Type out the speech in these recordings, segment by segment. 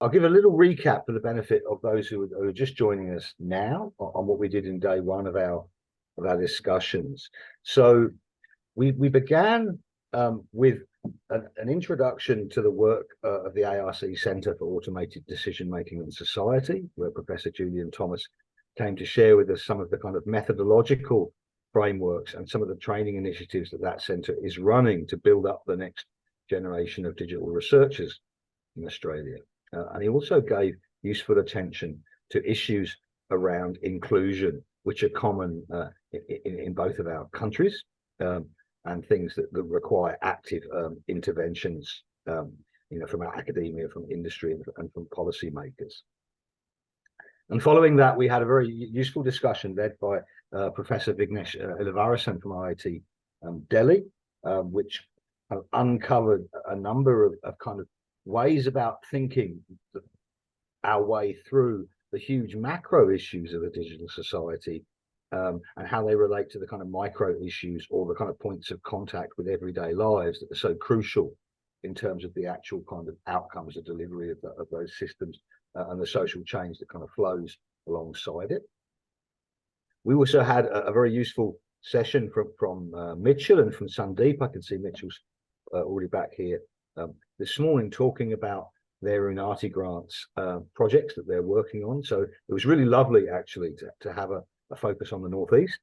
I'll give a little recap for the benefit of those who are just joining us now on what we did in day one of our discussions. So we began with an introduction to the work of the ARC Centre for Automated Decision Making in Society, where Professor Julian Thomas came to share with us some of the kind of methodological frameworks and some of the training initiatives that centre is running to build up the next generation of digital researchers in Australia. And he also gave useful attention to issues around inclusion, which are common in both of our countries, and things that require active interventions, from our academia, from industry, and from policymakers. And following that, we had a very useful discussion led by Professor Vignesh Elivarasan from IIT Delhi, which uncovered a number of kind of ways about thinking our way through the huge macro issues of a digital society, and how they relate to the kind of micro issues or the kind of points of contact with everyday lives that are so crucial in terms of the actual kind of outcomes of delivery of those systems, and the social change that kind of flows alongside it. We also had a very useful session from Mitchell and from Sandeep. I can see Mitchell's already back here this morning, talking about their Unati grants projects that they're working on. So it was really lovely actually to have a focus on the Northeast,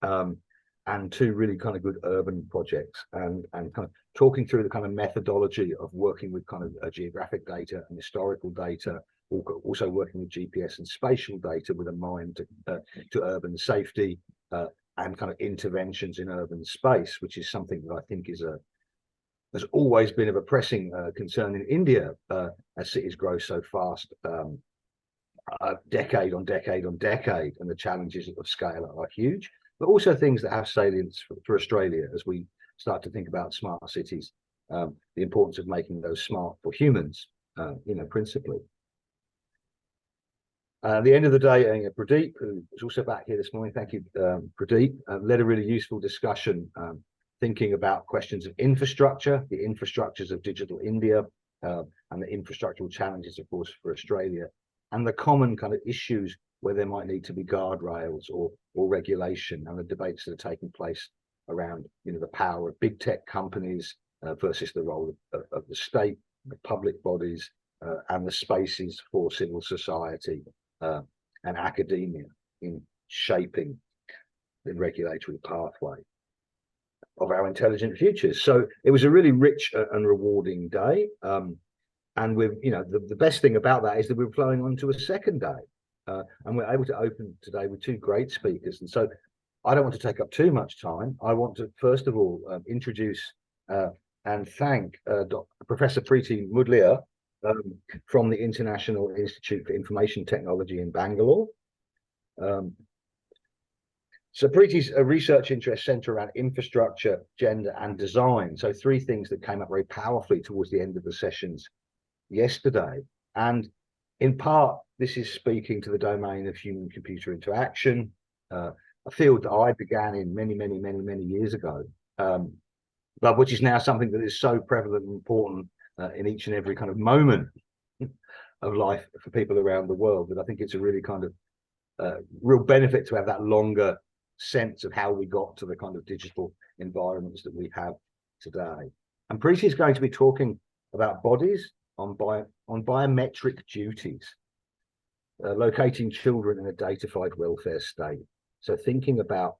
and two really kind of good urban projects, and kind of talking through the kind of methodology of working with kind of geographic data and historical data, also working with GPS and spatial data with a mind to urban safety and kind of interventions in urban space, which is something that I think has always been of a pressing concern in India, as cities grow so fast, decade on decade on decade, and the challenges of scale are huge, but also things that have salience for Australia as we start to think about smart cities, the importance of making those smart for humans, principally. At the end of the day, Pradeep, who was also back here this morning, thank you, Pradeep, led a really useful discussion thinking about questions of infrastructure, the infrastructures of digital India, and the infrastructural challenges, of course, for Australia, and the common kind of issues where there might need to be guardrails or regulation, and the debates that are taking place around, the power of big tech companies versus the role of the state, the public bodies, and the spaces for civil society and academia in shaping the regulatory pathway of our intelligent futures. So it was a really rich and rewarding day. And with, the best thing about that is that we're flowing on to a second day. And we're able to open today with two great speakers. And so I don't want to take up too much time. I want to, first of all, introduce and thank Professor Preeti Mudaliar from the International Institute for Information Technology in Bangalore. So Preeti's research interests centre around infrastructure, gender and design. So three things that came up very powerfully towards the end of the sessions yesterday. And in part, this is speaking to the domain of human-computer interaction, a field that I began in many years ago, but which is now something that is so prevalent and important in each and every kind of moment of life for people around the world, that I think it's a really kind of real benefit to have that longer sense of how we got to the kind of digital environments that we have today. And Preeti is going to be talking about bodies on biometric duties, locating children in a datafied welfare state. So thinking about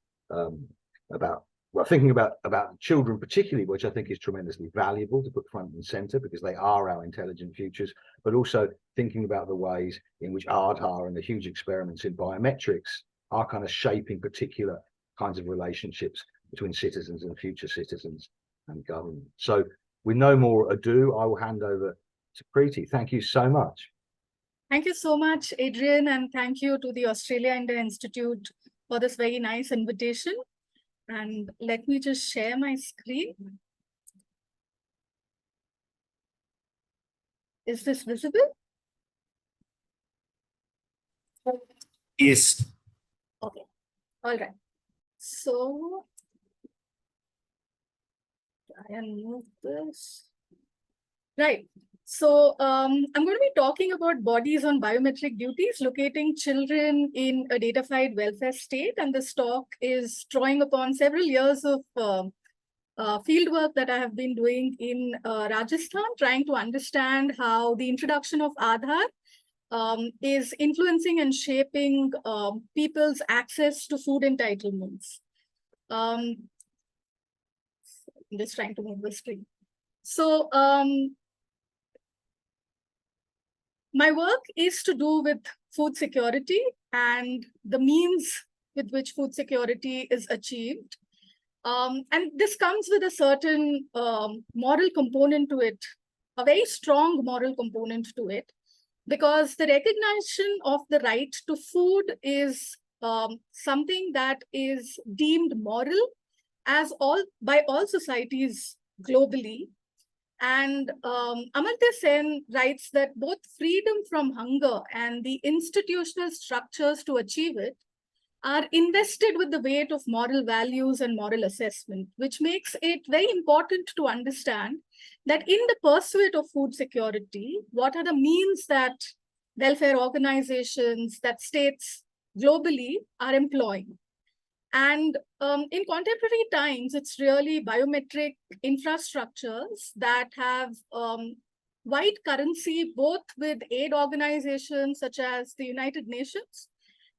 children particularly, which I think is tremendously valuable to put front and center because they are our intelligent futures, but also thinking about the ways in which Aadhaar and the huge experiments in biometrics are kind of shaping particular kinds of relationships between citizens and future citizens and government. So with no more ado, I will hand over to Preeti. Thank you so much. Thank you so much, Adrian, and thank you to the Australia India Institute for this very nice invitation. And let me just share my screen. Is this visible? Yes. Okay. All right. So try and move this. Right. I'm going to be talking about bodies on biometric duties, locating children in a datafied welfare state. And this talk is drawing upon several years of field work that I have been doing in Rajasthan, trying to understand how the introduction of Aadhaar is influencing and shaping people's access to food entitlements. I'm just trying to move the screen. So my work is to do with food security and the means with which food security is achieved. And this comes with a certain moral component to it, a very strong moral component to it, because the recognition of the right to food is something that is deemed moral by all societies globally. And Amartya Sen writes that both freedom from hunger and the institutional structures to achieve it are invested with the weight of moral values and moral assessment, which makes it very important to understand that in the pursuit of food security, what are the means that welfare organizations, that states globally are employing. And in contemporary times, it's really biometric infrastructures that have wide currency, both with aid organizations such as the United Nations,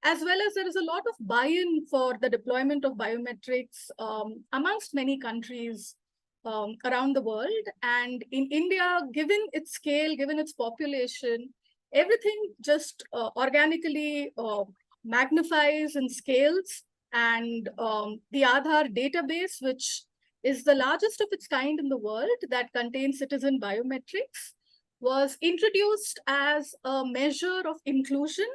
as well as there is a lot of buy-in for the deployment of biometrics amongst many countries around the world. And in India, given its scale, given its population, everything just organically magnifies and scales. And the Aadhaar database, which is the largest of its kind in the world that contains citizen biometrics, was introduced as a measure of inclusion,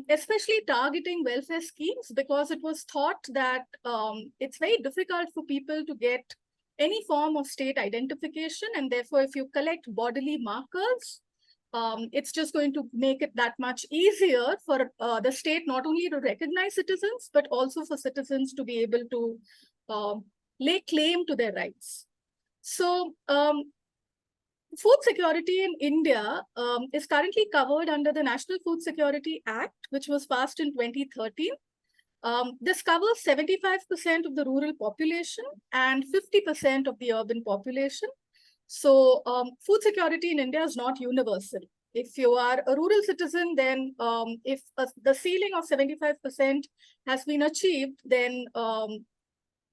especially targeting welfare schemes, because it was thought that it's very difficult for people to get any form of state identification. And therefore, if you collect bodily markers, it's just going to make it that much easier for the state not only to recognize citizens, but also for citizens to be able to lay claim to their rights. So food security in India is currently covered under the National Food Security Act, which was passed in 2013. This covers 75% of the rural population and 50% of the urban population. So food security in India is not universal. If you are a rural citizen, then if the ceiling of 75% has been achieved, then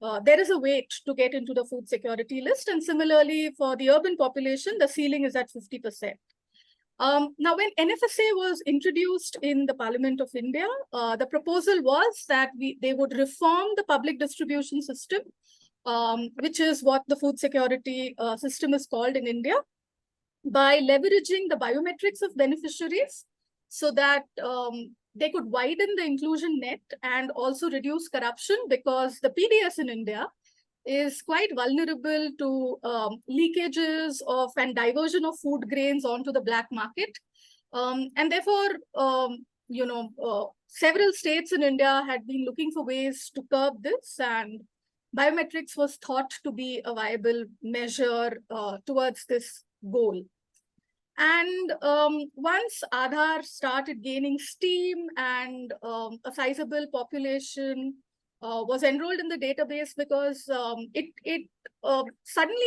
there is a wait to get into the food security list. And similarly, for the urban population, the ceiling is at 50%. Now, when NFSA was introduced in the Parliament of India, the proposal was that they would reform the public distribution system, which is what the food security system is called in India, by leveraging the biometrics of beneficiaries so that they could widen the inclusion net and also reduce corruption, because the PDS in India is quite vulnerable to leakages of and diversion of food grains onto the black market. And therefore, several states in India had been looking for ways to curb this, and biometrics was thought to be a viable measure towards this goal. And once Aadhaar started gaining steam and a sizable population was enrolled in the database, because suddenly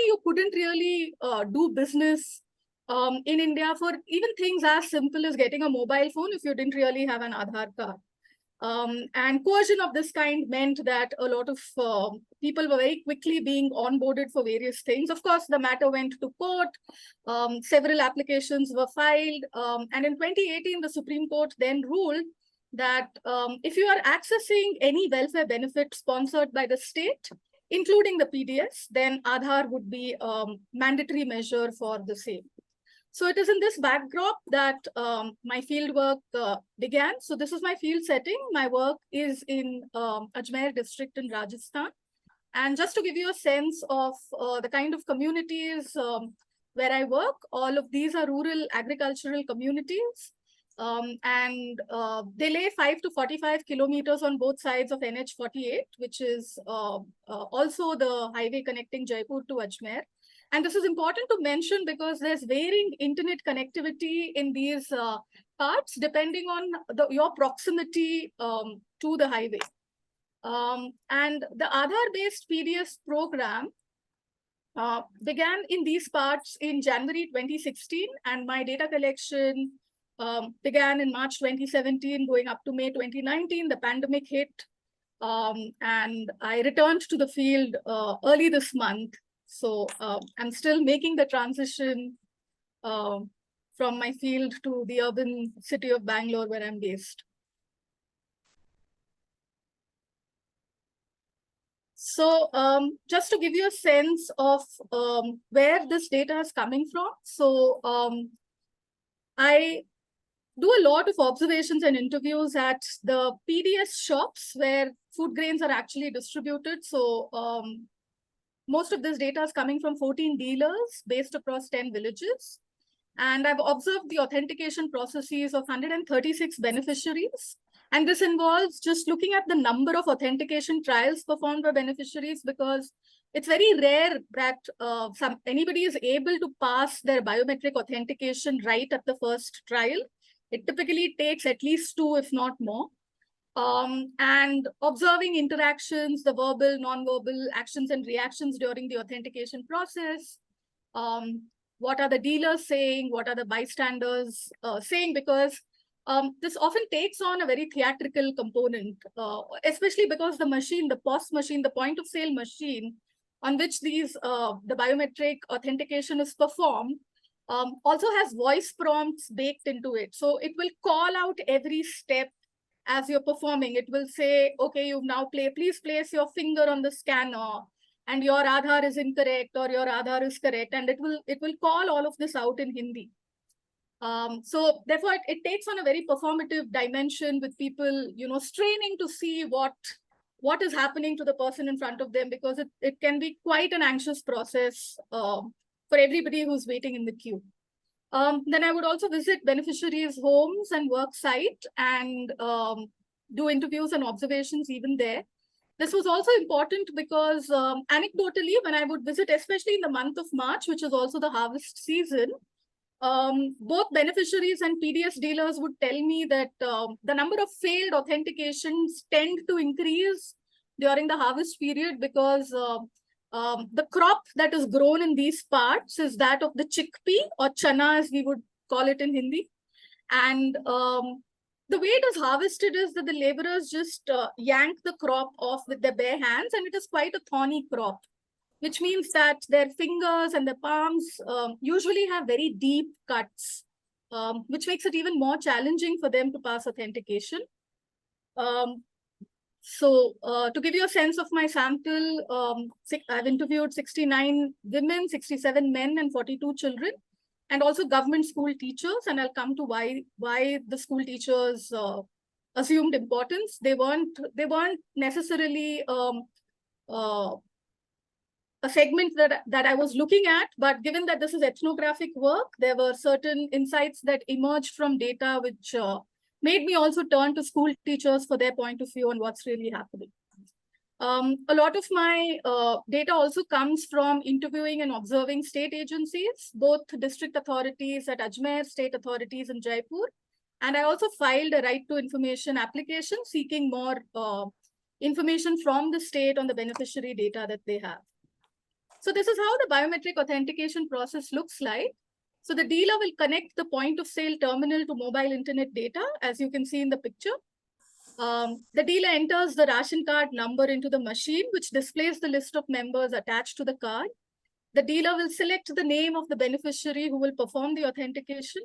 you couldn't really do business in India for even things as simple as getting a mobile phone if you didn't really have an Aadhaar card. And coercion of this kind meant that a lot of people were very quickly being onboarded for various things. Of course, the matter went to court. Several applications were filed. And in 2018, the Supreme Court then ruled that if you are accessing any welfare benefit sponsored by the state, including the PDS, then Aadhaar would be a mandatory measure for the same. So it is in this backdrop that my field work began. So this is my field setting. My work is in Ajmer district in Rajasthan. And just to give you a sense of the kind of communities where I work, all of these are rural agricultural communities. And they lay 5 to 45 kilometers on both sides of NH48, which is also the highway connecting Jaipur to Ajmer. And this is important to mention because there's varying internet connectivity in these parts depending on your proximity to the highway. And the Aadhaar-based PDS program began in these parts in January 2016, and my data collection began in March 2017, going up to May 2019. The pandemic hit, and I returned to the field early this month. So I'm still making the transition from my field to the urban city of Bangalore, where I'm based. So just to give you a sense of where this data is coming from. So I do a lot of observations and interviews at the PDS shops where food grains are actually distributed. So most of this data is coming from 14 dealers based across 10 villages. And I've observed the authentication processes of 136 beneficiaries. And this involves just looking at the number of authentication trials performed by beneficiaries, because it's very rare that anybody is able to pass their biometric authentication right at the first trial. It typically takes at least 2, if not more. And observing interactions, the verbal, non-verbal actions and reactions during the authentication process. What are the dealers saying? What are the bystanders saying? Because this often takes on a very theatrical component, especially because the machine, the POS machine, the point of sale machine on which these the biometric authentication is performed also has voice prompts baked into it. So it will call out every step as you're performing. It will say, okay, you've now please place your finger on the scanner, and your Aadhaar is incorrect or your Aadhaar is correct, and it will call all of this out in Hindi. So therefore, it takes on a very performative dimension with people, straining to see what is happening to the person in front of them, because it can be quite an anxious process for everybody who's waiting in the queue. Then I would also visit beneficiaries' homes and work site and do interviews and observations even there. This was also important because anecdotally, when I would visit, especially in the month of March, which is also the harvest season, both beneficiaries and PDS dealers would tell me that the number of failed authentications tend to increase during the harvest period, because the crop that is grown in these parts is that of the chickpea, or chana as we would call it in Hindi. And the way it is harvested is that the laborers just yank the crop off with their bare hands, and it is quite a thorny crop, which means that their fingers and their palms usually have very deep cuts, which makes it even more challenging for them to pass authentication. So to give you a sense of my sample, I've interviewed 69 women, 67 men, and 42 children, and also government school teachers. And I'll come to why the school teachers assumed importance. They weren't necessarily a segment that I was looking at, but given that this is ethnographic work, there were certain insights that emerged from data which made me also turn to school teachers for their point of view on what's really happening. A lot of my data also comes from interviewing and observing state agencies, both district authorities at Ajmer, state authorities in Jaipur. And I also filed a right to information application seeking more information from the state on the beneficiary data that they have. So this is how the biometric authentication process looks like. So the dealer will connect the point of sale terminal to mobile internet data, as you can see in the picture. The dealer enters the ration card number into the machine, which displays the list of members attached to the card. The dealer will select the name of the beneficiary who will perform the authentication.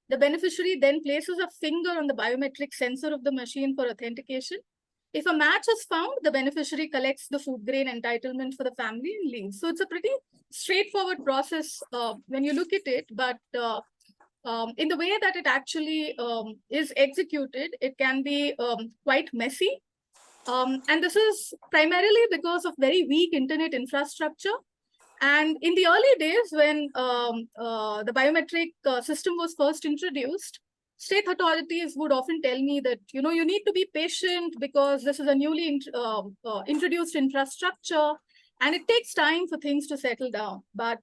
The beneficiary then places a finger on the biometric sensor of the machine for authentication. If a match is found, the beneficiary collects the food grain entitlement for the family and leaves. So it's a pretty straightforward process when you look at it, but in the way that it actually is executed, it can be quite messy. And this is primarily because of very weak internet infrastructure. And in the early days, when the biometric system was first introduced, state authorities would often tell me that, you need to be patient because this is a newly introduced infrastructure, And it takes time for things to settle down. But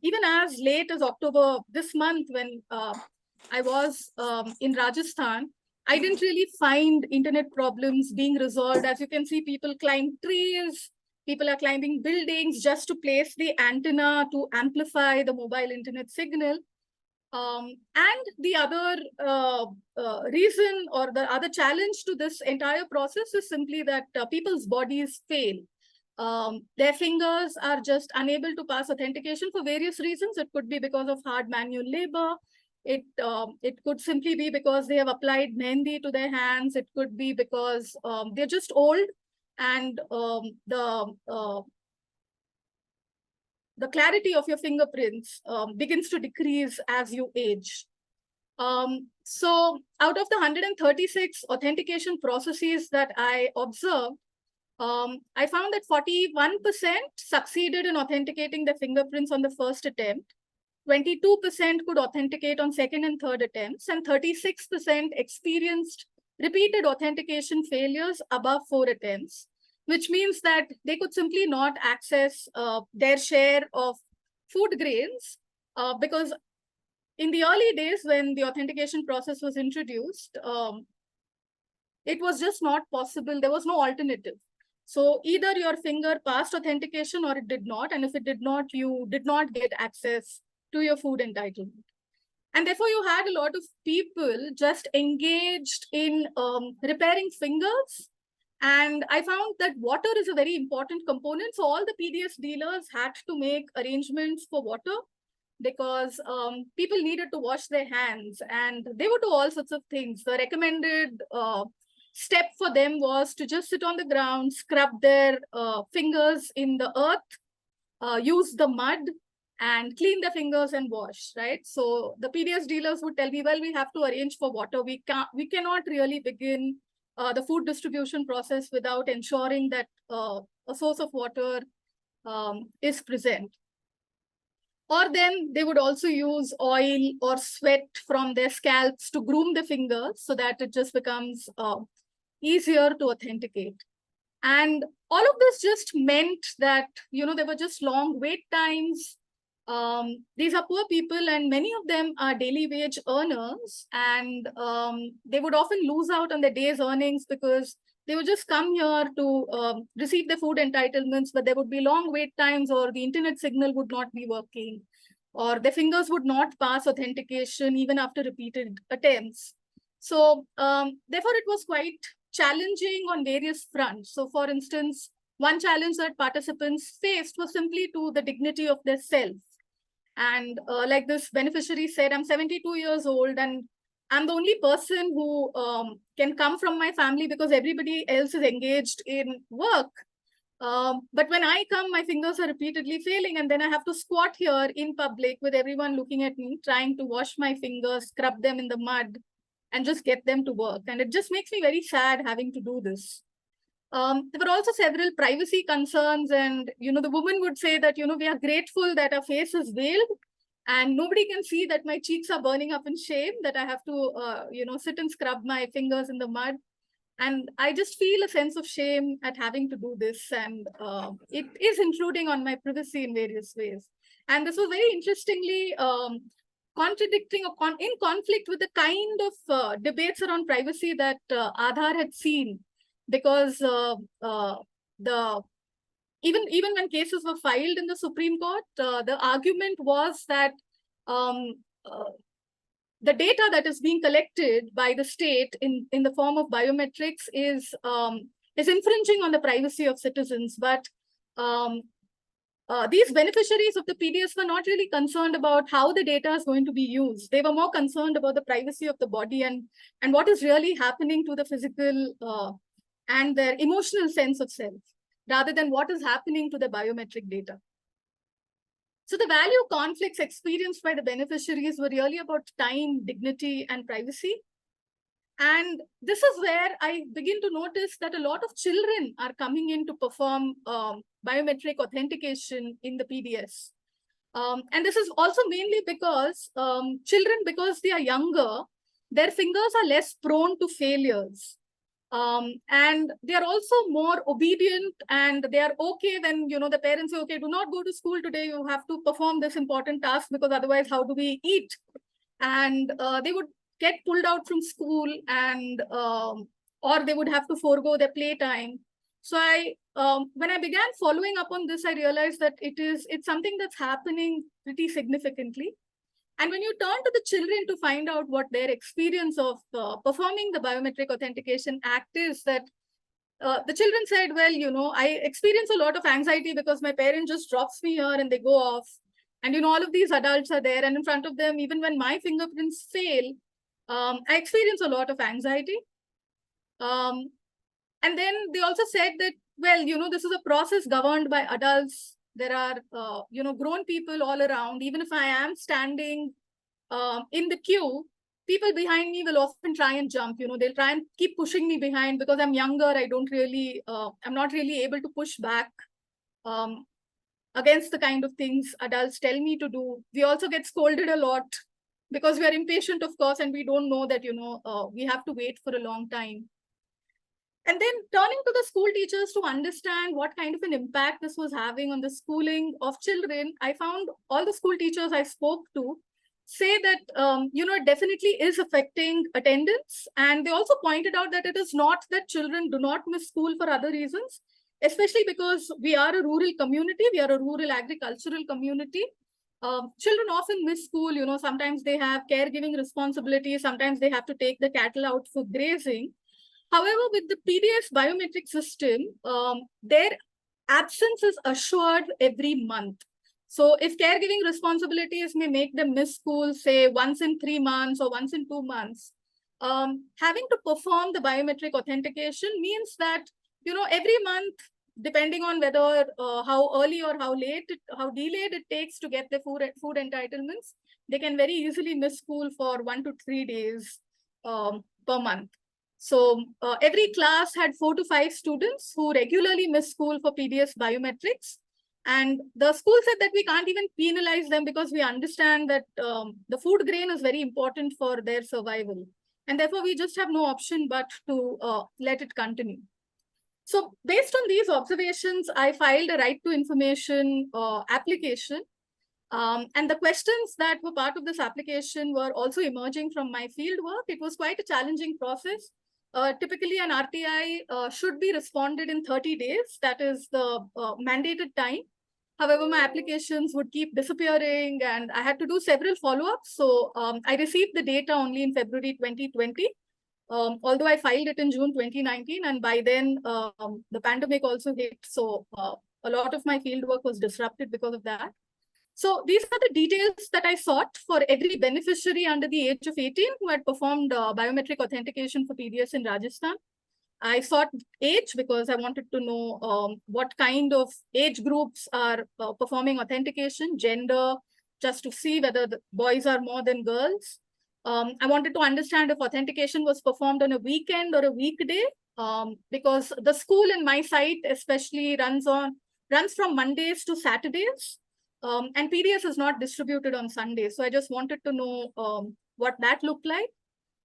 even as late as October this month, when I was in Rajasthan, I didn't really find internet problems being resolved. As you can see, people climb trees, people are climbing buildings just to place the antenna to amplify the mobile internet signal. And the other reason or the other challenge to this entire process is simply that people's bodies fail. Their fingers are just unable to pass authentication for various reasons. It could be because of hard manual labor. It could simply be because they have applied mehndi to their hands. It could be because they're just old, and the clarity of your fingerprints begins to decrease as you age. So out of the 136 authentication processes that I observed, I found that 41% succeeded in authenticating the fingerprints on the first attempt, 22% could authenticate on second and third attempts, and 36% experienced repeated authentication failures above 4 attempts, which means that they could simply not access their share of food grains because in the early days when the authentication process was introduced, it was just not possible. There was no alternative. So either your finger passed authentication or it did not. And if it did not, you did not get access to your food entitlement. And therefore, you had a lot of people just engaged in repairing fingers. And I found that water is a very important component. So all the PDS dealers had to make arrangements for water because people needed to wash their hands and they would do all sorts of things. The recommended step for them was to just sit on the ground, scrub their fingers in the earth, use the mud, and clean their fingers and wash, right? So the PDS dealers would tell me, well, we have to arrange for water. We cannot really begin the food distribution process without ensuring that a source of water is present. Or then they would also use oil or sweat from their scalps to groom the fingers so that it just becomes easier to authenticate. And all of this just meant that, there were just long wait times. These are poor people and many of them are daily wage earners, and they would often lose out on their day's earnings because they would just come here to receive the food entitlements, but there would be long wait times or the internet signal would not be working or their fingers would not pass authentication even after repeated attempts. So therefore, it was quite challenging on various fronts. So for instance, one challenge that participants faced was simply to the dignity of their self. And like this beneficiary said, I'm 72 years old and I'm the only person who can come from my family because everybody else is engaged in work. But when I come, my fingers are repeatedly failing, and then I have to squat here in public with everyone looking at me, trying to wash my fingers, scrub them in the mud, and just get them to work. And it just makes me very sad having to do this. There were also several privacy concerns, and the woman would say that we are grateful that our face is veiled and nobody can see that my cheeks are burning up in shame, that I have to sit and scrub my fingers in the mud. And I just feel a sense of shame at having to do this, and it is intruding on my privacy in various ways. And this was very interestingly contradicting or in conflict with the kind of debates around privacy that Aadhaar had seen, because even when cases were filed in the Supreme Court, the argument was that the data that is being collected by the state in the form of biometrics is infringing on the privacy of citizens. But these beneficiaries of the PDS were not really concerned about how the data is going to be used. They were more concerned about the privacy of the body and what is really happening to the physical and their emotional sense of self, rather than what is happening to the biometric data. So the value conflicts experienced by the beneficiaries were really about time, dignity, and privacy. And this is where I begin to notice that a lot of children are coming in to perform biometric authentication in the PDS. And this is also mainly because children, because they are younger, their fingers are less prone to failures. And they are also more obedient, and they are okay when, the parents say, okay, do not go to school today, you have to perform this important task, because otherwise how do we eat? And they would get pulled out from school, and or they would have to forego their playtime. So when I began following up on this, I realized that it's something that's happening pretty significantly. And when you turn to the children to find out what their experience of performing the Biometric Authentication Act is, that the children said, well, I experience a lot of anxiety because my parent just drops me here and they go off. And, all of these adults are there. And in front of them, even when my fingerprints fail, I experience a lot of anxiety. Um, and then they also said that, well, this is a process governed by adults. There are, grown people all around. Even if I am standing in the queue, people behind me will often try and jump. They'll try and keep pushing me behind because I'm younger. I'm not really able to push back um, against the kind of things adults tell me to do. We also get scolded a lot because we are impatient, of course, and we don't know that, we have to wait for a long time. And then turning to the school teachers to understand what kind of an impact this was having on the schooling of children, I found all the school teachers I spoke to say that, it definitely is affecting attendance. And they also pointed out that it is not that children do not miss school for other reasons, especially because we are a rural community, we are a rural agricultural community. Children often miss school, sometimes they have caregiving responsibilities, sometimes they have to take the cattle out for grazing. However, with the PDS biometric system, their absence is assured every month. So if caregiving responsibilities may make them miss school, say once in 3 months or once in 2 months, having to perform the biometric authentication means that, every month, depending on whether how early or how delayed it takes to get the food entitlements, they can very easily miss school for 1 to 3 days per month. So every class had 4 to 5 students who regularly miss school for PDS biometrics. And the school said that we can't even penalize them because we understand that the food grain is very important for their survival. And therefore, we just have no option but to let it continue. So based on these observations, I filed a right to information application. And the questions that were part of this application were also emerging from my field work. It was quite a challenging process. Typically, an RTI should be responded in 30 days. That is the mandated time. However, my applications would keep disappearing and I had to do several follow-ups. So I received the data only in February 2020, although I filed it in June 2019. And by then, the pandemic also hit. So a lot of my field work was disrupted because of that. So these are the details that I sought for every beneficiary under the age of 18 who had performed biometric authentication for PDS in Rajasthan. I sought age because I wanted to know what kind of age groups are performing authentication, gender, just to see whether the boys are more than girls. I wanted to understand if authentication was performed on a weekend or a weekday, because the school in my site especially runs from Mondays to Saturdays. And PDS is not distributed on Sundays. So I just wanted to know what that looked like.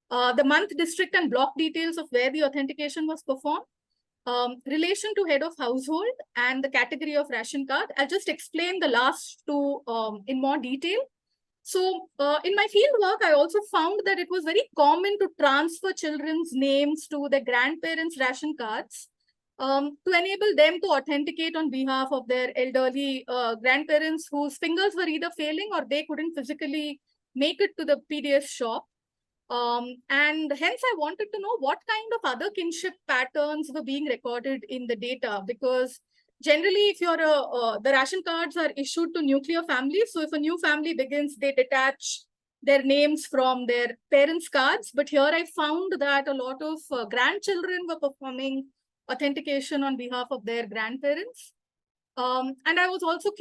The month, district, and block details of where the authentication was performed. Relation to head of household and the category of ration card. I'll just explain the last two in more detail. So in my field work, I also found that it was very common to transfer children's names to their grandparents' ration cards to enable them to authenticate on behalf of their elderly grandparents whose fingers were either failing or they couldn't physically make it to the PDS shop. And hence I wanted to know what kind of other kinship patterns were being recorded in the data, because generally if you're the ration cards are issued to nuclear families. So if a new family begins, they detach their names from their parents' cards. But here I found that a lot of grandchildren were performing authentication on behalf of their grandparents. And I was also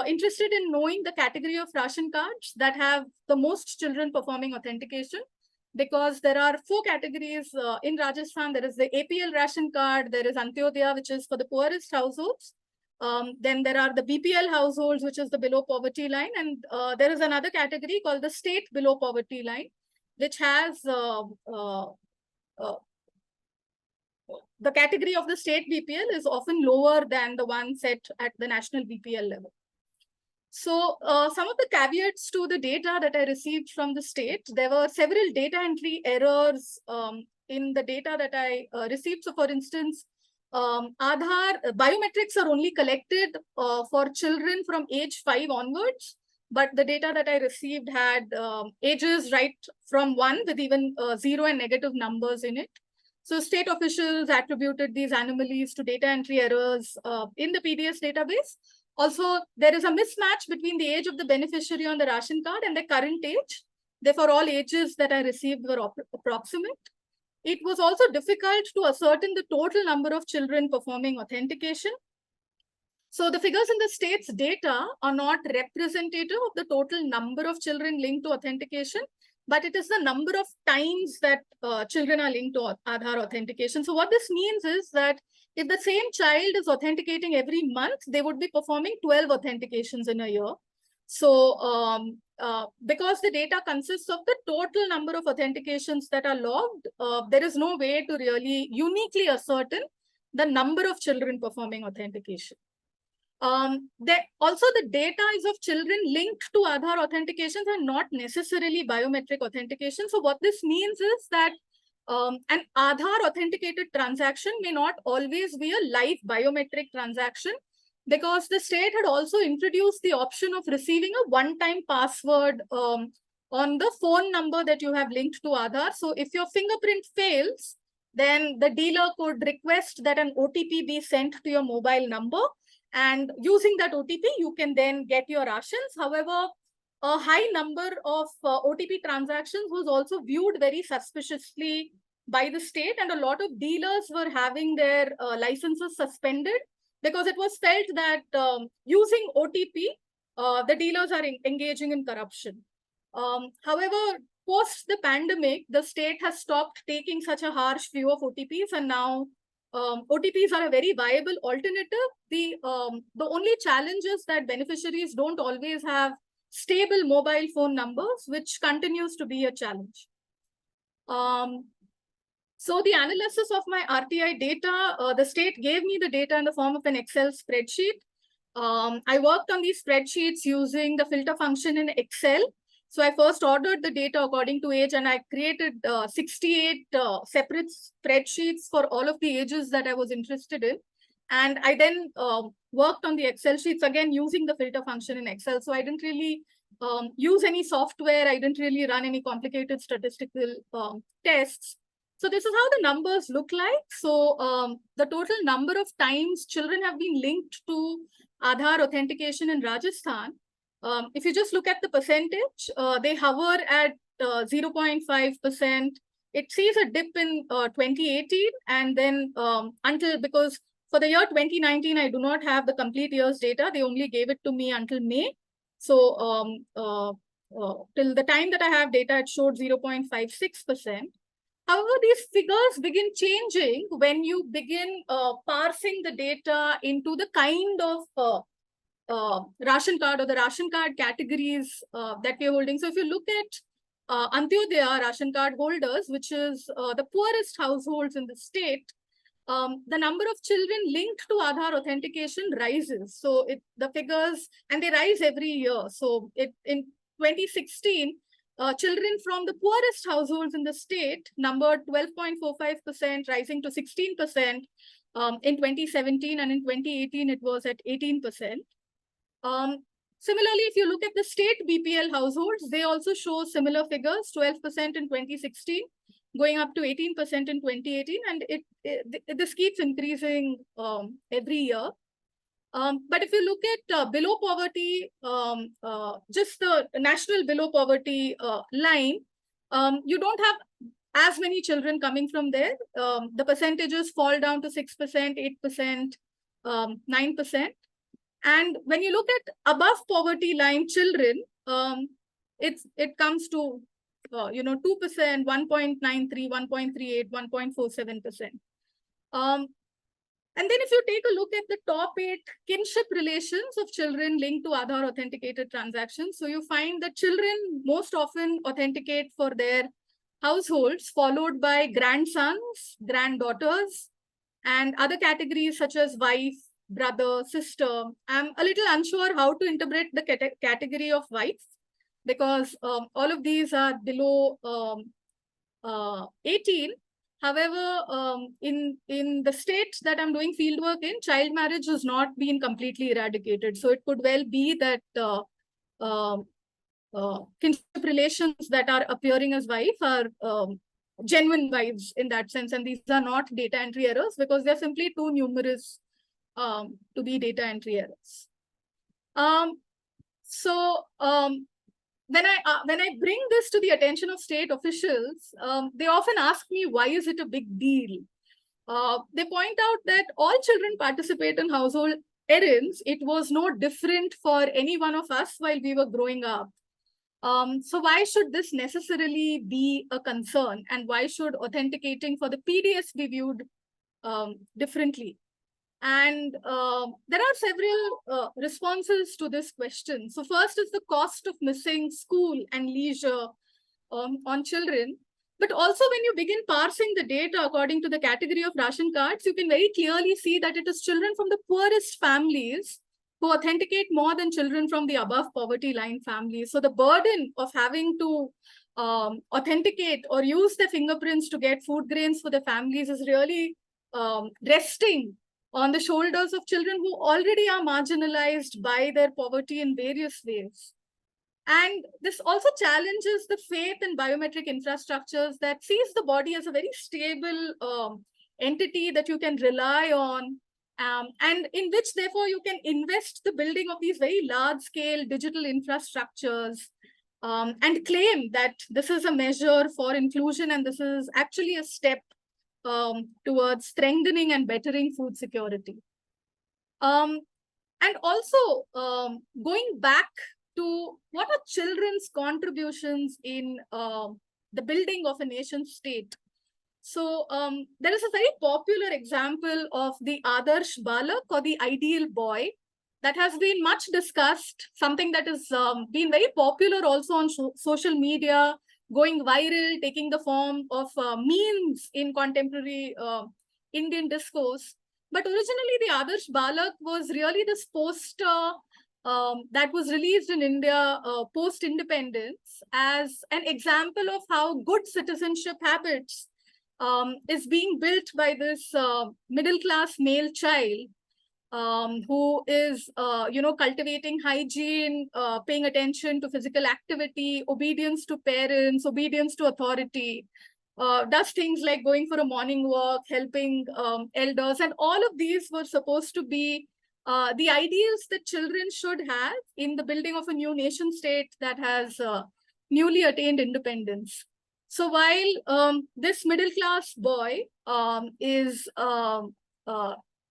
interested in knowing the category of ration cards that have the most children performing authentication, because there are 4 categories in Rajasthan. There is the APL ration card, there is Antyodaya, which is for the poorest households. Then there are the BPL households, which is the below poverty line. And there is another category called the state below poverty line, which has the category of the state BPL is often lower than the one set at the national BPL level. So some of the caveats to the data that I received from the state, there were several data entry errors in the data that I received. So for instance, Aadhaar biometrics are only collected for children from age 5 onwards, but the data that I received had ages right from 1 with even 0 and negative numbers in it. So state officials attributed these anomalies to data entry errors in the PDS database. Also, there is a mismatch between the age of the beneficiary on the ration card and the current age. Therefore, all ages that I received were approximate. It was also difficult to ascertain the total number of children performing authentication. So the figures in the state's data are not representative of the total number of children linked to authentication, but it is the number of times that children are linked to Aadhaar authentication. So what this means is that if the same child is authenticating every month, they would be performing 12 authentications in a year. So because the data consists of the total number of authentications that are logged, there is no way to really uniquely ascertain the number of children performing authentication. Also, the data is of children linked to Aadhaar authentications and not necessarily biometric authentication. So what this means is that an Aadhaar authenticated transaction may not always be a live biometric transaction, because the state had also introduced the option of receiving a one-time password on the phone number that you have linked to Aadhaar. So if your fingerprint fails, then the dealer could request that an OTP be sent to your mobile number. And using that OTP, you can then get your rations. However, a high number of OTP transactions was also viewed very suspiciously by the state, and a lot of dealers were having their licenses suspended because it was felt that using OTP, the dealers are engaging in corruption. However, post the pandemic, the state has stopped taking such a harsh view of OTPs, and now OTPs are a very viable alternative. The only challenge is that beneficiaries don't always have stable mobile phone numbers, which continues to be a challenge. So the analysis of my RTI data, the state gave me the data in the form of an Excel spreadsheet. I worked on these spreadsheets using the filter function in Excel. So I first ordered the data according to age, and I created 68 separate spreadsheets for all of the ages that I was interested in. And I then worked on the Excel sheets again using the filter function in Excel. So I didn't really use any software. I didn't really run any complicated statistical tests. So this is how the numbers look like. So the total number of times children have been linked to Aadhaar authentication in Rajasthan. If you just look at the percentage, they hover at 0.5%. It sees a dip in 2018, and then because for the year 2019, I do not have the complete year's data. They only gave it to me until May. So till the time that I have data, it showed 0.56%. However, these figures begin changing when you begin parsing the data into the kind of ration card or the ration card categories that we're holding. So if you look at Antyodaya ration card holders, which is the poorest households in the state, the number of children linked to Aadhaar authentication rises. So the figures, and they rise every year. So in 2016, children from the poorest households in the state numbered 12.45%, rising to 16% in 2017, and in 2018, it was at 18%. Similarly, if you look at the state BPL households, they also show similar figures, 12% in 2016, going up to 18% in 2018, and this keeps increasing every year. But if you look at below poverty, just the national below poverty line, you don't have as many children coming from there. The percentages fall down to 6%, 8%, 9%. And when you look at above poverty line children, it comes to 2%, 1.93, 1.38, 1.47%. And then if you take a look at the top 8 kinship relations of children linked to Aadhaar authenticated transactions, so you find that children most often authenticate for their households, followed by grandsons, granddaughters, and other categories such as wife, brother, sister. I'm a little unsure how to interpret the category of wife, because all of these are below 18. However, in the state that I'm doing fieldwork in, child marriage has not been completely eradicated. So it could well be that kinship relations that are appearing as wife are genuine wives in that sense. And these are not data entry errors, because they're simply too numerous to be data entry errors. When I bring this to the attention of state officials, they often ask me, why is it a big deal? They point out that all children participate in household errands. It was no different for any one of us while we were growing up. So why should this necessarily be a concern? And why should authenticating for the PDS be viewed differently? And there are several responses to this question. So first is the cost of missing school and leisure on children. But also when you begin parsing the data according to the category of ration cards, you can very clearly see that it is children from the poorest families who authenticate more than children from the above poverty line families. So the burden of having to authenticate or use their fingerprints to get food grains for the families is really resting on the shoulders of children who already are marginalized by their poverty in various ways. And this also challenges the faith in biometric infrastructures that sees the body as a very stable entity that you can rely on, and in which, therefore, you can invest the building of these very large-scale digital infrastructures and claim that this is a measure for inclusion and this is actually a step towards strengthening and bettering food security. And also, going back to what are children's contributions in the building of a nation state. So there is a very popular example of the Adarsh Balak, or the ideal boy, that has been much discussed, something that has been very popular also on social media, going viral, taking the form of memes in contemporary Indian discourse. But originally, the Adarsh Balak was really this poster that was released in India post-independence as an example of how good citizenship habits is being built by this middle-class male child who is, cultivating hygiene, paying attention to physical activity, obedience to parents, obedience to authority, does things like going for a morning walk, helping elders, and all of these were supposed to be the ideals that children should have in the building of a new nation state that has newly attained independence. So while this middle-class boy is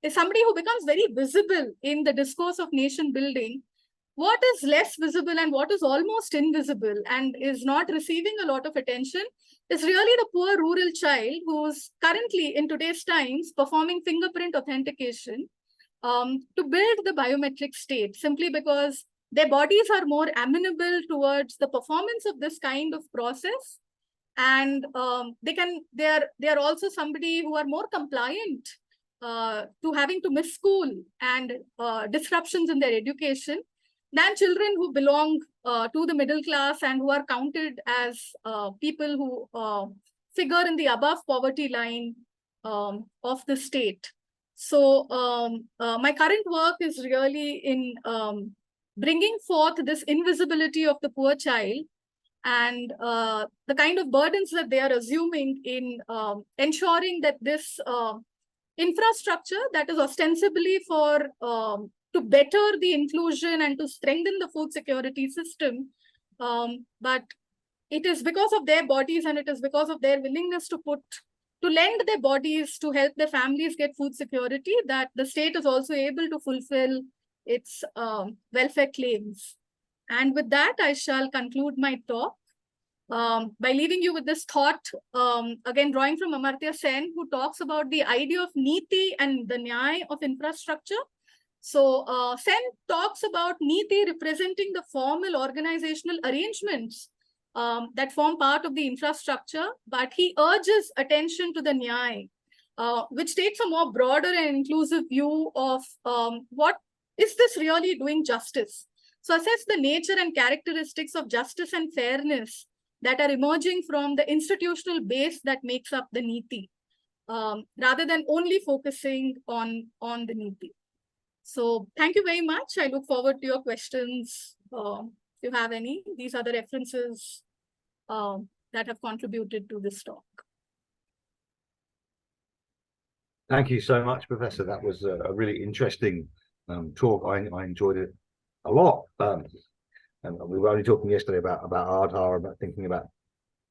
somebody who becomes very visible in the discourse of nation building, what is less visible and what is almost invisible and is not receiving a lot of attention is really the poor rural child who's currently in today's times performing fingerprint authentication to build the biometric state, simply because their bodies are more amenable towards the performance of this kind of process. And they are also somebody who are more compliant to having to miss school and disruptions in their education than children who belong to the middle class and who are counted as people who figure in the above poverty line of the state. So my current work is really in bringing forth this invisibility of the poor child and the kind of burdens that they are assuming in ensuring that this infrastructure that is ostensibly for to better the inclusion and to strengthen the food security system, but it is because of their bodies and it is because of their willingness to lend their bodies to help their families get food security that the state is also able to fulfill its welfare claims. And with that, I shall conclude my talk by leaving you with this thought, again, drawing from Amartya Sen, who talks about the idea of niti and the nyay of infrastructure. So Sen talks about niti representing the formal organizational arrangements that form part of the infrastructure, but he urges attention to the nyay, which takes a more broader and inclusive view of what is this really doing justice. So assess the nature and characteristics of justice and fairness that are emerging from the institutional base that makes up the Niti, rather than only focusing on the Niti. So thank you very much. I look forward to your questions. If you have any, these are the references that have contributed to this talk. Thank you so much, Professor. That was a really interesting talk. I enjoyed it a lot. And we were only talking yesterday about Aadhaar, about thinking about,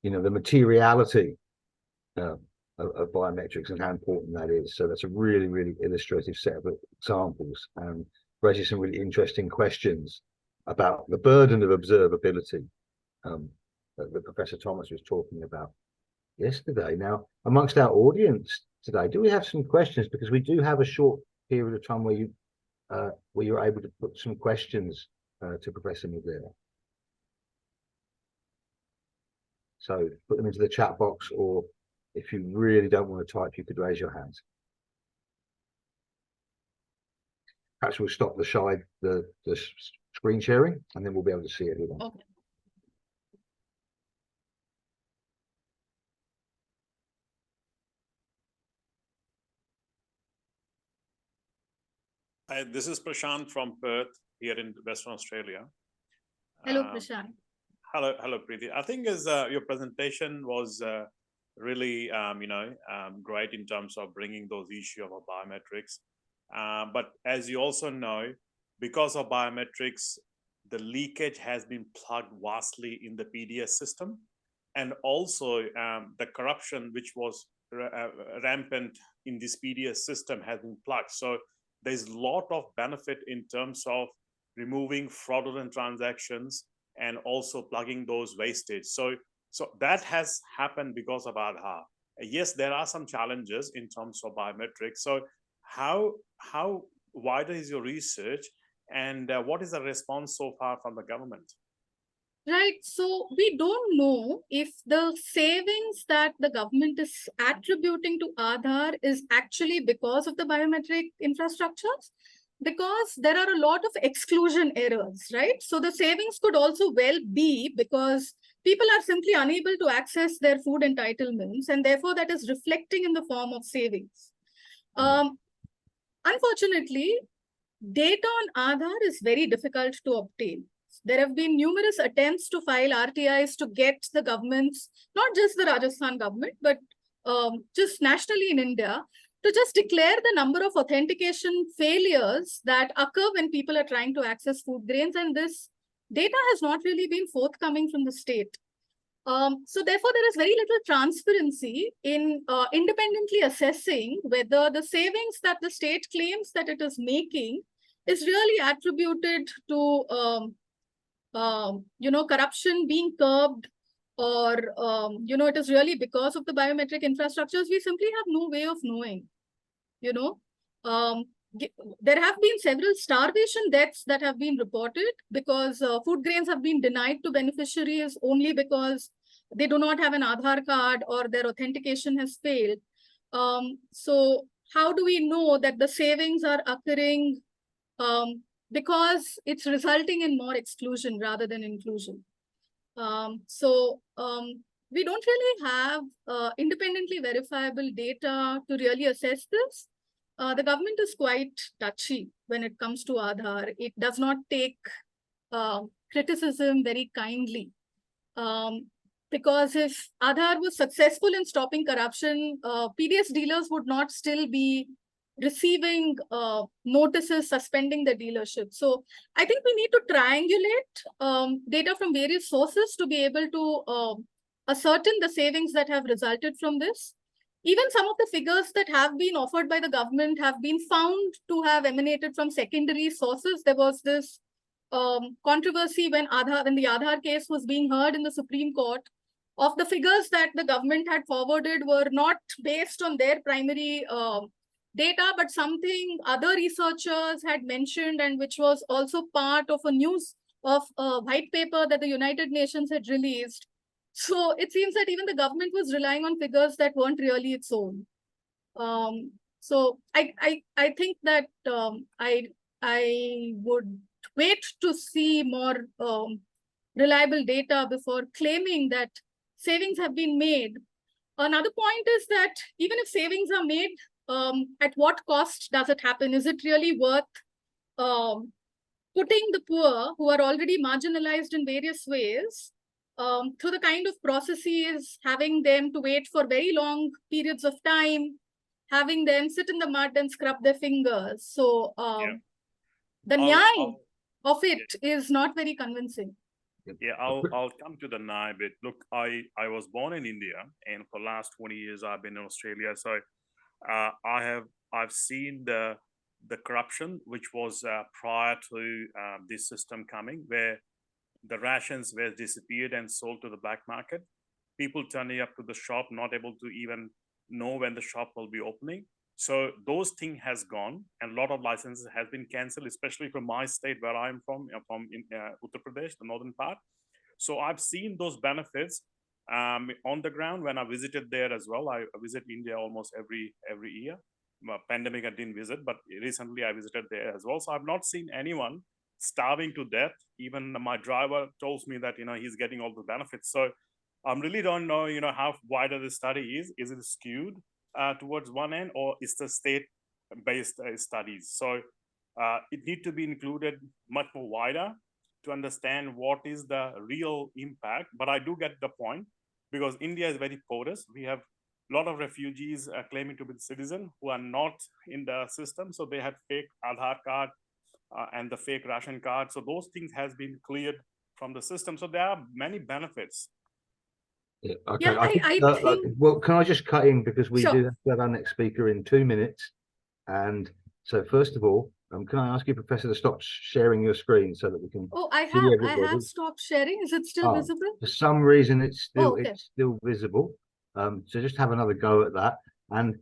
the materiality of biometrics and how important that is. So that's a really, really illustrative set of examples, and raises some really interesting questions about the burden of observability that Professor Thomas was talking about yesterday. Now, amongst our audience today, do we have some questions? Because we do have a short period of time where you're able to put some questions to Professor Muglia. So put them into the chat box, or if you really don't want to type, you could raise your hands. Perhaps we'll stop the screen sharing, and then we'll be able to see everyone. Okay. This is Prashant from Perth, here in Western Australia. Hello, Prashant. Hello, Preeti. I think your presentation was really, great in terms of bringing those issues of biometrics. But as you also know, because of biometrics, the leakage has been plugged vastly in the PDS system, and also the corruption which was rampant in this PDS system has been plugged. So there's a lot of benefit in terms of removing fraudulent transactions and also plugging those wastage. So that has happened because of Aadhaar. Yes, there are some challenges in terms of biometrics. So how wider is your research, and what is the response so far from the government? Right. So we don't know if the savings that the government is attributing to Aadhaar is actually because of the biometric infrastructures, because there are a lot of exclusion errors, right? So the savings could also well be because people are simply unable to access their food entitlements, and therefore that is reflecting in the form of savings. Unfortunately, data on Aadhaar is very difficult to obtain. There have been numerous attempts to file RTIs to get the governments, not just the Rajasthan government, but just nationally in India, to just declare the number of authentication failures that occur when people are trying to access food grains. And this data has not really been forthcoming from the state. So therefore, there is very little transparency in independently assessing whether the savings that the state claims that it is making is really attributed to corruption being curbed, or it is really because of the biometric infrastructures. We simply have no way of knowing. There have been several starvation deaths that have been reported because food grains have been denied to beneficiaries only because they do not have an Aadhaar card or their authentication has failed. So how do we know that the savings are occurring because it's resulting in more exclusion rather than inclusion? We don't really have independently verifiable data to really assess this. The government is quite touchy when it comes to Aadhaar. It does not take criticism very kindly. Because if Aadhaar was successful in stopping corruption, PDS dealers would not still be receiving notices suspending the dealership. So I think we need to triangulate data from various sources to be able to ascertain the savings that have resulted from this. Even some of the figures that have been offered by the government have been found to have emanated from secondary sources. There was this controversy when the Aadhaar case was being heard in the Supreme Court, of the figures that the government had forwarded were not based on their primary data, but something other researchers had mentioned, and which was also part of a news of a white paper that the United Nations had released. So it seems that even the government was relying on figures that weren't really its own. So I think that I would wait to see more reliable data before claiming that savings have been made. Another point is that even if savings are made, at what cost does it happen? Is it really worth putting the poor, who are already marginalized in various ways, through the kind of processes, having them to wait for very long periods of time, having them sit in the mud and scrub their fingers? So the nyai of it is not very convincing. Yeah, I'll come to the Nai bit. Look, I was born in India, and for the last 20 years I've been in Australia. So I've seen the corruption which was prior to this system coming, where the rations were disappeared and sold to the black market. People turning up to the shop, not able to even know when the shop will be opening. So those thing has gone, and a lot of licenses has been cancelled, especially from my state where I'm from in Uttar Pradesh, the northern part. So I've seen those benefits on the ground when I visited there as well. I visit India almost every year. Pandemic I didn't visit, but recently I visited there as well. So I've not seen anyone starving to death. Even my driver tells me that he's getting all the benefits. So I really don't know how wider the study is. Is it skewed towards one end, or is the state-based studies? So it need to be included much more wider to understand what is the real impact. But I do get the point, because India is very porous. We have a lot of refugees claiming to be citizens who are not in the system. So they have fake Aadhaar card and the fake ration card. So those things has been cleared from the system. So there are many benefits. Yeah, okay. Yeah, I think. Well, can I just cut in, because we Sure. do have to have our next speaker in 2 minutes. And so first of all, can I ask you, Professor, to stop sharing your screen so that we can Oh, I see everybody? have stopped sharing. Is it still visible? For some reason it's still okay. it's still visible. So just have another go at that. And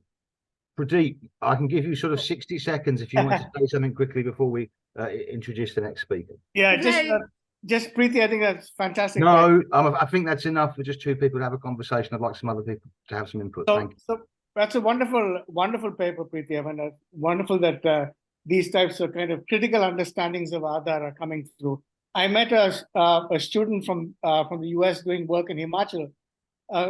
Pradeep, I can give you sort of 60 seconds if you want to say something quickly before we introduce the next speaker. Yeah, Right. just Preeti, I think that's fantastic. No, I think that's enough for just two people to have a conversation. I'd like some other people to have some input. Thank you. So that's a wonderful paper, Preeti. I mean, wonderful that these types of kind of critical understandings of Aadhaar are coming through. I met a student from the US doing work in Himachal,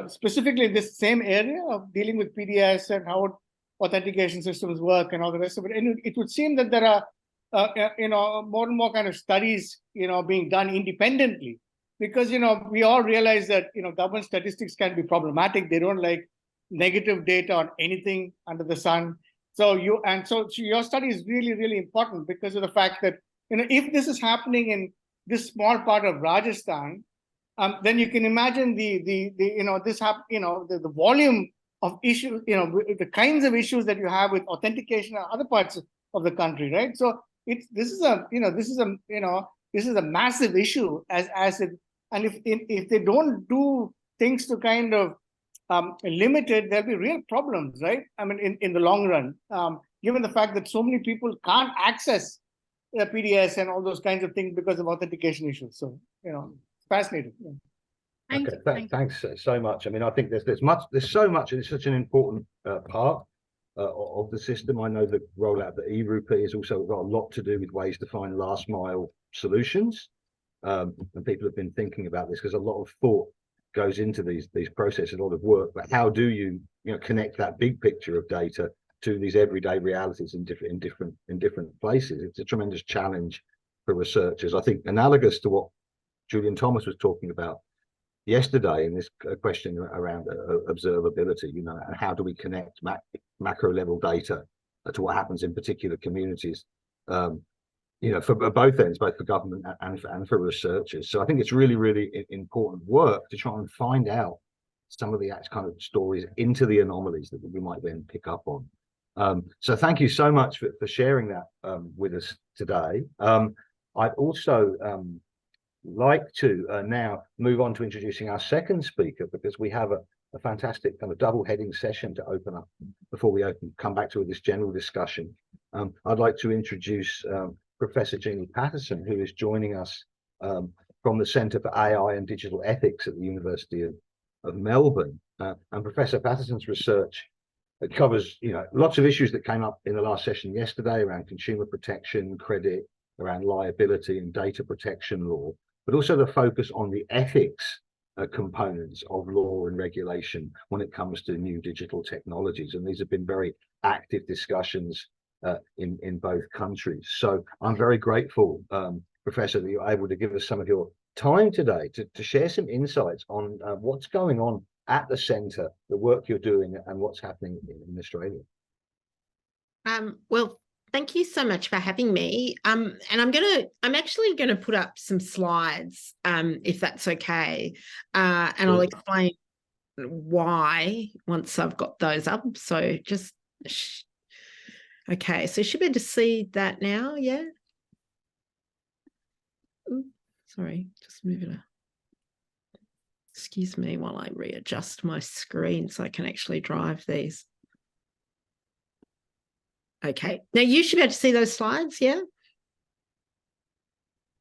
specifically this same area of dealing with PDS and how authentication systems work and all the rest of it. And it would seem that there are more and more kind of studies being done independently, because we all realize that government statistics can be problematic. They don't like negative data on anything under the sun. So your study is really important, because of the fact that if this is happening in this small part of Rajasthan, then you can imagine the volume of issues, the kinds of issues that you have with authentication in other parts of the country, right? So this is a massive issue as it, and if they don't do things to kind of limit it, there'll be real problems, right? I mean, in the long run, given the fact that so many people can't access PDS and all those kinds of things because of authentication issues. So fascinating. Yeah. Thanks so much. I mean, I think there's so much, and it's such an important part of the system. I know the rollout of the e-rupee has also got a lot to do with ways to find last mile solutions, and people have been thinking about this because a lot of thought goes into these processes, a lot of work. But how do you connect that big picture of data to these everyday realities in different places? It's a tremendous challenge for researchers. I think analogous to what Julian Thomas was talking about yesterday in this question around observability, and how do we connect macro level data to what happens in particular communities, for both ends, both for government and for researchers. So I think it's really important work to try and find out some of the kind of stories into the anomalies that we might then pick up on. So thank you so much for sharing that with us today. I'd also like to now move on to introducing our second speaker, because we have a fantastic kind of double heading session to open up before we come back to this general discussion. I'd like to introduce Professor Jeannie Patterson, who is joining us from the Centre for AI and Digital Ethics at the University of Melbourne. And Professor Patterson's research It covers, lots of issues that came up in the last session yesterday around consumer protection, credit, around liability and data protection law, but also the focus on the ethics components of law and regulation when it comes to new digital technologies. And these have been very active discussions in both countries. So I'm very grateful, Professor, that you're able to give us some of your time today to share some insights on what's going on at the centre, the work you're doing, and what's happening in Australia. Well, thank you so much for having me. And I'm actually gonna put up some slides, if that's okay. And I'll explain why once I've got those up. So just okay, so you should be able to see that now, yeah? Ooh, sorry, just move it. Excuse me while I readjust my screen so I can actually drive these. Okay, now you should be able to see those slides, yeah?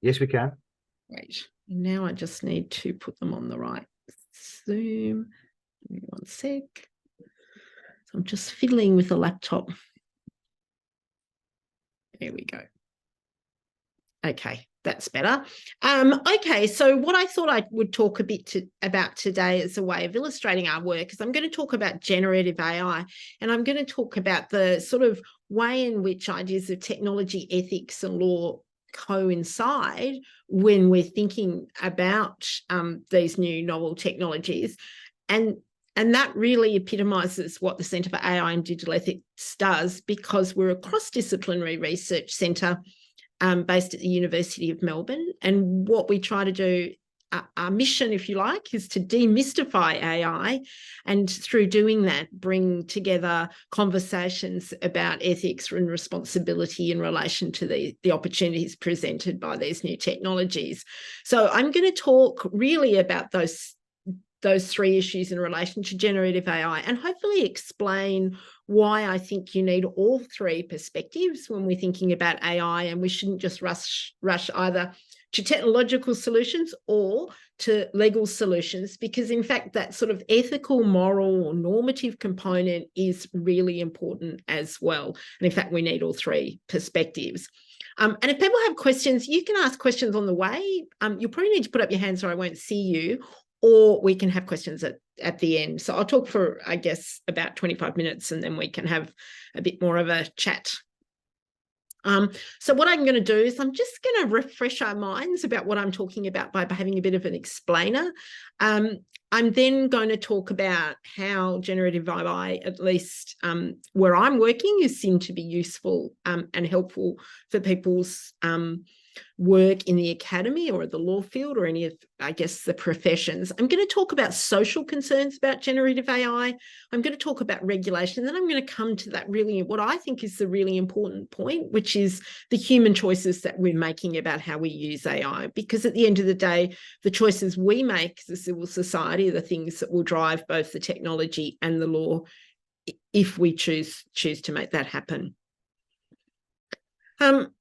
Yes, we can. Great. Now I just need to put them on the right Zoom. Give me 1 sec. So I'm just fiddling with the laptop. There we go. Okay, that's better. Okay, so what I thought I would talk a bit about today as a way of illustrating our work is I'm going to talk about generative AI, and I'm going to talk about the sort of way in which ideas of technology, ethics and law coincide when we're thinking about these new novel technologies. And that really epitomizes what the Centre for AI and Digital Ethics does, because we're a cross-disciplinary research centre based at the University of Melbourne. And what we try to do, our mission, if you like, is to demystify AI, and through doing that, bring together conversations about ethics and responsibility in relation to the opportunities presented by these new technologies. So I'm going to talk really about those 3 issues in relation to generative AI, and hopefully explain why I think you need all 3 perspectives when we're thinking about AI, and we shouldn't just rush either to technological solutions or to legal solutions, because in fact that sort of ethical, moral or normative component is really important as well. And in fact, we need all 3 perspectives. And if people have questions, you can ask questions on the way. You'll probably need to put up your hand so I won't see you, or we can have questions at the end. So I'll talk for, I guess, about 25 minutes, and then we can have a bit more of a chat. So what I'm going to do is I'm just going to refresh our minds about what I'm talking about by having a bit of an explainer. I'm then going to talk about how generative AI, at least where I'm working, is seen to be useful and helpful for people's work in the academy or the law field or any of, I guess, the professions. I'm going to talk about social concerns about generative AI. I'm going to talk about regulation. Then I'm going to come to that really, what I think is the really important point, which is the human choices that we're making about how we use AI. Because at the end of the day, the choices we make as a civil society are the things that will drive both the technology and the law if we choose to make that happen.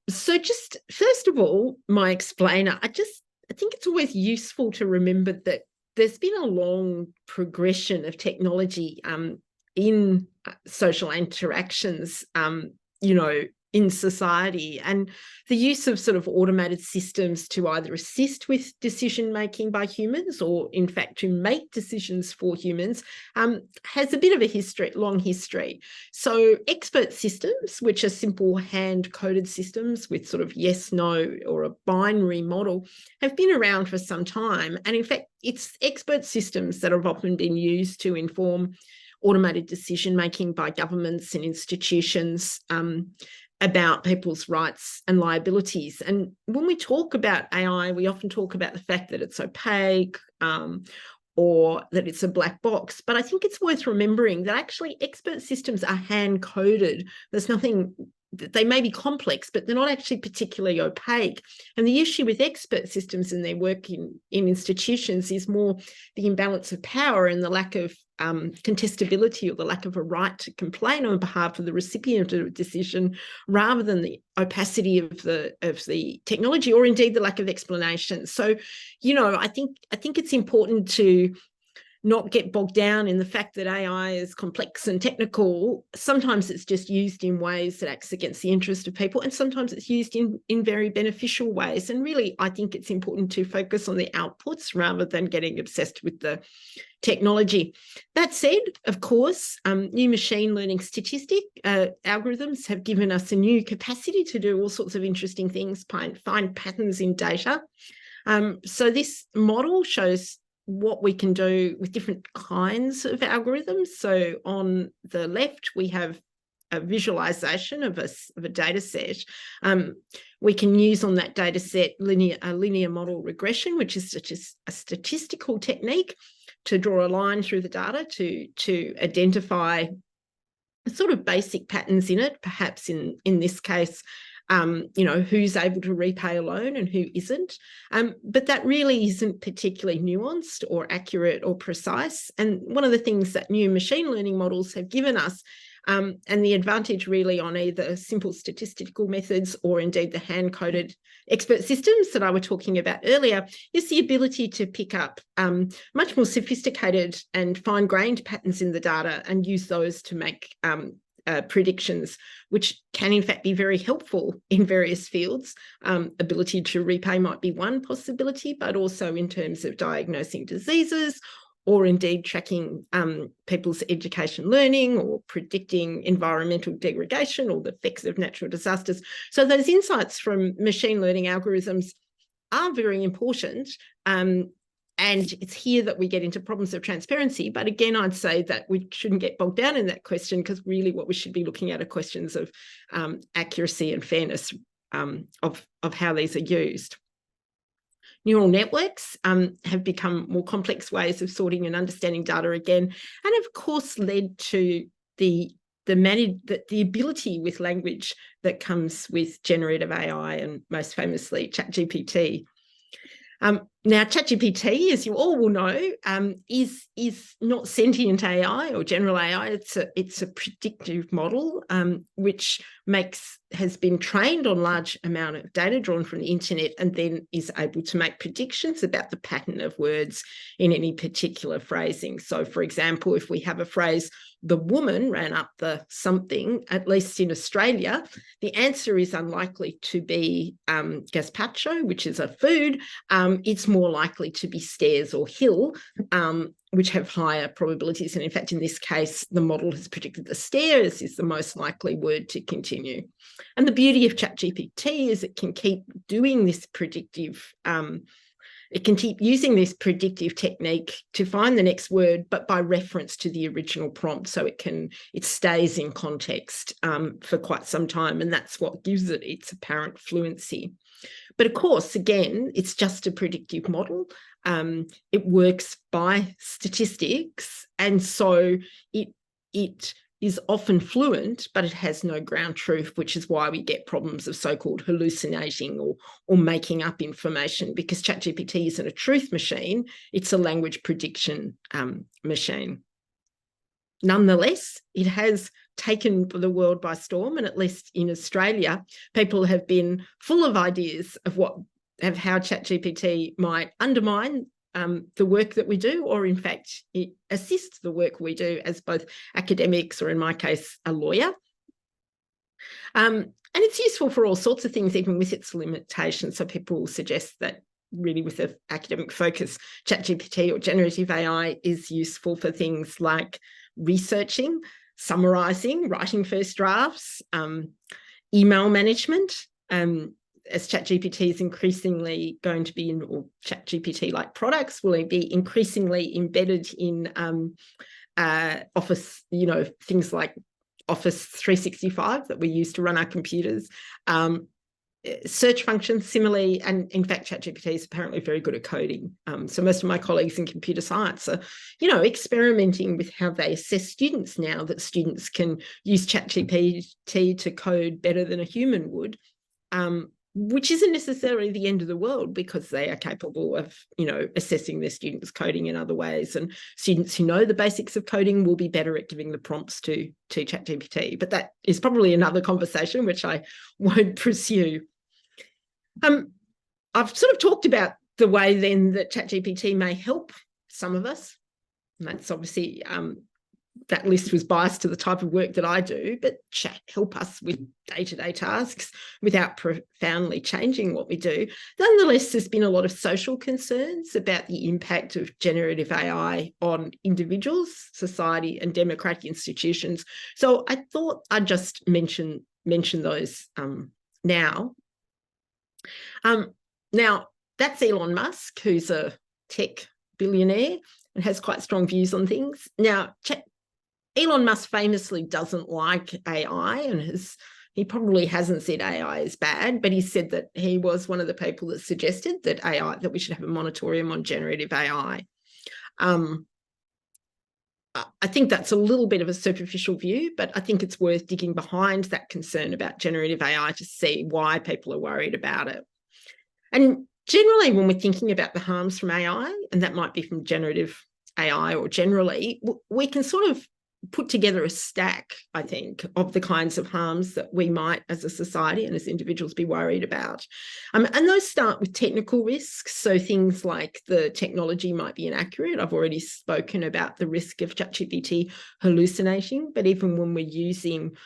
So just first of all, my explainer, I think it's always useful to remember that there's been a long progression of technology in social interactions, in society, and the use of sort of automated systems to either assist with decision making by humans or in fact to make decisions for humans has a bit of a long history. So expert systems, which are simple hand-coded systems with sort of yes, no, or a binary model, have been around for some time. And in fact, it's expert systems that have often been used to inform automated decision making by governments and institutions about people's rights and liabilities. And when we talk about AI, we often talk about the fact that it's opaque or that it's a black box. But I think it's worth remembering that actually expert systems are hand-coded. There's nothing, they may be complex, but they're not actually particularly opaque. And the issue with expert systems and their work in institutions is more the imbalance of power and the lack of contestability or the lack of a right to complain on behalf of the recipient of a decision, rather than the opacity of the technology, or indeed the lack of explanation. So, I think it's important to not get bogged down in the fact that AI is complex and technical. Sometimes it's just used in ways that acts against the interest of people, and sometimes it's used in very beneficial ways. And really, I think it's important to focus on the outputs rather than getting obsessed with the technology. That said, of course, new machine learning statistic algorithms have given us a new capacity to do all sorts of interesting things, find patterns in data. So this model shows what we can do with different kinds of algorithms. So on the left, we have a visualization of a data set. We can use on that data set linear model regression, which is a statistical technique to draw a line through the data to identify sort of basic patterns in it, perhaps in this case, who's able to repay a loan and who isn't. But that really isn't particularly nuanced or accurate or precise. And one of the things that new machine learning models have given us, and the advantage really on either simple statistical methods or indeed the hand-coded expert systems that I was talking about earlier, is the ability to pick up much more sophisticated and fine-grained patterns in the data and use those to make predictions, which can in fact be very helpful in various fields. Ability to repay might be one possibility, but also in terms of diagnosing diseases, or indeed tracking people's education learning, or predicting environmental degradation or the effects of natural disasters. So those insights from machine learning algorithms are very important. And it's here that we get into problems of transparency. But again, I'd say that we shouldn't get bogged down in that question, because really what we should be looking at are questions of accuracy and fairness of how these are used. Neural networks have become more complex ways of sorting and understanding data again, and of course led to the ability with language that comes with generative AI, and most famously ChatGPT. Now, ChatGPT, as you all will know, is not sentient AI or general AI. It's a predictive model which has been trained on large amount of data drawn from the internet, and then is able to make predictions about the pattern of words in any particular phrasing. So, for example, if we have a phrase, "the woman ran up the something," at least in Australia, the answer is unlikely to be gazpacho, which is a food. It's more likely to be stairs or hill, which have higher probabilities. And in fact, in this case, the model has predicted the stairs is the most likely word to continue. And the beauty of ChatGPT is it can keep doing this predictive it can keep using this predictive technique to find the next word, but by reference to the original prompt. So it stays in context for quite some time. And that's what gives it its apparent fluency. But of course, again, it's just a predictive model. It works by statistics. And so it is often fluent, but it has no ground truth, which is why we get problems of so-called hallucinating or making up information, because ChatGPT isn't a truth machine, it's a language prediction machine. Nonetheless, it has taken the world by storm, and at least in Australia, people have been full of ideas of how ChatGPT might undermine the work that we do, or in fact, it assists the work we do as both academics, or in my case, a lawyer. And it's useful for all sorts of things, even with its limitations. So people suggest that really with an academic focus, ChatGPT or generative AI is useful for things like researching, summarising, writing first drafts, email management, as ChatGPT is increasingly going to be or ChatGPT-like products will be increasingly embedded in Office, things like Office 365 that we use to run our computers. Search functions similarly, and in fact, ChatGPT is apparently very good at coding. So most of my colleagues in computer science are, experimenting with how they assess students now that students can use ChatGPT to code better than a human would. Which isn't necessarily the end of the world, because they are capable of, assessing their students' coding in other ways. And students who know the basics of coding will be better at giving the prompts to ChatGPT. But that is probably another conversation, which I won't pursue. I've sort of talked about the way then that ChatGPT may help some of us. And that's obviously, that list was biased to the type of work that I do, but chat help us with day-to-day tasks without profoundly changing what we do. Nonetheless, there's been a lot of social concerns about the impact of generative AI on individuals, society, and democratic institutions. So I thought I'd just mention those now. Now, that's Elon Musk, who's a tech billionaire and has quite strong views on things. Now, Elon Musk famously doesn't like AI, and he probably hasn't said AI is bad, but he said that he was one of the people that suggested that we should have a moratorium on generative AI. I think that's a little bit of a superficial view, but I think it's worth digging behind that concern about generative AI to see why people are worried about it. And generally, when we're thinking about the harms from AI, and that might be from generative AI or generally, we can sort of put together a stack, I think, of the kinds of harms that we might, as a society and as individuals, be worried about. And those start with technical risks. So things like the technology might be inaccurate. I've already spoken about the risk of ChatGPT hallucinating, but even when we're using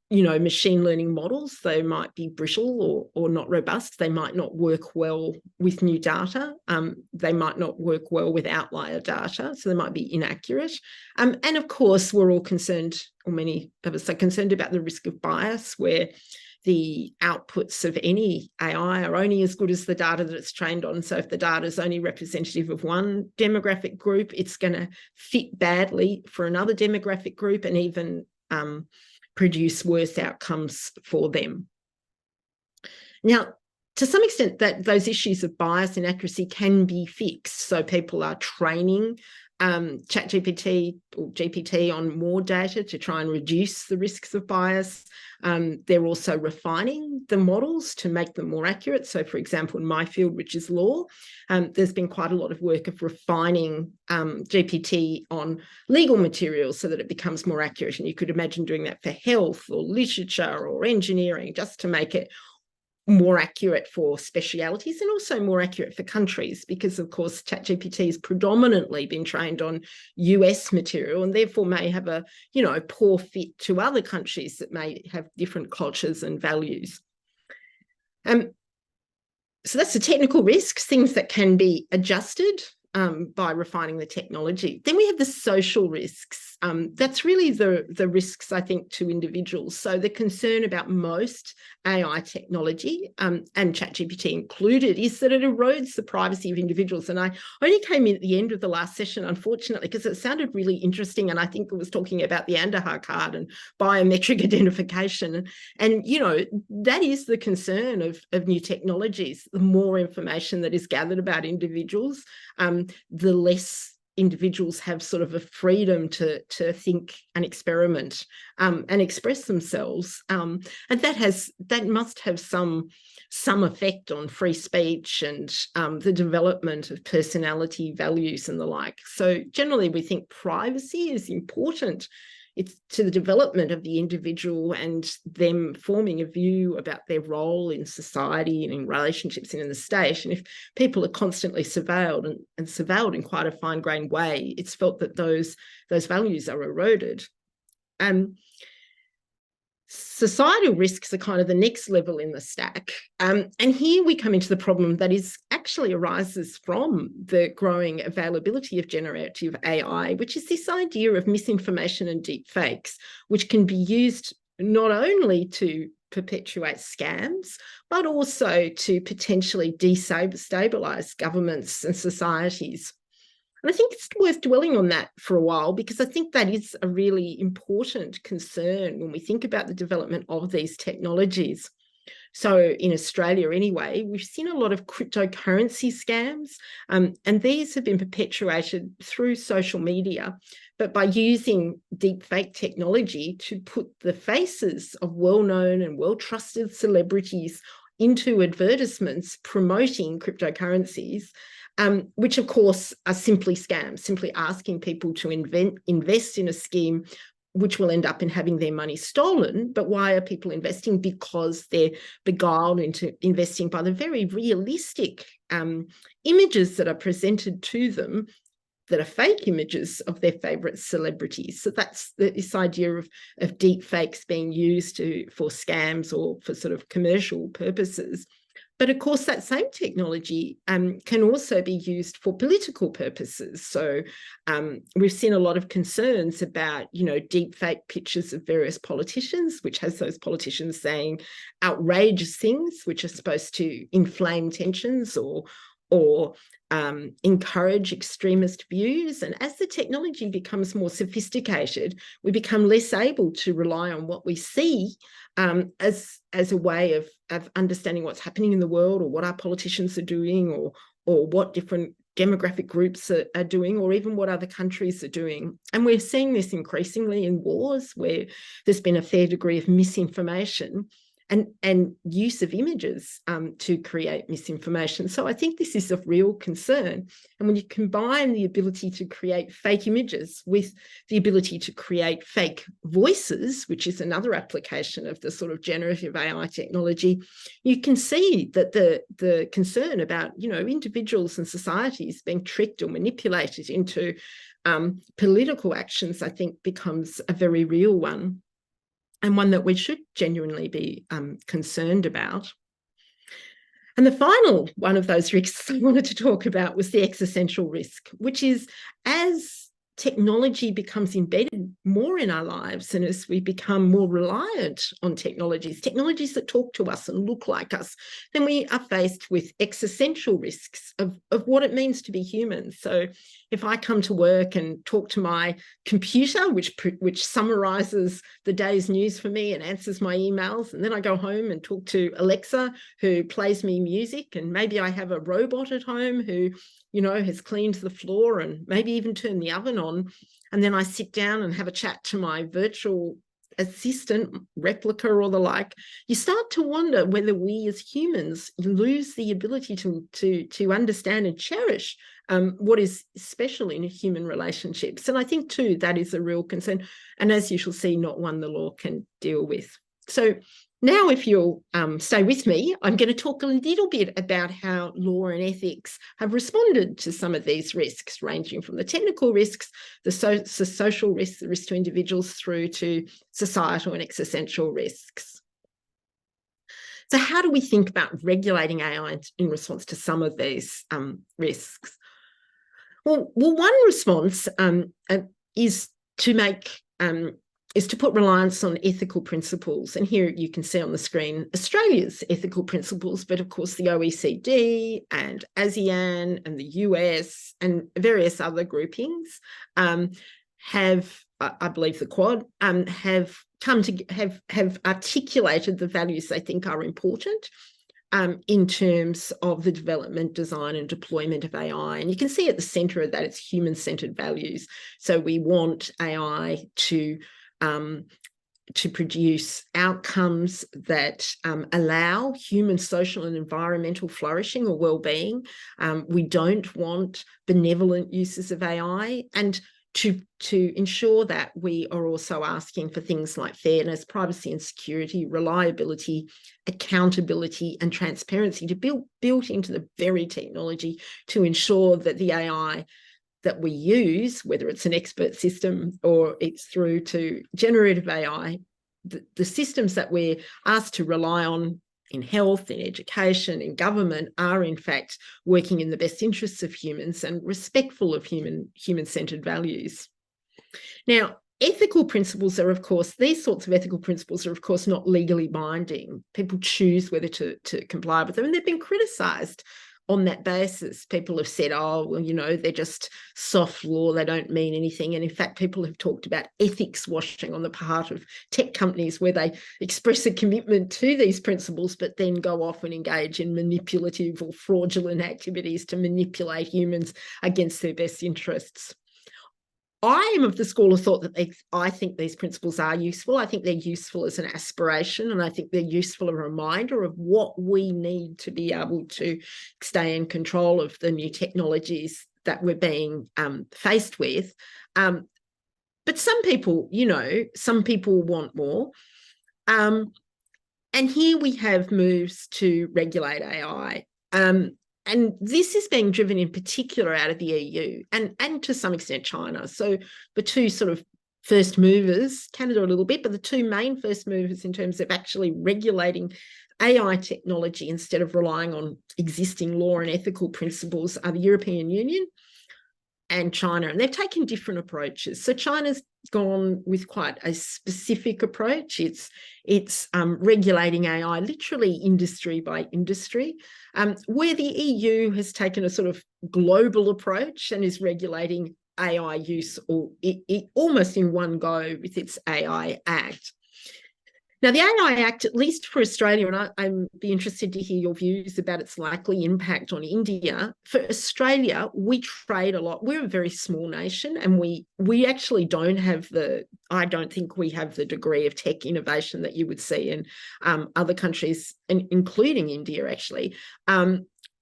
machine learning models, they might be brittle or not robust. They might not work well with new data. They might not work well with outlier data, so they might be inaccurate. And of course, we're all concerned, or many of us are concerned about the risk of bias, where the outputs of any AI are only as good as the data that it's trained on. So if the data is only representative of one demographic group, it's going to fit badly for another demographic group, and even produce worse outcomes for them. Now, to some extent, that those issues of bias and accuracy can be fixed. So people are training ChatGPT or GPT on more data to try and reduce the risks of bias. They're also refining the models to make them more accurate. So, for example, in my field, which is law, there's been quite a lot of work of refining GPT on legal materials so that it becomes more accurate. And you could imagine doing that for health or literature or engineering, just to make it more accurate for specialities and also more accurate for countries, because of course ChatGPT has predominantly been trained on US material and therefore may have a poor fit to other countries that may have different cultures and values. So that's the technical risks, things that can be adjusted by refining the technology. Then we have the social risks. That's really the risks, I think, to individuals. So the concern about most AI technology, and ChatGPT included, is that it erodes the privacy of individuals. And I only came in at the end of the last session, unfortunately, because it sounded really interesting. And I think it was talking about the Andahar card and biometric identification. And that is the concern of new technologies. The more information that is gathered about individuals, the less individuals have sort of a freedom to think and experiment and express themselves, and that must have some effect on free speech and the development of personality, values, and the like. So generally, we think privacy is important. It's to the development of the individual and them forming a view about their role in society and in relationships and in the state. And if people are constantly surveilled and surveilled in quite a fine-grained way, it's felt that those values are eroded. Societal risks are kind of the next level in the stack. And here we come into the problem that actually arises from the growing availability of generative AI, which is this idea of misinformation and deep fakes, which can be used not only to perpetuate scams, but also to potentially destabilize governments and societies. And I think it's worth dwelling on that for a while, because I think that is a really important concern when we think about the development of these technologies. So in Australia anyway, we've seen a lot of cryptocurrency scams, and these have been perpetuated through social media, but by using deepfake technology to put the faces of well-known and well-trusted celebrities into advertisements promoting cryptocurrencies, which of course are simply scams, simply asking people to invest in a scheme which will end up in having their money stolen. But why are people investing? Because they're beguiled into investing by the very realistic images that are presented to them that are fake images of their favorite celebrities. So that's this idea of deep fakes being used for scams or for sort of commercial purposes. But of course, that same technology can also be used for political purposes. So we've seen a lot of concerns about, deep fake pictures of various politicians, which has those politicians saying outrageous things, which are supposed to inflame tensions or encourage extremist views. And as the technology becomes more sophisticated, we become less able to rely on what we see as a way of understanding what's happening in the world, or what our politicians are doing, or what different demographic groups are doing, or even what other countries are doing. And we're seeing this increasingly in wars, where there's been a fair degree of misinformation and use of images to create misinformation. So I think this is of real concern. And when you combine the ability to create fake images with the ability to create fake voices, which is another application of the sort of generative AI technology, you can see that the concern about, individuals and societies being tricked or manipulated into political actions, I think, becomes a very real one, and one that we should genuinely be concerned about. And the final one of those risks I wanted to talk about was the existential risk, which is as technology becomes embedded more in our lives, and as we become more reliant on technologies that talk to us and look like us, then we are faced with existential risks of what it means to be human. So if I come to work and talk to my computer, which summarizes the day's news for me and answers my emails, and then I go home and talk to Alexa, who plays me music, and maybe I have a robot at home who has cleaned the floor and maybe even turned the oven on, and then I sit down and have a chat to my virtual assistant, replica or the like, you start to wonder whether we as humans lose the ability to understand and cherish what is special in human relationships. And I think too, that is a real concern. And as you shall see, not one the law can deal with. So now, if you'll stay with me, I'm going to talk a little bit about how law and ethics have responded to some of these risks, ranging from the technical risks, the social risks, the risk to individuals, through to societal and existential risks. So how do we think about regulating AI in response to some of these risks? Well, one response is to put reliance on ethical principles. And here you can see on the screen Australia's ethical principles, but of course the OECD and ASEAN and the US and various other groupings have, I believe the Quad, have articulated the values they think are important in terms of the development, design and deployment of AI. And you can see at the centre of that, it's human-centred values. So we want AI to produce outcomes that allow human, social and environmental flourishing or well-being. We don't want benevolent uses of AI, and to ensure that we are also asking for things like fairness, privacy and security, reliability, accountability and transparency to built into the very technology to ensure that the AI that we use, whether it's an expert system or it's through to generative AI, the systems that we're asked to rely on in health, in education, in government are in fact working in the best interests of humans and respectful of human-centered values. Now, ethical principles are, of course, these sorts of ethical principles are, of course, not legally binding. People choose whether to comply with them, and they've been criticised on that basis. People have said, oh, well, they're just soft law, they don't mean anything. And in fact, people have talked about ethics washing on the part of tech companies, where they express a commitment to these principles, but then go off and engage in manipulative or fraudulent activities to manipulate humans against their best interests. I am of the school of thought that I think these principles are useful. I think they're useful as an aspiration, and I think they're useful as a reminder of what we need to be able to stay in control of the new technologies that we're being faced with. But some people, some people want more. And here we have moves to regulate AI. and this is being driven in particular out of the EU and to some extent China. So the two sort of first movers, Canada a little bit, but the two main first movers in terms of actually regulating AI technology instead of relying on existing law and ethical principles are the European Union and China, and they've taken different approaches. So China's gone with quite a specific approach. It's regulating AI literally industry by industry, where the EU has taken a sort of global approach and is regulating AI use or almost in one go with its AI Act. Now, the AI Act, at least for Australia, and I'd be interested to hear your views about its likely impact on India. For Australia, we trade a lot. We're a very small nation, and we actually don't have I don't think we have the degree of tech innovation that you would see in other countries, including India, actually.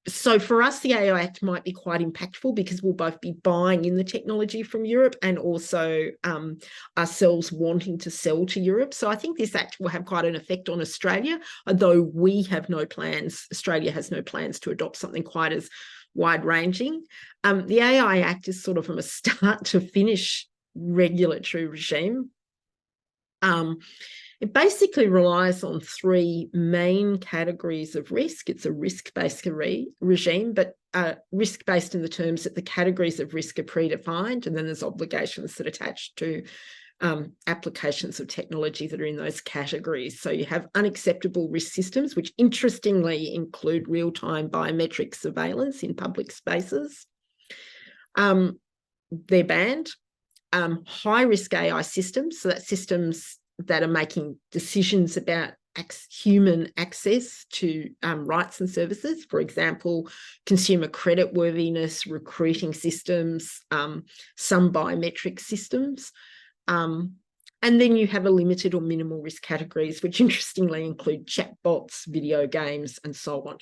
So for us, the AI Act might be quite impactful because we'll both be buying in the technology from Europe and also ourselves wanting to sell to Europe. So I think this act will have quite an effect on Australia, although we have no plans, Australia has no plans to adopt something quite as wide-ranging. The AI Act is sort of from a start to finish regulatory regime. It basically relies on three main categories of risk. It's a risk-based regime, but risk-based in the terms that the categories of risk are predefined, and then there's obligations that attach to applications of technology that are in those categories. So you have unacceptable risk systems, which interestingly include real-time biometric surveillance in public spaces. They're banned. High-risk AI systems, so that's systems that are making decisions about human access to rights and services, for example, consumer creditworthiness, recruiting systems, some biometric systems. And then you have a limited or minimal risk categories, which interestingly include chatbots, video games, and so on.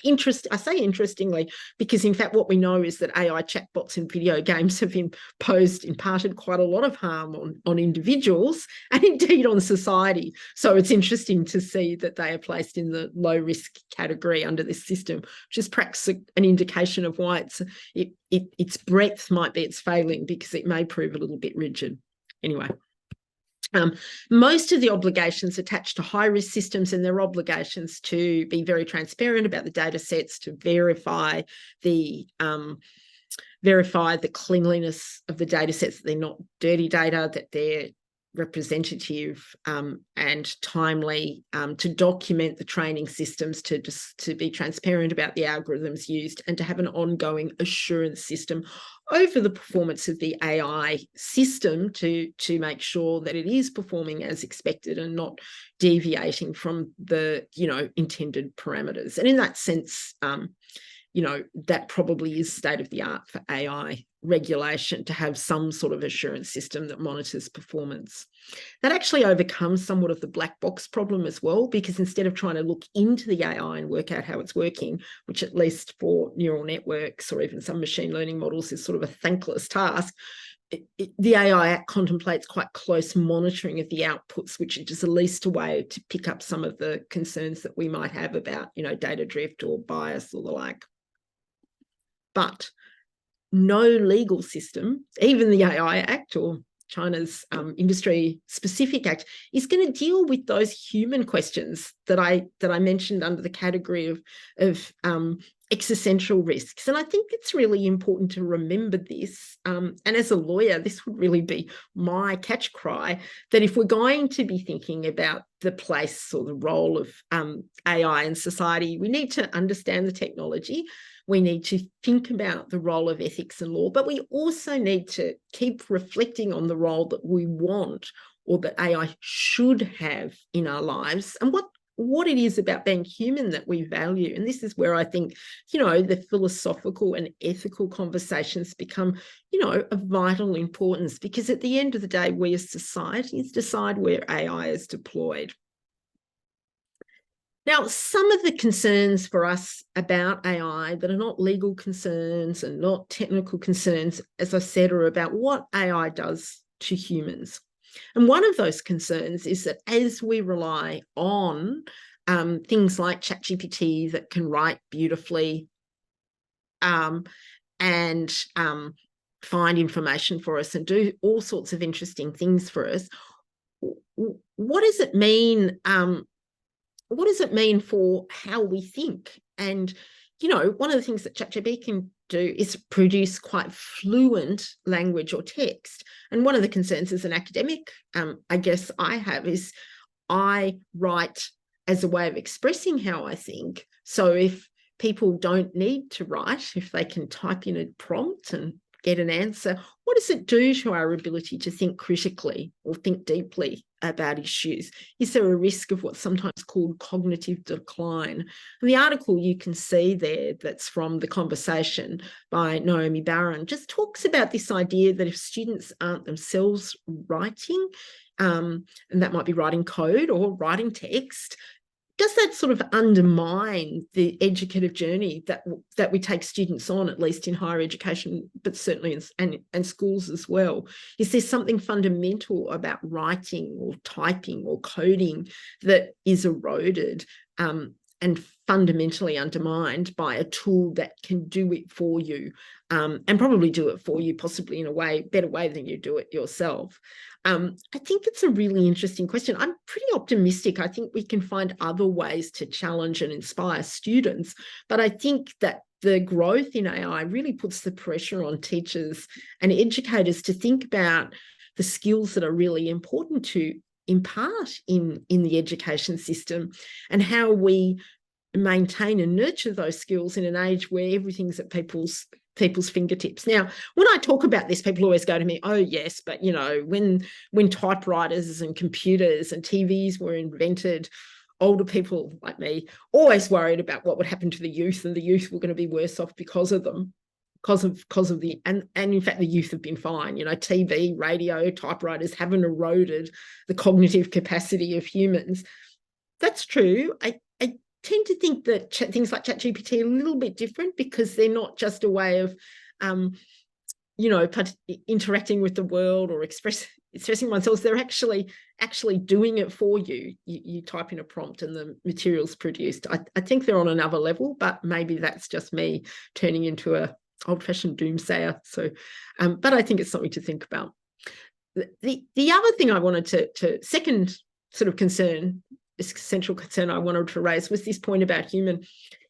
I say interestingly, because in fact, what we know is that AI chatbots and video games have imparted quite a lot of harm on individuals and indeed on society. So it's interesting to see that they are placed in the low risk category under this system, which is perhaps an indication of why its breadth might be its failing, because it may prove a little bit rigid. Anyway. Most of the obligations attached to high-risk systems, and their obligations to be very transparent about the data sets, to verify the cleanliness of the data sets, that they're not dirty data, that they're representative and timely, to document the training systems, to be transparent about the algorithms used, and to have an ongoing assurance system over the performance of the AI system to make sure that it is performing as expected and not deviating from the intended parameters. And in that sense, that probably is state of the art for AI regulation, to have some sort of assurance system that monitors performance. That actually overcomes somewhat of the black box problem as well, because instead of trying to look into the AI and work out how it's working, which at least for neural networks or even some machine learning models is sort of a thankless task, the AI Act contemplates quite close monitoring of the outputs, which is at least a way to pick up some of the concerns that we might have about, data drift or bias or the like. But no legal system, even the AI Act or China's industry-specific act, is going to deal with those human questions that I mentioned under the category of existential risks. And I think it's really important to remember this. And as a lawyer, this would really be my catch cry, that if we're going to be thinking about the place or the role of AI in society, we need to understand the technology. We need to think about the role of ethics and law, but we also need to keep reflecting on the role that we want or that AI should have in our lives, and what it is about being human that we value. And this is where I think, the philosophical and ethical conversations become, of vital importance, because at the end of the day, we as societies decide where AI is deployed. Now, some of the concerns for us about AI that are not legal concerns and not technical concerns, as I said, are about what AI does to humans. And one of those concerns is that as we rely on things like ChatGPT that can write beautifully, and find information for us and do all sorts of interesting things for us. What does it mean? What does it mean for how we think? And, you know, one of the things that ChatGPT can do is produce quite fluent language or text. And one of the concerns as an academic, I guess I have, is I write as a way of expressing how I think. So if people don't need to write, if they can type in a prompt and get an answer, what does it do to our ability to think critically or think deeply about issues? Is there a risk of what's sometimes called cognitive decline? And the article you can see there, that's from The Conversation by Naomi Barron, just talks about this idea that if students aren't themselves writing, and that might be writing code or writing text, does that sort of undermine the educative journey that we take students on, at least in higher education, but certainly and schools as well? Is there something fundamental about writing or typing or coding that is eroded and fundamentally undermined by a tool that can do it for you, and probably do it for you possibly in a better way than you do it yourself? I think it's a really interesting question. I'm pretty optimistic. I think we can find other ways to challenge and inspire students, but I think that the growth in AI really puts the pressure on teachers and educators to think about the skills that are really important to impart in the education system, and how we maintain and nurture those skills in an age where everything's at people's fingertips. Now, when I talk about this, people always go to me, oh yes, but you know, when typewriters and computers and TVs were invented, older people like me always worried about what would happen to the youth, and the youth were going to be worse off because of them, because of the, and in fact the youth have been fine. You know, TV, radio, typewriters haven't eroded the cognitive capacity of humans. That's true. I tend to think that things like ChatGPT are a little bit different, because they're not just a way of, you know, interacting with the world or expressing oneself. They're actually doing it for you. You type in a prompt and the material's produced. I think they're on another level, but maybe that's just me turning into a old-fashioned doomsayer. So, but I think it's something to think about. The other thing I wanted to second sort of concern, this central concern I wanted to raise, was this point about human.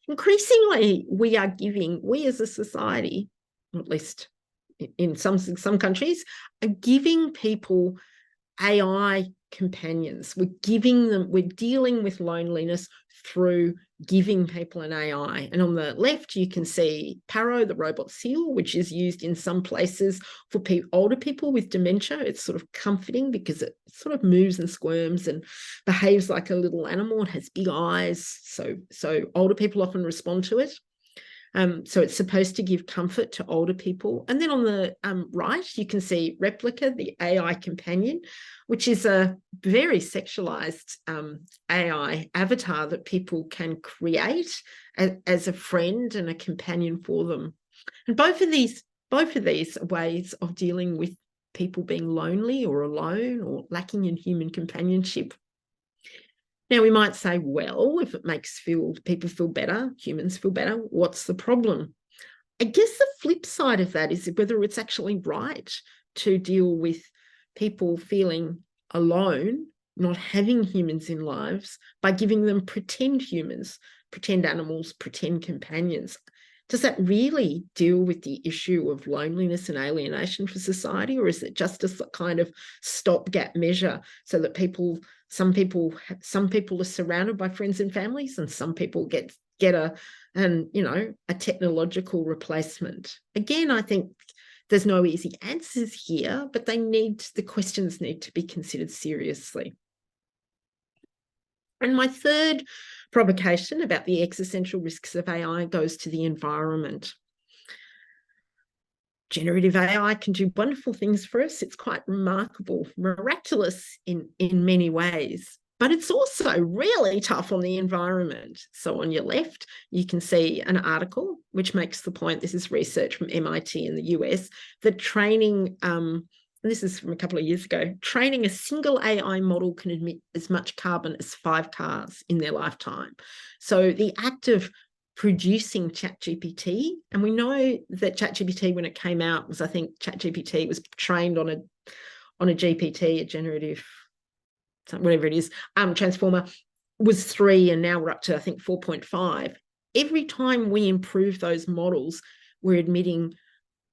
Increasingly, we as a society, or at least in some countries, are giving people AI companions. We're dealing with loneliness through giving people an AI. And on the left, you can see Paro, the robot seal, which is used in some places for older people with dementia. It's sort of comforting because it sort of moves and squirms and behaves like a little animal. It has big eyes. So older people often respond to it. So it's supposed to give comfort to older people. And then on the right, you can see Replica, the AI companion, which is a very sexualized AI avatar that people can create as a friend and a companion for them. And both of these are ways of dealing with people being lonely or alone or lacking in human companionship. Now, we might say, well, if it makes people feel better, humans feel better, what's the problem? I guess the flip side of that is whether it's actually right to deal with people feeling alone, not having humans in lives, by giving them pretend humans, pretend animals, pretend companions. Does that really deal with the issue of loneliness and alienation for society, or is it just a kind of stopgap measure so that some people are surrounded by friends and families, and some people get a technological replacement? Again, I think there's no easy answers here, but the questions need to be considered seriously. And my third provocation about the existential risks of AI goes to the environment. Generative AI can do wonderful things for us. It's quite remarkable, miraculous in many ways, but it's also really tough on the environment. So on your left, you can see an article which makes the point, this is research from MIT in the US, that training, this is from a couple of years ago, training a single AI model can emit as much carbon as 5 cars in their lifetime. So the act of producing ChatGPT. And we know that ChatGPT, when it came out, was, I think ChatGPT was trained on a GPT, a generative, whatever it is, transformer, was 3, and now we're up to, I think, 4.5. Every time we improve those models, we're admitting,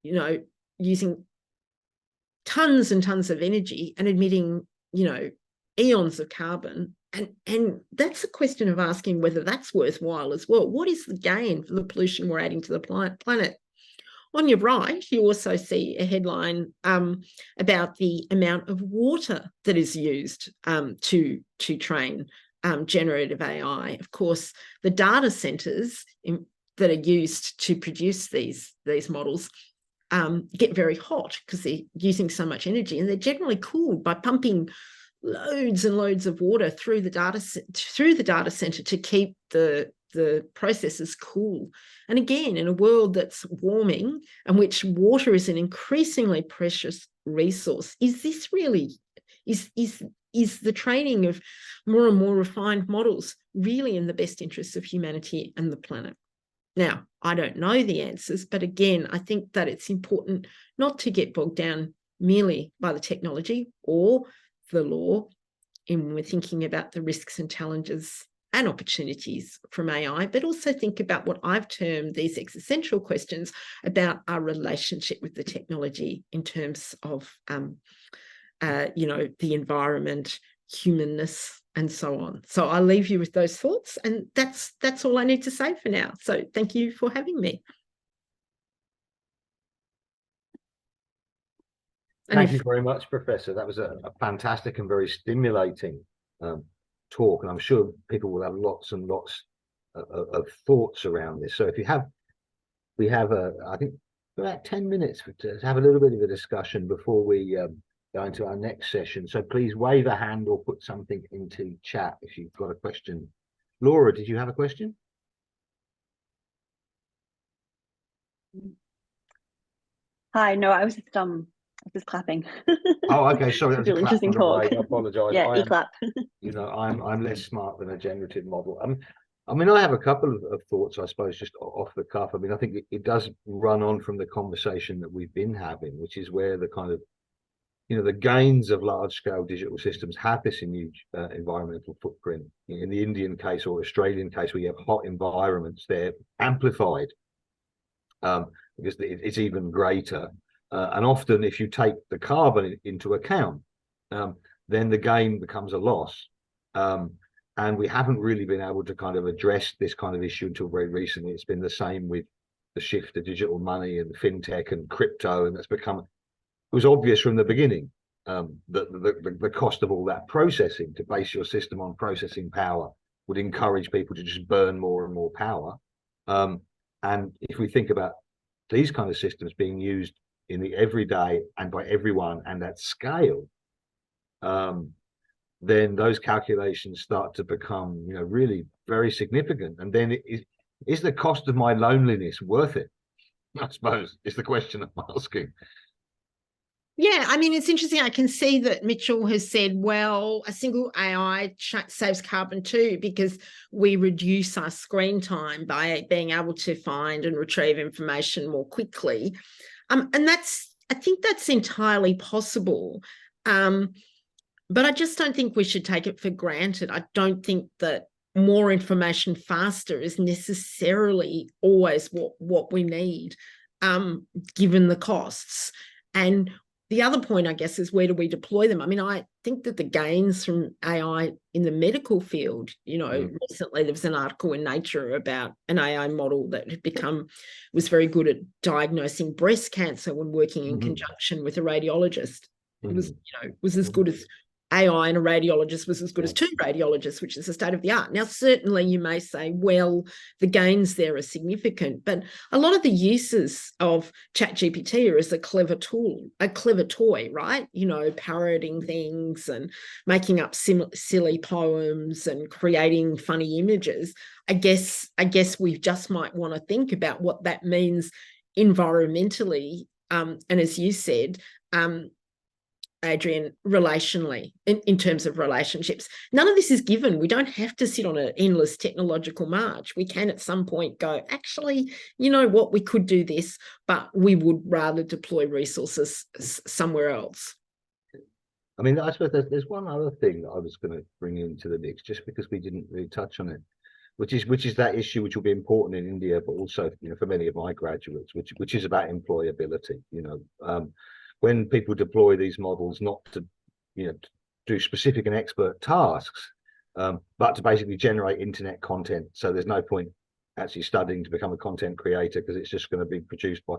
you know, using tons and tons of energy and emitting, you know, eons of carbon. And that's a question of asking whether that's worthwhile as well. What is the gain for the pollution we're adding to the planet? On your right, you also see a headline about the amount of water that is used to train generative AI. Of course, the data centers that are used to produce these models get very hot because they're using so much energy, and they're generally cooled by pumping loads and loads of water through the data center to keep the processes cool. And again, in a world that's warming and which water is an increasingly precious resource, is this really, is the training of more and more refined models really in the best interests of humanity and the planet? Now, I don't know the answers, but again, I think that it's important not to get bogged down merely by the technology or the law when we're thinking about the risks and challenges and opportunities from AI, but also think about what I've termed these existential questions about our relationship with the technology in terms of, you know, the environment, humanness, and so on. So I'll leave you with those thoughts, and that's all I need to say for now. So thank you for having me. Thank you very much, Professor. That was a fantastic and very stimulating talk, and I'm sure people will have lots and lots of thoughts around this. So if you have, we have I think about 10 minutes to have a little bit of a discussion before we go into our next session. So please wave a hand or put something into chat if you've got a question. Laura, did you have a question? Hi, no, I was just clapping. Oh, okay, sorry, that's really a clap interesting on the talk. right. I apologize. Yeah, clap. You know, I'm less smart than a generative model. I mean, I have a couple of thoughts, I suppose, just off the cuff. I mean, I think it does run on from the conversation that we've been having, which is where the kind of, you know, the gains of large-scale digital systems have this huge environmental footprint. In the Indian case or Australian case, where you have hot environments, they're amplified because it's even greater. And often, if you take the carbon into account, then the gain becomes a loss. And we haven't really been able to kind of address this kind of issue until very recently. It's been the same with the shift to digital money and fintech and crypto, and that's become, it was obvious from the beginning that the cost of all that processing, to base your system on processing power, would encourage people to just burn more and more power. And if we think about these kind of systems being used in the everyday and by everyone and at scale, then those calculations start to become, you know, really very significant. And then is the cost of my loneliness worth it? I suppose is the question I'm asking. Yeah, I mean, it's interesting. I can see that Mitchell has said, well, a single AI saves carbon too, because we reduce our screen time by being able to find and retrieve information more quickly. And I think that's entirely possible. But I just don't think we should take it for granted. I don't think that more information faster is necessarily always what we need, given the costs. And the other point, I guess, is where do we deploy them? I mean, I think that the gains from AI in the medical field, you know, recently there was an article in Nature about an AI model that had was very good at diagnosing breast cancer when working in conjunction with a radiologist. It was, you know, was as good as AI, and a radiologist was as good as 2 radiologists, which is the state of the art. Now, certainly you may say, well, the gains there are significant, but a lot of the uses of ChatGPT are as a clever tool, a clever toy, right? You know, parroting things and making up silly poems and creating funny images. I guess we just might want to think about what that means environmentally. And as you said, Adrian, relationally, in terms of relationships. None of this is given. We don't have to sit on an endless technological march. We can at some point go, actually, you know what, we could do this, but we would rather deploy resources somewhere else. I mean, I suppose there's one other thing that I was going to bring into the mix, just because we didn't really touch on it, which is that issue which will be important in India, but also, you know, for many of my graduates, which is about employability. You know, when people deploy these models, not to, you know, do specific and expert tasks, but to basically generate internet content. So there's no point actually studying to become a content creator, because it's just going to be produced by,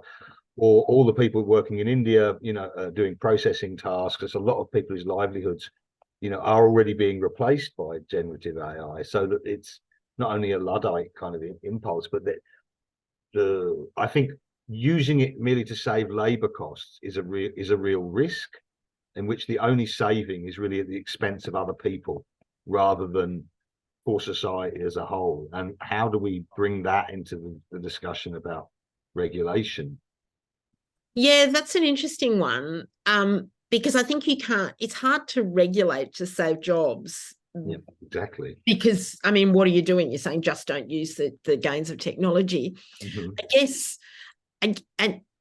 or all the people working in India, you know, doing processing tasks. There's a lot of people whose livelihoods, you know, are already being replaced by generative AI. So that it's not only a Luddite kind of impulse, but that I think using it merely to save labor costs is a real risk, in which the only saving is really at the expense of other people rather than for society as a whole. And how do we bring that into the discussion about regulation? Yeah, that's an interesting one. Because I think it's hard to regulate to save jobs. Yeah, exactly. Because, I mean, what are you doing? You're saying just don't use the gains of technology. Mm-hmm.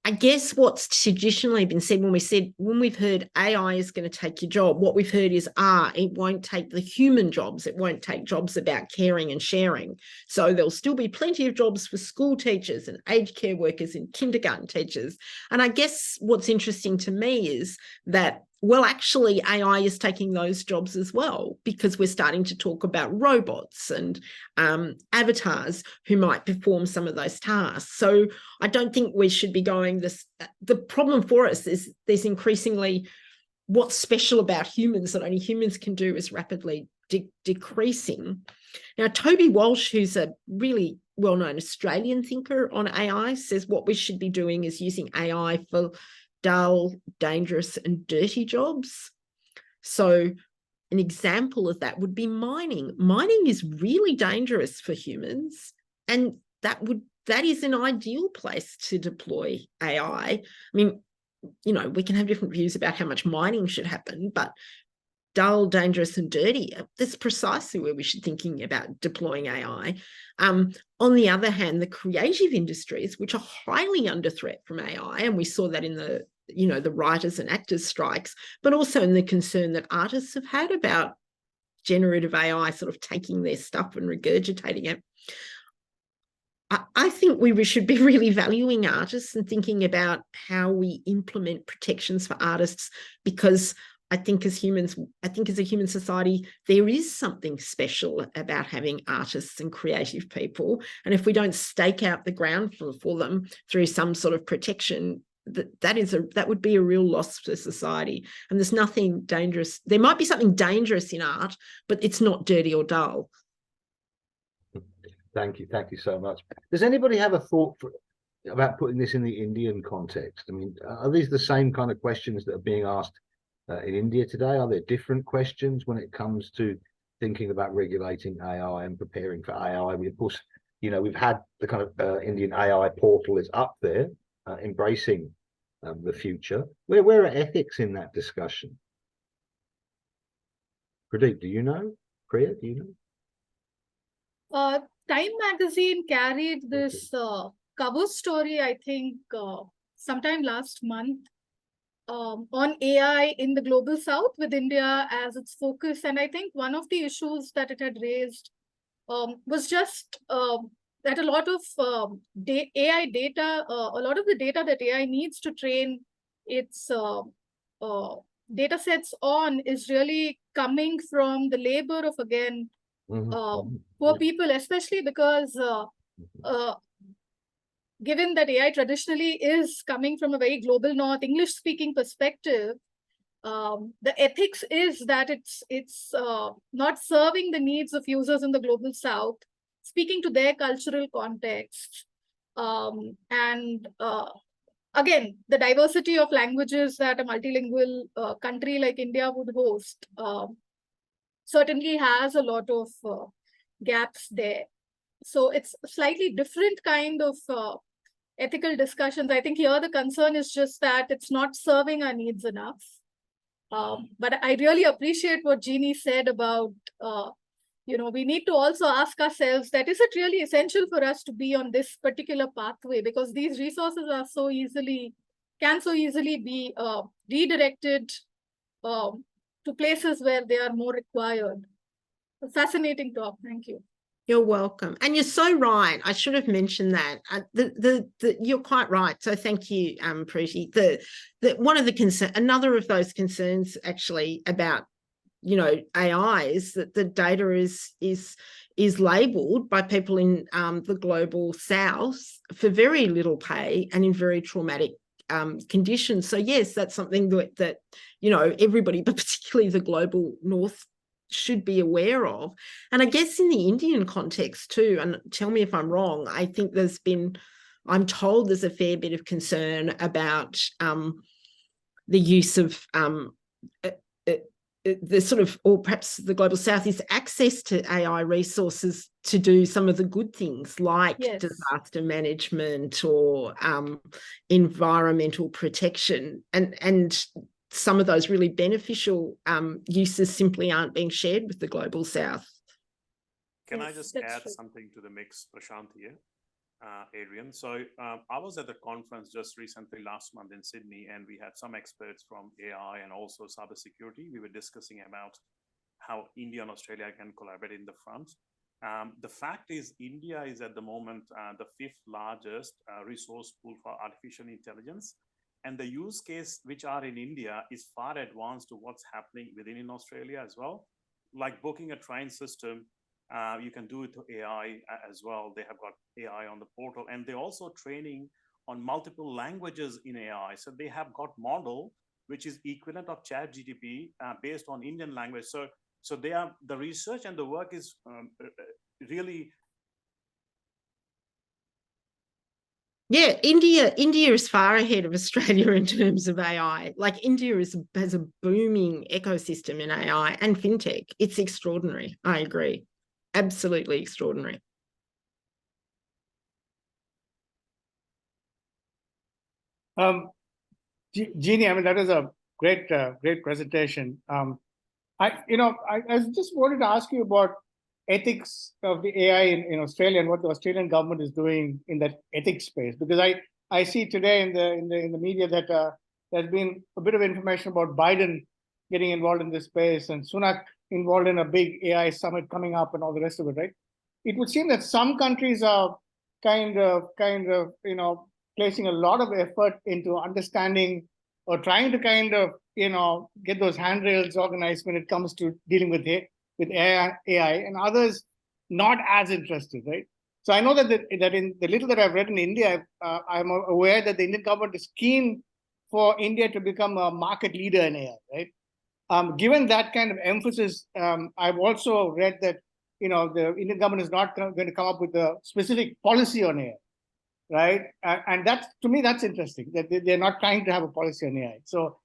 I guess what's traditionally been said when we've heard AI is going to take your job, what we've heard is, it won't take the human jobs. It won't take jobs about caring and sharing. So there'll still be plenty of jobs for school teachers and aged care workers and kindergarten teachers. And I guess what's interesting to me is that, well, actually, AI is taking those jobs as well, because we're starting to talk about robots and avatars who might perform some of those tasks. So I don't think we should be going this. The problem for us is there's increasingly what's special about humans that only humans can do is rapidly decreasing. Now, Toby Walsh, who's a really well-known Australian thinker on AI, says what we should be doing is using AI for dull, dangerous, and dirty jobs. So an example of that would be mining. Mining is really dangerous for humans, and that is an ideal place to deploy AI. I mean, you know, we can have different views about how much mining should happen, but dull, dangerous, and dirty, that's precisely where we should be thinking about deploying AI. On the other hand, the creative industries, which are highly under threat from AI, and we saw that in the writers and actors strikes, but also in the concern that artists have had about generative AI sort of taking their stuff and regurgitating it. I think we should be really valuing artists and thinking about how we implement protections for artists, because I think as a human society, there is something special about having artists and creative people. And if we don't stake out the ground for them through some sort of protection, that would be a real loss for society. And there's nothing dangerous. There might be something dangerous in art, but it's not dirty or dull. Thank you so much. Does anybody have a thought about putting this in the Indian context? I mean, are these the same kind of questions that are being asked in India today? Are there different questions when it comes to thinking about regulating AI and preparing for AI? We, of course, you know, we've had the kind of Indian AI portal is up there, embracing the future. Where are ethics in that discussion? Pradeep, do you know? Priya, do you know? Time magazine carried this cover story, I think, sometime last month, on AI in the global south, with India as its focus. And I think one of the issues that it had raised was just that a lot of AI data, a lot of the data that AI needs to train its data sets on is really coming from the labor of, again, poor people, especially because given that AI traditionally is coming from a very global north, English-speaking perspective, the ethics is that it's not serving the needs of users in the global south, speaking to their cultural context. And again, the diversity of languages that a multilingual country like India would host certainly has a lot of gaps there. So it's a slightly different kind of ethical discussions. I think here the concern is just that it's not serving our needs enough. But I really appreciate what Jeannie said about, we need to also ask ourselves that is it really essential for us to be on this particular pathway, because these resources are can so easily be redirected to places where they are more required. A fascinating talk. Thank you. You're welcome. And you're so right. I should have mentioned that. You're quite right. So thank you, Preeti. One of the another of those concerns actually about, AI is that the data is labelled by people in the global south for very little pay and in very traumatic conditions. So yes, that's something that everybody, but particularly the global north, should be aware of. And I guess in the Indian context too, and tell me if I'm wrong, I think I'm told there's a fair bit of concern about the use of the sort of, or perhaps the global south, is access to AI resources to do some of the good things like disaster management or environmental protection, and some of those really beneficial uses simply aren't being shared with the global south. Can I just add something to the mix, Prashant, here, Adrian? So I was at a conference just recently last month in Sydney, and we had some experts from AI and also cybersecurity. We were discussing about how India and Australia can collaborate in the front. The fact is, India is at the moment the 5th largest resource pool for artificial intelligence. And the use case which are in India is far advanced to what's happening within Australia as well. Like booking a train system, you can do it to AI as well. They have got AI on the portal, and they're also training on multiple languages in AI. So they have got model which is equivalent of ChatGPT based on Indian language. So the research and the work is really. Yeah, India is far ahead of Australia in terms of AI. Like India has a booming ecosystem in AI and fintech. It's extraordinary. I agree. Absolutely extraordinary. Jeannie, I mean, that is a great presentation. I just wanted to ask you about ethics of the AI in Australia and what the Australian government is doing in that ethics space, because I see today in the media that there's been a bit of information about Biden getting involved in this space and Sunak involved in a big AI summit coming up and all the rest of it, right? It would seem that some countries are kind of placing a lot of effort into understanding or trying to get those handrails organized when it comes to dealing with AI, and others not as interested, right? So I know that in the little that I've read in India, I'm aware that the Indian government is keen for India to become a market leader in AI, right? Given that kind of emphasis, I've also read that the Indian government is not going to come up with a specific policy on AI, right? And that's, to me, that's interesting, that they're not trying to have a policy on AI. So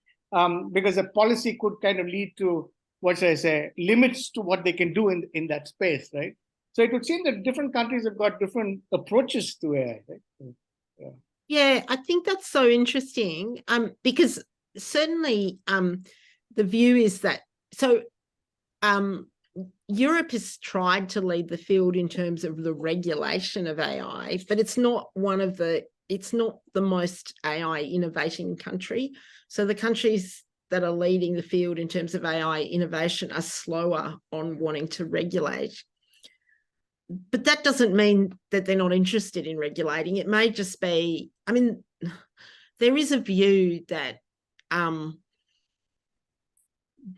because a policy could kind of lead to, what should I say, limits to what they can do in that space, right? So it would seem that different countries have got different approaches to AI, right? Yeah, I think that's so interesting, because certainly the view is that, so Europe has tried to lead the field in terms of the regulation of AI, but it's not the most AI innovating country. So the countries that are leading the field in terms of AI innovation are slower on wanting to regulate. But that doesn't mean that they're not interested in regulating. It may just be, I mean, there is a view that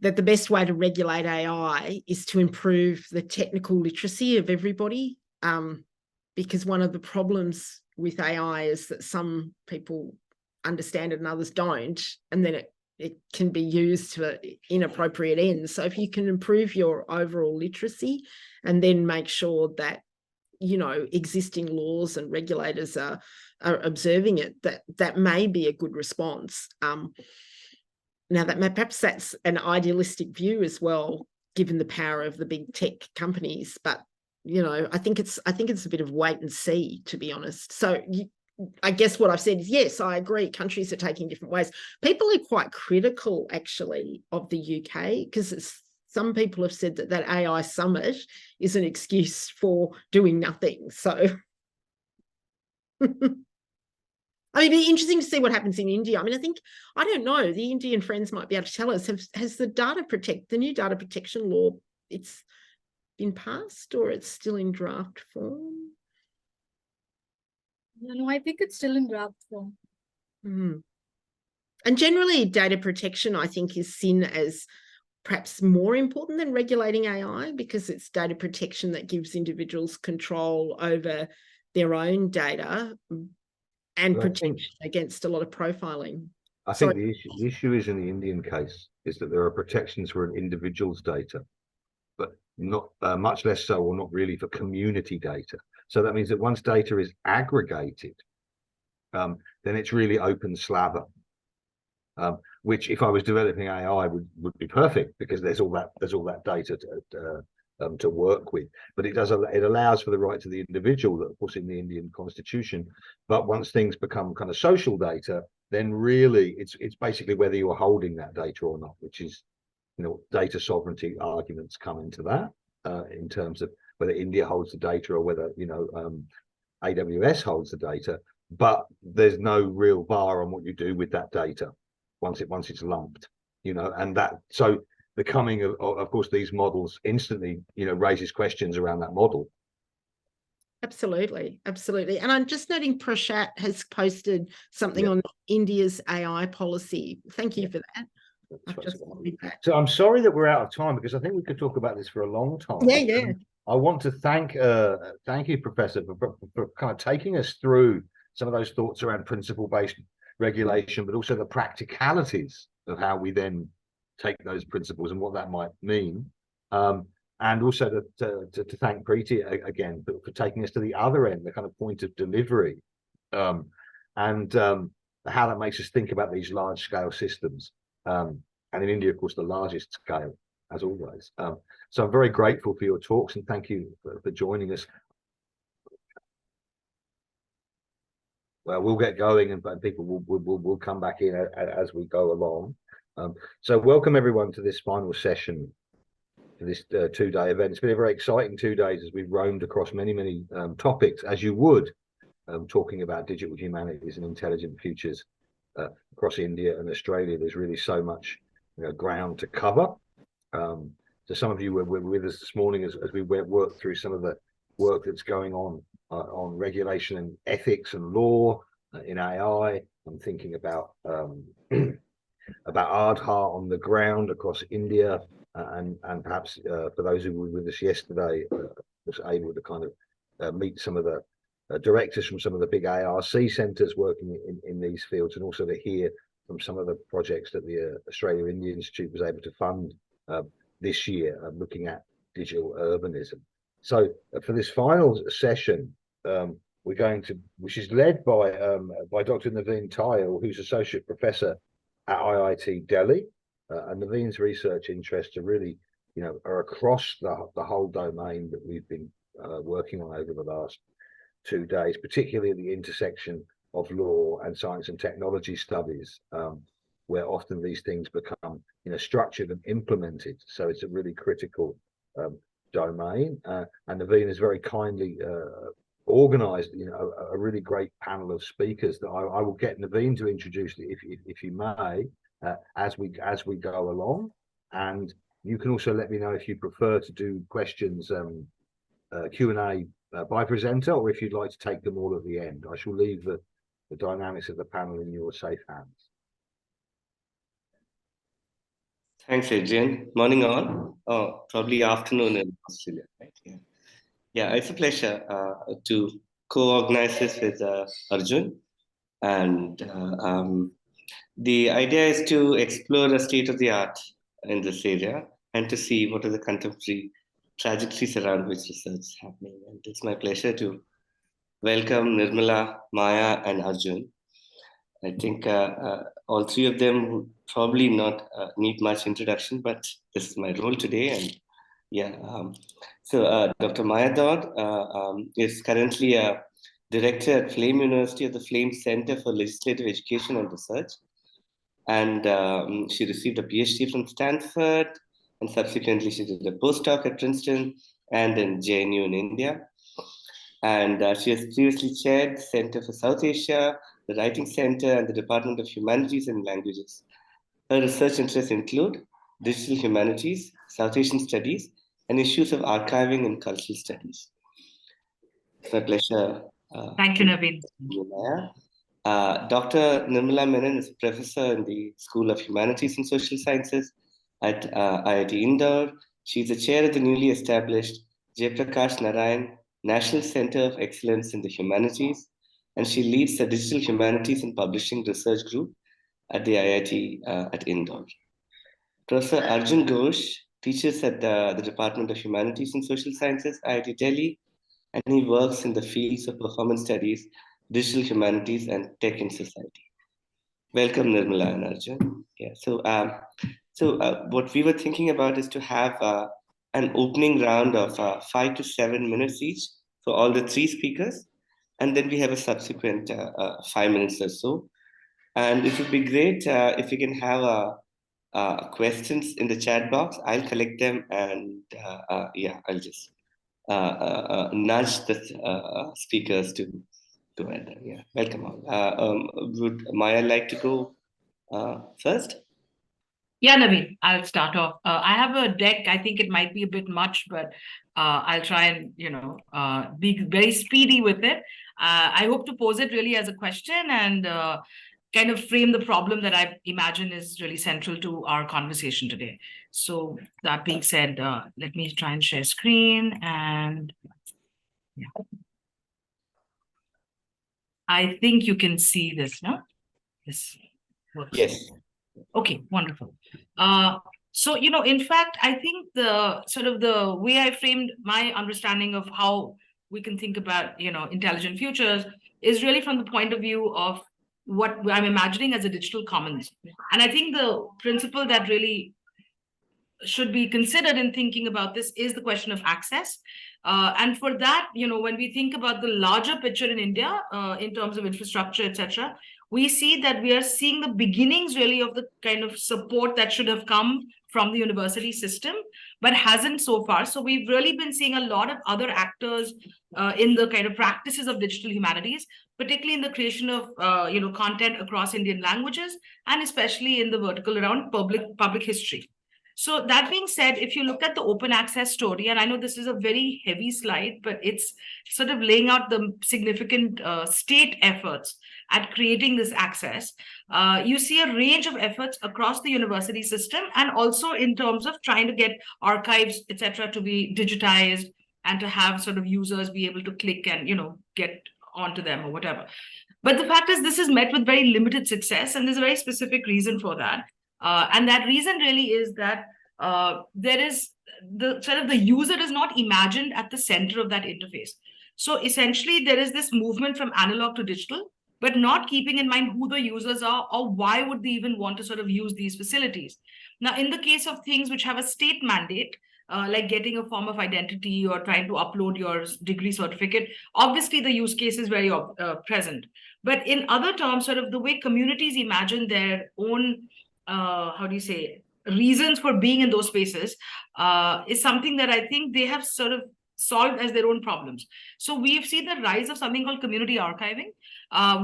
that the best way to regulate AI is to improve the technical literacy of everybody, because one of the problems with AI is that some people understand it and others don't, and then it can be used for inappropriate ends. So if you can improve your overall literacy and then make sure that existing laws and regulators are observing it, that may be a good response. Now, perhaps that's an idealistic view as well, given the power of the big tech companies. But I think it's a bit of wait and see, to be honest. So I guess what I've said is, yes, I agree, countries are taking different ways. People are quite critical, actually, of the UK, because some people have said that that AI summit is an excuse for doing nothing. So I mean, it'd be interesting to see what happens in India. I mean, I don't know, the Indian friends might be able to tell us, has the new data protection law, it's been passed or it's still in draft form? No, I think it's still in draft form. Mm. And generally, data protection, I think, is seen as perhaps more important than regulating AI, because it's data protection that gives individuals control over their own data and protection against a lot of profiling. I think the issue is, in the Indian case, is that there are protections for an individual's data, but not much less so, or not really, for community data. So that means that once data is aggregated, then it's really open slather. Which, if I was developing AI, would be perfect, because there's all that data to work with. But it allows for the right to the individual, of course, in the Indian constitution. But once things become kind of social data, then really it's basically whether you're holding that data or not, which is, data sovereignty arguments come into that, in terms of whether India holds the data or whether AWS holds the data. But there's no real bar on what you do with that data once it's lumped, and that, so the coming of course, these models instantly, raises questions around that model. Absolutely. And I'm just noting Prashat has posted something on India's AI policy. Thank you for that. So I'm sorry that we're out of time, because I think we could talk about this for a long time. Yeah. I want to thank you, Professor, for kind of taking us through some of those thoughts around principle-based regulation, but also the practicalities of how we then take those principles and what that might mean. And also to thank Preeti again for taking us to the other end, the kind of point of delivery, and how that makes us think about these large-scale systems. And in India, of course, the largest scale, as always. So I'm very grateful for your talks, and thank you for joining us. Well, we'll get going, and people will come back in as we go along. So welcome everyone to this final session for this two-day event. It's been a very exciting 2 days as we've roamed across many topics, as you would, talking about digital humanities and intelligent futures across India and Australia. There's really so much ground to cover. So some of you were with us this morning as we worked through some of the work that's going on regulation and ethics and law in AI. I'm thinking about Aadhaar on the ground across India, and perhaps for those who were with us yesterday, was able to kind of meet some of the directors from some of the big ARC centres working in these fields, and also to hear from some of the projects that the Australia India Institute was able to fund this year, looking at digital urbanism. So for this final session, we're going to, which is led by Dr. Naveen Tayal, who's Associate Professor at IIT Delhi. And Naveen's research interests are really, are across the whole domain that we've been working on over the last 2 days, particularly at the intersection of law and science and technology studies, where often these things become, structured and implemented. So it's a really critical domain. And Naveen has very kindly organised, a really great panel of speakers that I will get Naveen to introduce, if you may, as we go along. And you can also let me know if you prefer to do questions, Q&A by presenter, or if you'd like to take them all at the end. I shall leave the dynamics of the panel in your safe hands. Thanks, Adrian. Morning all. Oh, probably afternoon in Australia, right? Yeah, it's a pleasure to co-organize this with Arjun. And the idea is to explore the state of the art in this area and to see what are the contemporary trajectories around which research is happening. And it's my pleasure to welcome Nirmala, Maya, and Arjun. I think all three of them would probably not need much introduction, but this is my role today. And so Dr. Maya Dodd is currently a director at Flame University of the Flame Center for Legislative Education and Research. And she received a PhD from Stanford, and subsequently she did a postdoc at Princeton and in JNU in India. And she has previously chaired the Center for South Asia, the Writing Center, and the Department of Humanities and Languages. Her research interests include digital humanities, South Asian studies, and issues of archiving and cultural studies. It's my pleasure. Thank you, Naveen. Dr. Nirmala Menon is professor in the School of Humanities and Social Sciences at IIT Indore. She's the chair of the newly established Jayaprakash Narayan National Center of Excellence in the Humanities, and she leads the Digital Humanities and Publishing Research Group at the IIT at Indore. Professor Arjun Ghosh teaches at the Department of Humanities and Social Sciences, IIT Delhi, and he works in the fields of performance studies, digital humanities, and tech in society. Welcome, Nirmala and Arjun. Yeah. So what we were thinking about is to have an opening round of 5 to 7 minutes each for all the 3 speakers, and then we have a subsequent 5 minutes or so. And it would be great if we can have questions in the chat box. I'll collect them, and I'll just nudge the speakers to enter. Yeah, welcome all. Would Maya like to go first? Yeah, Naveen, I'll start off. I have a deck. I think it might be a bit much, but I'll try and, be very speedy with it. I hope to pose it really as a question and kind of frame the problem that I imagine is really central to our conversation today. So that being said, let me try and share screen, and yeah. I think you can see this, no? This works. Yes. Okay, wonderful. So, in fact, I think the way I framed my understanding of how we can think about, intelligent futures is really from the point of view of what I'm imagining as a digital commons. And I think the principle that really should be considered in thinking about this is the question of access. And for that, when we think about the larger picture in India, in terms of infrastructure, etc., we see that we are seeing the beginnings really of the kind of support that should have come from the university system, but hasn't so far. So we've really been seeing a lot of other actors in the kind of practices of digital humanities, particularly in the creation of content across Indian languages, and especially in the vertical around public history. So that being said, if you look at the open access story, and I know this is a very heavy slide, but it's sort of laying out the significant state efforts at creating this access, you see a range of efforts across the university system, and also in terms of trying to get archives, etc., to be digitized and to have sort of users be able to click and, get onto them or whatever. But the fact is, this is met with very limited success, and there's a very specific reason for that. And that reason really is that there is the user is not imagined at the center of that interface. So essentially, there is this movement from analog to digital, but not keeping in mind who the users are or why would they even want to sort of use these facilities. Now, in the case of things which have a state mandate, like getting a form of identity or trying to upload your degree certificate, obviously the use case is very present. But in other terms, sort of the way communities imagine their own reasons for being in those spaces is something that I think they have sort of solved as their own problems. So we've seen the rise of something called community archiving,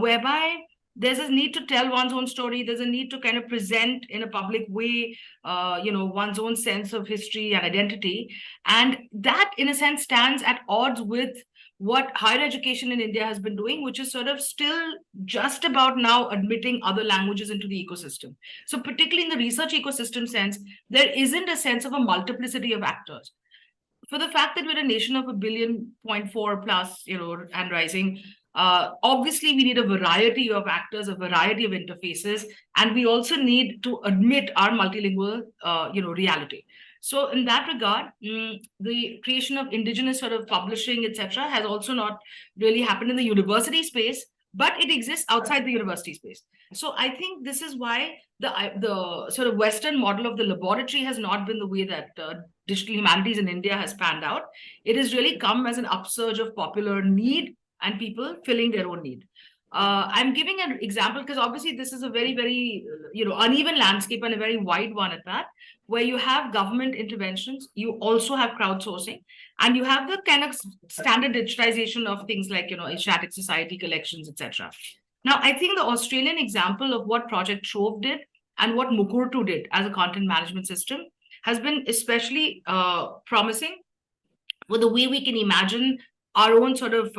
whereby there's a need to tell one's own story. There's a need to kind of present in a public way, one's own sense of history and identity. And that, in a sense, stands at odds with what higher education in India has been doing, which is sort of still just about now admitting other languages into the ecosystem. So particularly in the research ecosystem sense, there isn't a sense of a multiplicity of actors. For the fact that we're a nation of 1.4 billion plus, and rising, obviously we need a variety of actors, a variety of interfaces, and we also need to admit our multilingual, reality. So in that regard, the creation of indigenous sort of publishing, etc., has also not really happened in the university space, but it exists outside the university space. So I think this is why the sort of Western model of the laboratory has not been the way that digital humanities in India has panned out. It has really come as an upsurge of popular need and people filling their own need. I'm giving an example because obviously this is a very, very, uneven landscape and a very wide one at that, where you have government interventions, you also have crowdsourcing, and you have the kind of standard digitization of things like, Asiatic Society collections, etc. Now, I think the Australian example of what Project Trove did and what Mukurtu did as a content management system has been especially promising with the way we can imagine our own sort of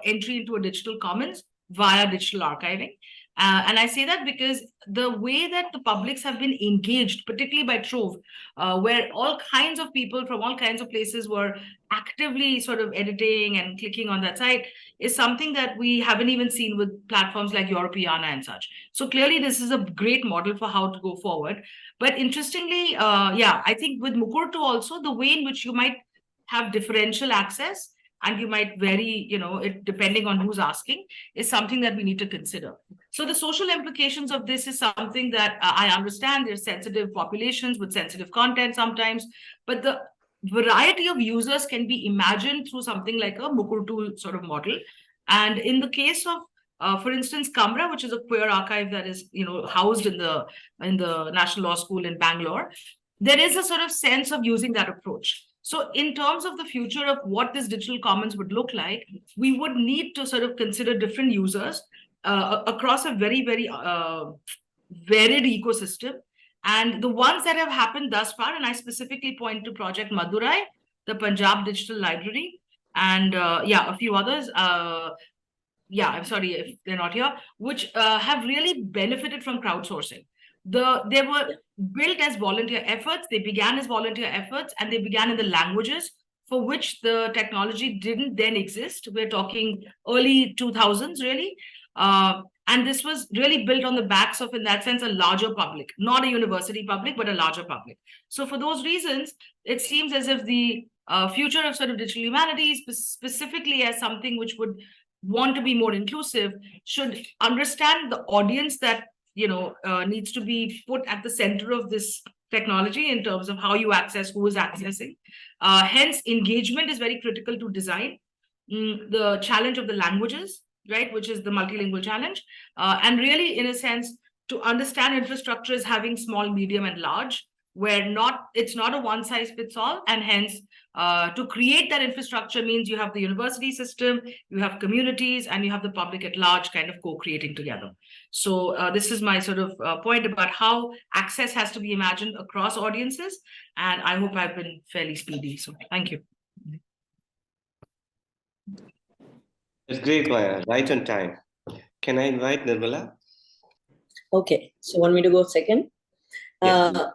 entry into a digital commons via digital archiving. And I say that because the way that the publics have been engaged, particularly by Trove, where all kinds of people from all kinds of places were actively sort of editing and clicking on that site, is something that we haven't even seen with platforms like Europeana and such. So clearly, this is a great model for how to go forward. But interestingly, I think with Mukurtu also, the way in which you might have differential access and you might vary, it depending on who's asking, is something that we need to consider. So the social implications of this is something that I understand. There's sensitive populations with sensitive content sometimes, but the variety of users can be imagined through something like a Mukurtu sort of model. And in the case of, for instance, Kamra, which is a queer archive that is, housed in the National Law School in Bangalore, there is a sort of sense of using that approach. So in terms of the future of what this digital commons would look like, we would need to sort of consider different users across a very, very varied ecosystem. And the ones that have happened thus far, and I specifically point to Project Madurai, the Punjab Digital Library, and a few others. I'm sorry if they're not here, which have really benefited from crowdsourcing. They were built as volunteer efforts. They began as volunteer efforts, and they began in the languages for which the technology didn't then exist. We're talking early 2000s, really. And this was really built on the backs of, in that sense, a larger public, not a university public, but a larger public. So for those reasons, it seems as if the future of sort of digital humanities, specifically as something which would want to be more inclusive, should understand the audience that needs to be put at the center of this technology in terms of how you access, who is accessing. Hence, engagement is very critical to design. The challenge of the languages, right, which is the multilingual challenge. And really, in a sense, to understand infrastructure is having small, medium, and large, where it's not a one-size-fits-all, and hence, to create that infrastructure means you have the university system, you have communities, and you have the public at large kind of co-creating together. So this is my sort of point about how access has to be imagined across audiences, and I hope I've been fairly speedy. So thank you. That's great, Maya. Right on time. Can I invite Nirmala? Okay, so want me to go second? Yeah.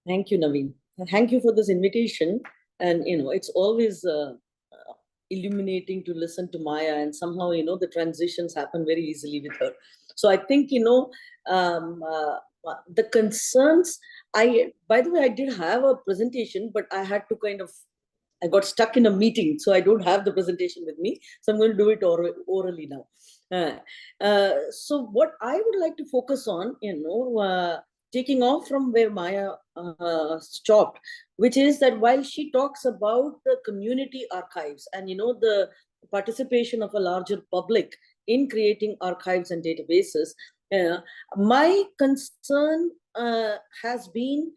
Thank you, Naveen. Thank you for this invitation. And, it's always illuminating to listen to Maya, and somehow, the transitions happen very easily with her. So I think, the concerns, by the way, I did have a presentation, but I had to I got stuck in a meeting, so I don't have the presentation with me. So I'm going to do it orally now. So what I would like to focus on, taking off from where Maya stopped, which is that while she talks about the community archives and, the participation of a larger public in creating archives and databases, my concern has been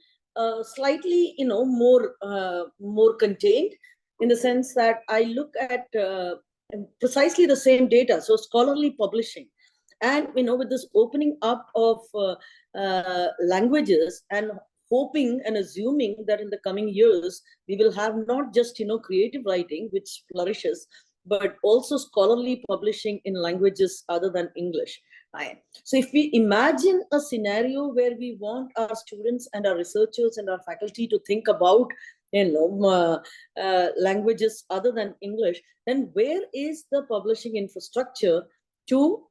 slightly, more contained, in the sense that I look at precisely the same data, so scholarly publishing. And, with this opening up of languages, and hoping and assuming that in the coming years, we will have not just, creative writing, which flourishes, but also scholarly publishing in languages other than English. Right. So if we imagine a scenario where we want our students and our researchers and our faculty to think about, languages other than English, then where is the publishing infrastructure to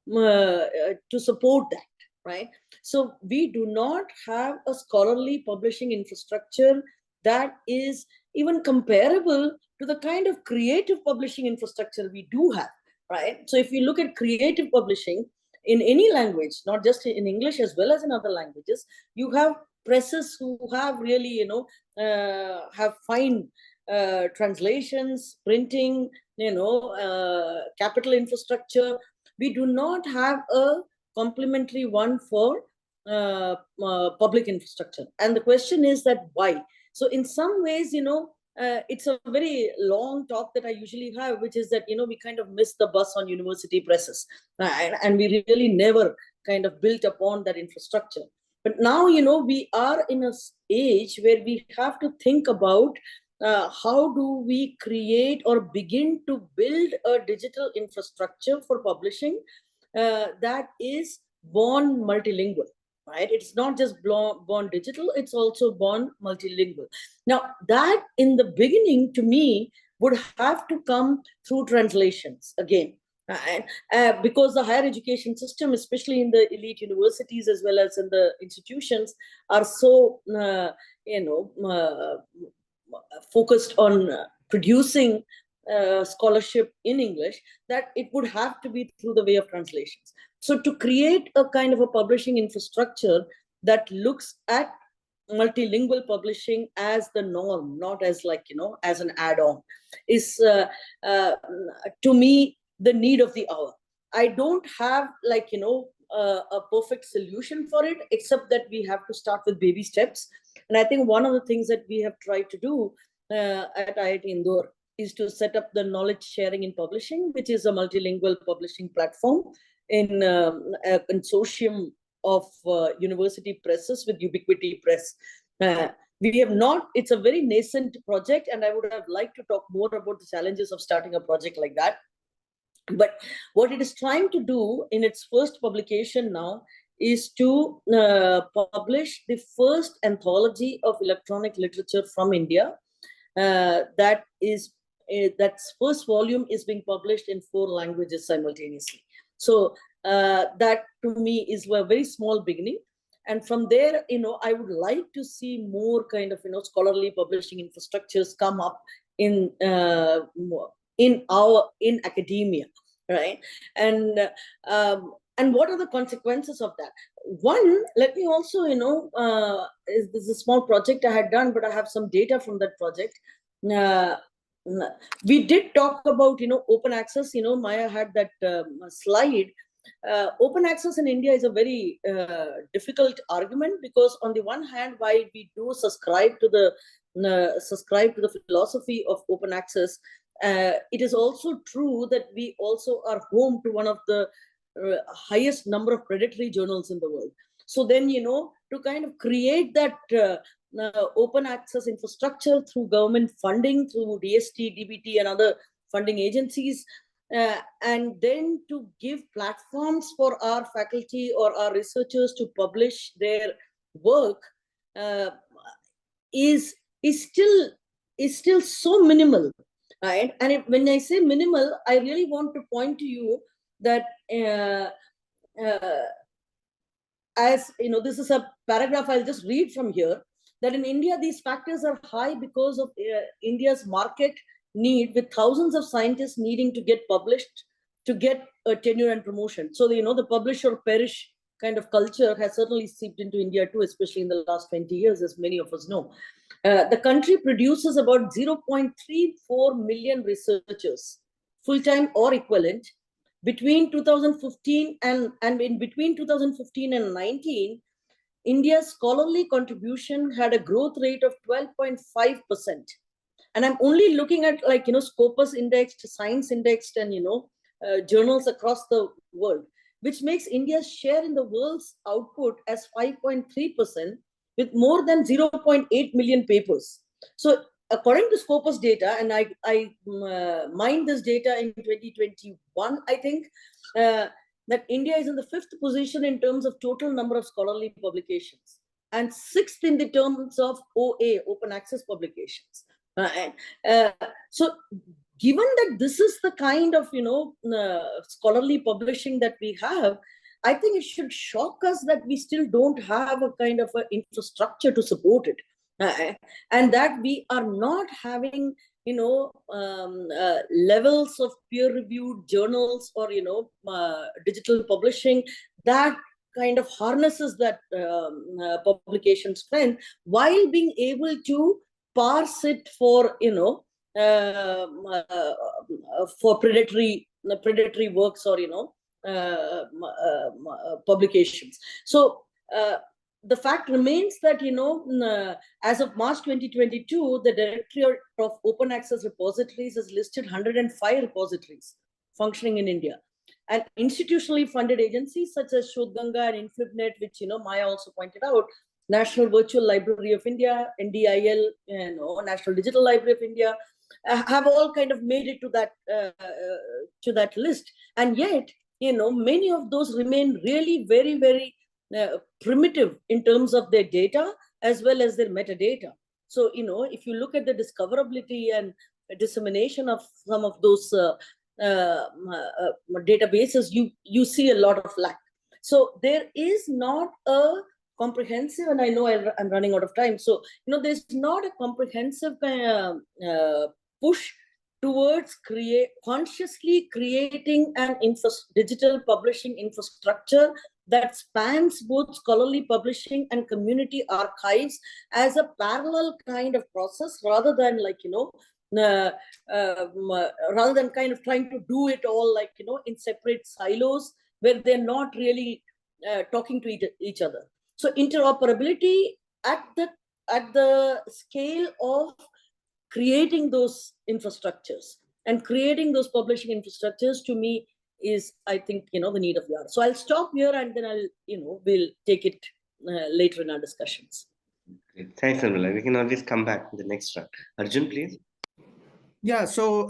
support that, right? So we do not have a scholarly publishing infrastructure that is even comparable to the kind of creative publishing infrastructure we do have, right? So if we look at creative publishing in any language, not just in English as well as in other languages, you have presses who have really, have fine translations, printing, capital infrastructure. We do not have a complementary one for public infrastructure. And the question is that why? So in some ways, it's a very long talk that I usually have, which is that, we kind of missed the bus on university presses, and we really never kind of built upon that infrastructure. But now, we are in a age where we have to think about how do we create or begin to build a digital infrastructure for publishing that is born multilingual. Right? It's not just born digital, it's also born multilingual. Now, that in the beginning, to me, would have to come through translations again. Because the higher education system, especially in the elite universities as well as in the institutions, are so, focused on producing scholarship in English, that it would have to be through the way of translations. So to create a kind of a publishing infrastructure that looks at multilingual publishing as the norm, not as as an add-on, is to me the need of the hour. I don't have a perfect solution for it, except that we have to start with baby steps. And I think one of the things that we have tried to do at IIT Indore is to set up the knowledge sharing in publishing, which is a multilingual publishing platform in a consortium of university presses with Ubiquity Press. We have not, it's a very nascent project, and I would have liked to talk more about the challenges of starting a project like that. But what it is trying to do in its first publication now is to publish the first anthology of electronic literature from India. That's first volume is being published in 4 languages simultaneously. So that to me is a very small beginning. And from there, I would like to see more kind of, scholarly publishing infrastructures come up in academia, right? And what are the consequences of that? One, let me also, this is a small project I had done, but I have some data from that project. We did talk about, open access. Maya had that slide. Open access in India is a very difficult argument, because on the one hand, while we do subscribe to the philosophy of open access, it is also true that we also are home to one of the highest number of predatory journals in the world. So then, to kind of create that open access infrastructure through government funding, through DST, DBT, and other funding agencies, and then to give platforms for our faculty or our researchers to publish their work is still so minimal, right? And when I say minimal, I really want to point to you that as this is a paragraph I'll just read from here, that in India these factors are high because of India's market need, with thousands of scientists needing to get published to get a tenure and promotion. So the publish or perish kind of culture has certainly seeped into India too, especially in the last 20 years, as many of us know. The country produces about 0.34 million researchers, full-time or equivalent, between 2015 and in between 2015 and 19. India's scholarly contribution had a growth rate of 12.5%. And I'm only looking at Scopus indexed, Science indexed, and journals across the world, which makes India's share in the world's output as 5.3%, with more than 0.8 million papers. So according to Scopus data, and I mined this data in 2021, I think, that India is in the 5th position in terms of total number of scholarly publications, and 6th in the terms of OA, open access publications. So given that this is the kind of scholarly publishing that we have, I think it should shock us that we still don't have a kind of infrastructure to support it, and that we are not having levels of peer-reviewed journals or digital publishing that kind of harnesses that publication strength, while being able to parse it for for predatory works or publications. So the fact remains that as of March 2022, the Directorate of Open Access Repositories has listed 105 repositories functioning in India, and institutionally funded agencies such as Shodhganga and InflibNet, which Maya also pointed out, National Virtual Library of India, NDIL, National Digital Library of India, have all kind of made it to that list. And yet, many of those remain really very, very primitive in terms of their data as well as their metadata. So, if you look at the discoverability and dissemination of some of those databases, you see a lot of lack. So there is not a comprehensive, and I know I'm running out of time. So, there's not a comprehensive push towards consciously creating an digital publishing infrastructure that spans both scholarly publishing and community archives as a parallel kind of process, rather than rather than kind of trying to do it all in separate silos where they're not really talking to each other. So interoperability at the scale of creating those infrastructures and creating those publishing infrastructures, to me, is, I think, the need of the hour. So I'll stop here, and then we'll take it later in our discussions. Great. Thanks, Nirmala. We can always come back in the next round. Arjun, please. Yeah, so,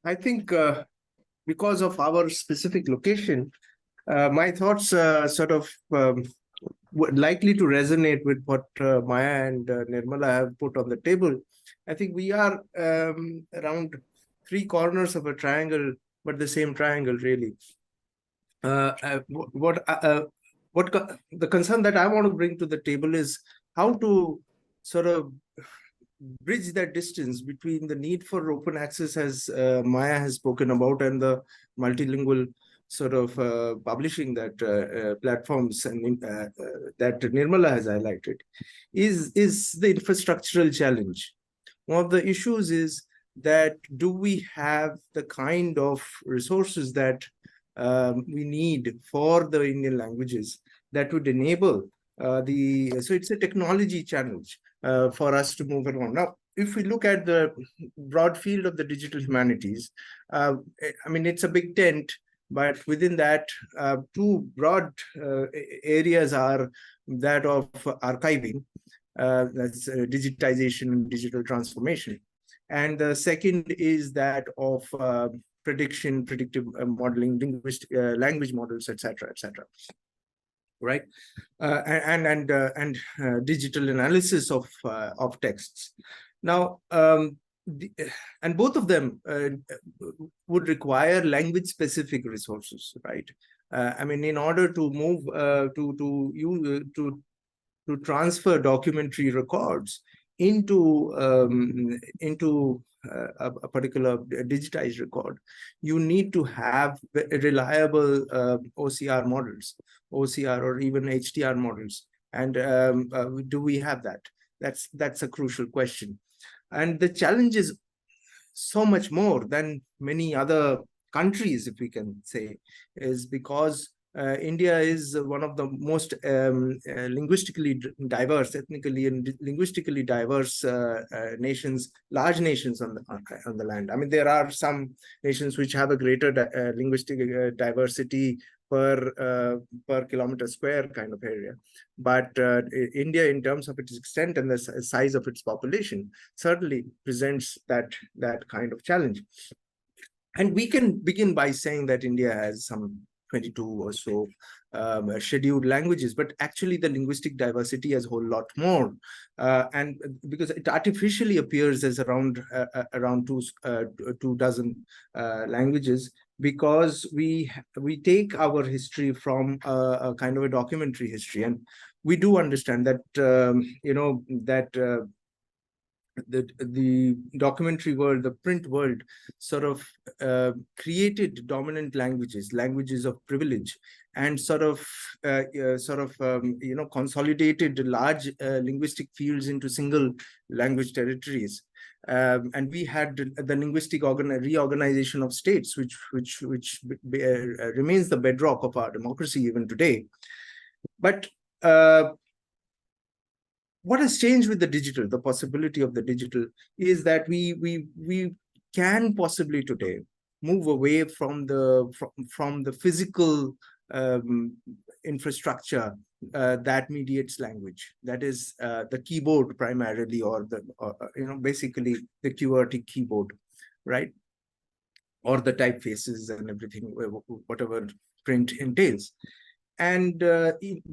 I think because of our specific location, my thoughts sort of likely to resonate with what Maya and Nirmala have put on the table. I think we are around three corners of a triangle, but the same triangle, really. The concern that I want to bring to the table is how to sort of bridge that distance between the need for open access, as Maya has spoken about, and the multilingual sort of publishing that platforms and that Nirmala has highlighted, is the infrastructural challenge. One of the issues is that do we have the kind of resources that we need for the Indian languages that would enable so it's a technology challenge for us to move along. Now, if we look at the broad field of the digital humanities, I mean, it's a big tent, but within that, two broad areas are that of archiving, that's digitization and digital transformation. And the second is that of predictive modeling, linguistic language models, etc., right? And digital analysis of texts. Now, and both of them would require language-specific resources, right? I mean, in order to move to transfer documentary records into a particular digitized record, you need to have reliable OCR models, OCR or even HDR models. And do we have that? That's a crucial question. And the challenge is so much more than many other countries, if we can say, is because India is one of the most linguistically diverse, ethnically and linguistically diverse nations, large nations on the land. I mean, there are some nations which have a greater linguistic diversity per kilometer square kind of area. But India, in terms of its extent and the size of its population, certainly presents that kind of challenge. And we can begin by saying that India has some 22 or so scheduled languages, but actually the linguistic diversity is a whole lot more. And because it artificially appears as around two dozen languages, because we take our history from a kind of a documentary history, and we do understand that the documentary world, the print world, sort of created dominant languages of privilege, and consolidated large linguistic fields into single language territories. And we had the linguistic reorganization of states, which remains the bedrock of our democracy even today. But what has changed with the digital, the possibility of the digital, is that we can possibly today move away from the physical infrastructure that mediates language. That is the keyboard primarily, or basically the QWERTY keyboard, right? Or the typefaces and everything, whatever print entails. And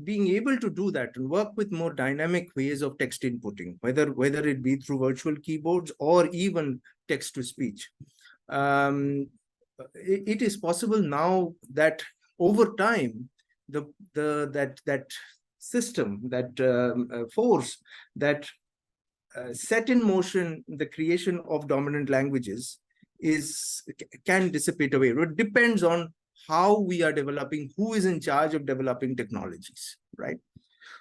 being able to do that and work with more dynamic ways of text inputting, whether it be through virtual keyboards or even text to speech. It is possible now that over time, that system, that force that set in motion the creation of dominant languages can dissipate away. It depends on how we are developing, who is in charge of developing technologies, right?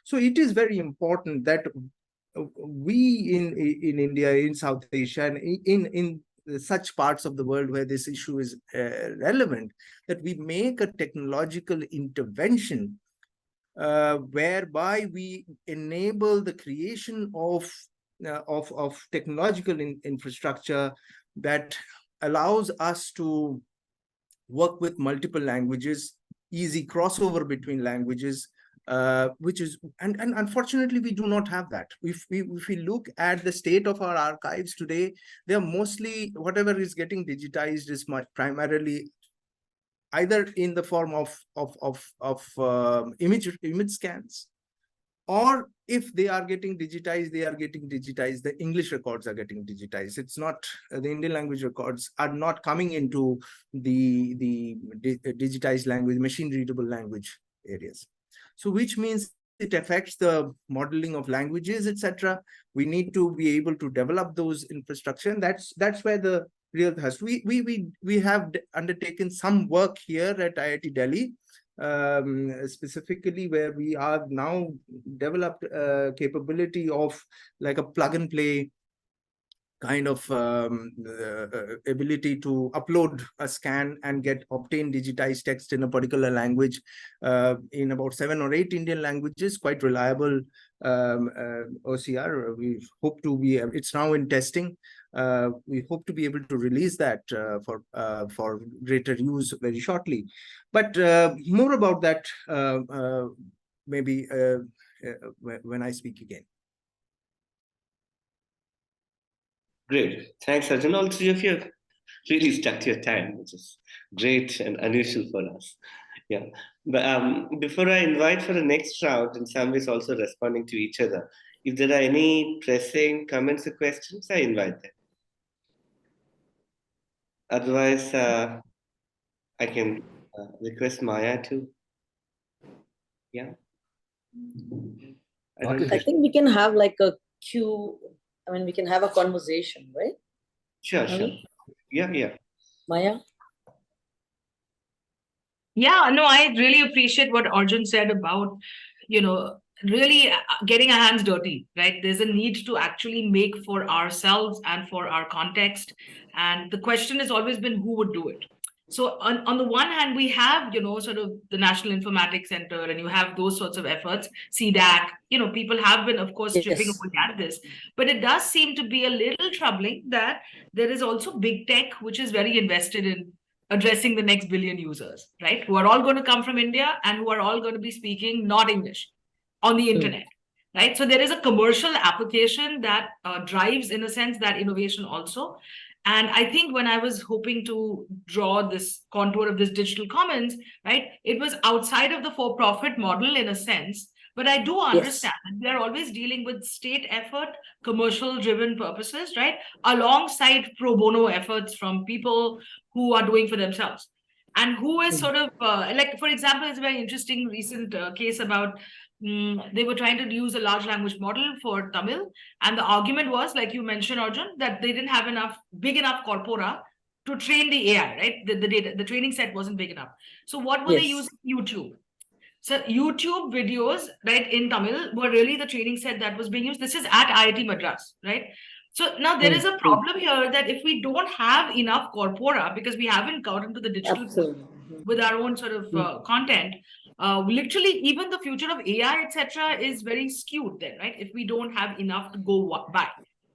So it is very important that we in India, in South Asia, and in such parts of the world where this issue is relevant, that we make a technological intervention whereby we enable the creation of technological infrastructure that allows us to work with multiple languages, easy crossover between languages, which is, and unfortunately we do not have that. If we look at the state of our archives today, they're mostly, whatever is getting digitized is primarily either in the form of image scans, or if they are getting digitized, the English records are getting digitized. It's not, the Indian language records are not coming into the digitized language, machine readable language areas. So which means it affects the modeling of languages, etc. We need to be able to develop those infrastructure, and that's where the real thrust. We have undertaken some work here at IIT Delhi, specifically where we have now developed a capability of like a plug and play kind of ability to upload a scan and obtain digitized text in a particular language in about 7 or 8 Indian languages, quite reliable OCR. We hope to be, it's now in testing. We hope to be able to release that for greater use very shortly. But more about that maybe when I speak again. Great. Thanks, Arjun. All three of you have really stuck to your time, which is great and unusual for us. Yeah. But before I invite for the next round, in some ways also responding to each other, if there are any pressing comments or questions, I invite them. Otherwise, I can request Maya to. Yeah. I think we can have like a queue. I mean, we can have a conversation, right? Sure, sure. Yeah. Maya? Yeah, no, I really appreciate what Arjun said about, really getting our hands dirty, right? There's a need to actually make for ourselves and for our context. And the question has always been who would do it? So on the one hand, we have, sort of the National Informatics Center, and you have those sorts of efforts, CDAC, people have been, of course, chipping away at this. But it does seem to be a little troubling that there is also big tech, which is very invested in addressing the next billion users, right? Who are all going to come from India and who are all going to be speaking not English on the internet, right? So there is a commercial application that drives, in a sense, that innovation also. And I think when I was hoping to draw this contour of this digital commons, right, it was outside of the for-profit model in a sense. But I do understand that we are always dealing with state effort, commercial-driven purposes, right, alongside pro bono efforts from people who are doing for themselves. And who is sort of, like, for example, it's a very interesting recent case about they were trying to use a large language model for Tamil. And the argument was, like you mentioned, Arjun, that they didn't have big enough corpora to train the AI, right? The training set wasn't big enough. So what were they using? YouTube. So YouTube videos, right, in Tamil were really the training set that was being used. This is at IIT Madras, right? So now there is a problem here that if we don't have enough corpora, because we haven't got into the digital Absolutely. with our own sort of content, literally even the future of AI, etc., is very skewed then, right? If we don't have enough to go by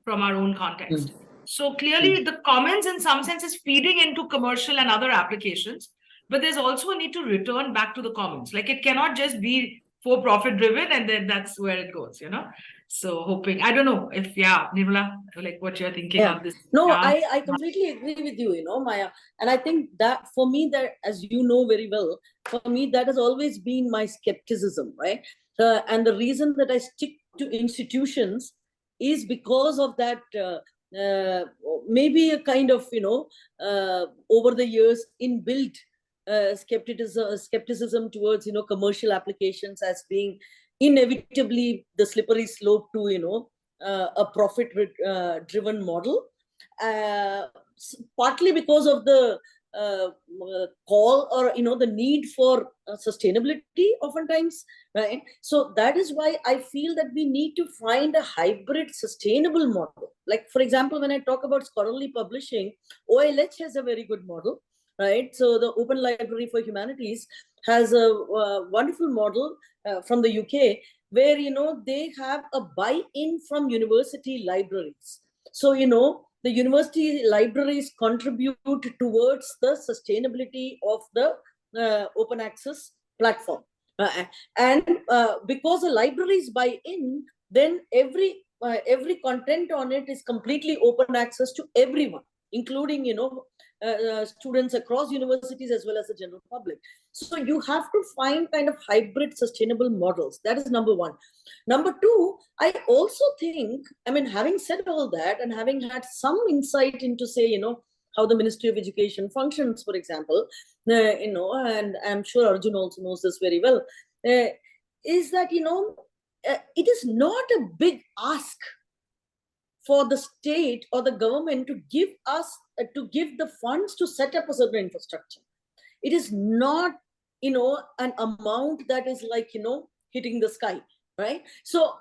from our own context. So clearly the commons in some sense is feeding into commercial and other applications, but there's also a need to return back to the commons. Like it cannot just be for profit driven and then that's where it goes, you know? So hoping, I don't know if, yeah, Nirmala, like what you're thinking of this. No, I completely agree with you, you know, Maya. And I think that for me, that, as you know very well, for me, that has always been my skepticism, right? And the reason that I stick to institutions is because of that, maybe a kind of, you know, over the years inbuilt skepticism towards, you know, commercial applications as being inevitably the slippery slope to, you know, a profit driven model, partly because of the call or, you know, the need for sustainability oftentimes, right? So that is why I feel that we need to find a hybrid sustainable model. Like, for example, when I talk about scholarly publishing, OLH has a very good model, right? So the Open Library for Humanities has a wonderful model from the UK, where, you know, they have a buy-in from university libraries. So, you know, the university libraries contribute towards the sustainability of the open access platform. And because the libraries buy in, then every content on it is completely open access to everyone, including, you know, students across universities as well as the general public. So you have to find kind of hybrid sustainable models. That is number one. Number two, I also think, I mean, having said all that and having had some insight into, say, you know, how the Ministry of Education functions, for example, you know, and I'm sure Arjun also knows this very well, is that, you know, it is not a big ask for the state or the government to give us, to give the funds to set up a certain infrastructure. It is not, you know, an amount that is like, you know, hitting the sky, right? So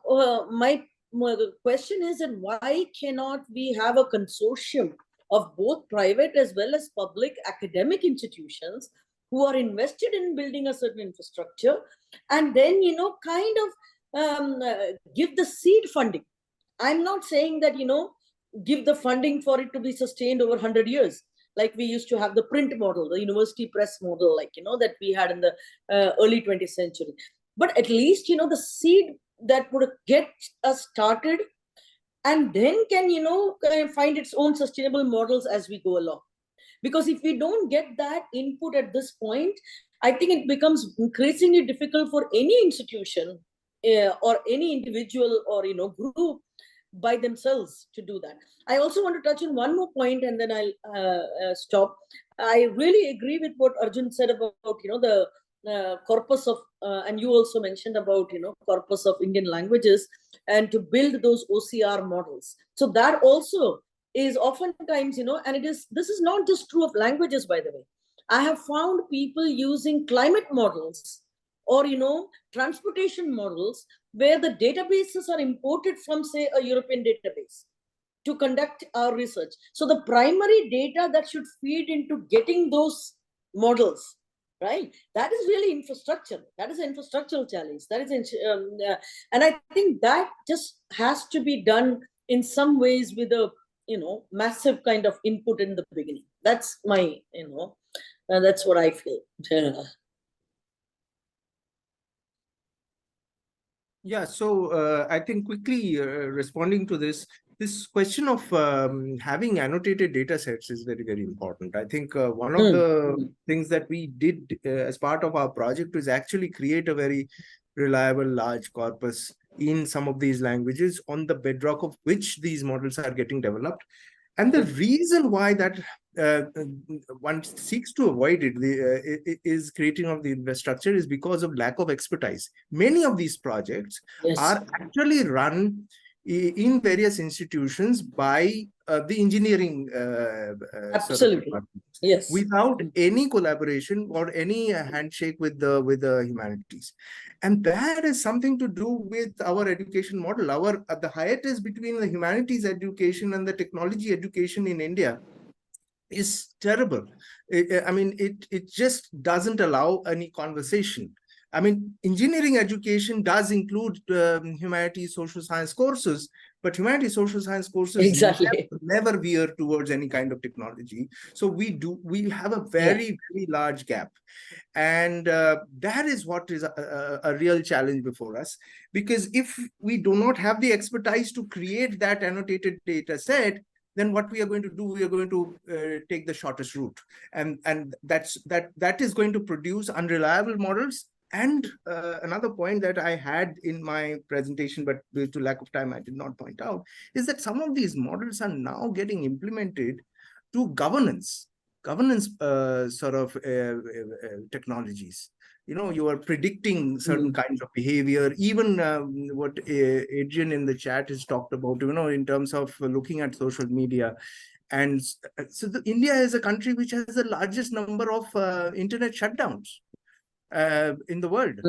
my question is that why cannot we have a consortium of both private as well as public academic institutions who are invested in building a certain infrastructure, and then, you know, kind of give the seed funding. I'm not saying that, you know, give the funding for it to be sustained over 100 years, like we used to have the print model, the university press model, like, you know, that we had in the early 20th century. But at least, you know, the seed that would get us started, and then can, you know, find its own sustainable models as we go along. Because if we don't get that input at this point, I think it becomes increasingly difficult for any institution or any individual or, you know, group by themselves to do that. I also want to touch on one more point and then I'll stop. I really agree with what Arjun said about, you know, the corpus of, and you also mentioned about, you know, corpus of Indian languages, and to build those OCR models. So that also is oftentimes, you know, and this is not just true of languages, by the way. I have found people using climate models or, you know, transportation models where the databases are imported from, say, a European database to conduct our research. So the primary data that should feed into getting those models, right? That is really infrastructure. That is an infrastructural challenge. That is, and I think that just has to be done in some ways with a, you know, massive kind of input in the beginning. That's my, you know, that's what I feel. Yeah, so I think quickly responding to this question of having annotated data sets is very, very important. I think one of the things that we did as part of our project is actually create a very reliable large corpus in some of these languages on the bedrock of which these models are getting developed. And the reason why that one seeks to avoid it is creating of the infrastructure is because of lack of expertise. Many of these projects are actually run in various institutions by the engineering sort of Absolutely. departments, Yes. without any collaboration or any handshake with the humanities. And that is something to do with our education model. The hiatus between the humanities education and the technology education in India is terrible. I mean, it just doesn't allow any conversation. I mean, engineering education does include humanities, social science courses, but humanities, social science courses Exactly. never veer towards any kind of technology. So we have a very large gap. And that is what is a real challenge before us, because if we do not have the expertise to create that annotated data set, then what we are going to do, we are going to take the shortest route, and that is going to produce unreliable models. And another point that I had in my presentation, but due to lack of time, I did not point out, is that some of these models are now getting implemented to governance sort of technologies. You know, you are predicting certain kinds of behavior. Even what Adrian in the chat has talked about, you know, in terms of looking at social media. And so India is a country which has the largest number of internet shutdowns in the world.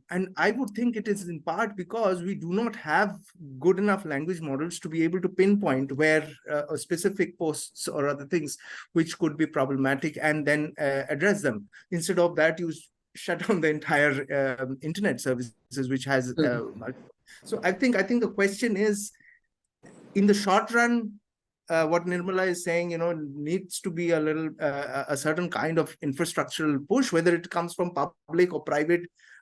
And I would think it is in part because we do not have good enough language models to be able to pinpoint where specific posts or other things which could be problematic and then address them. Instead of that, you shut down the entire internet services, which has so I think the question is, in the short run, what Nirmala is saying, you know, needs to be a little a certain kind of infrastructural push, whether it comes from public or private.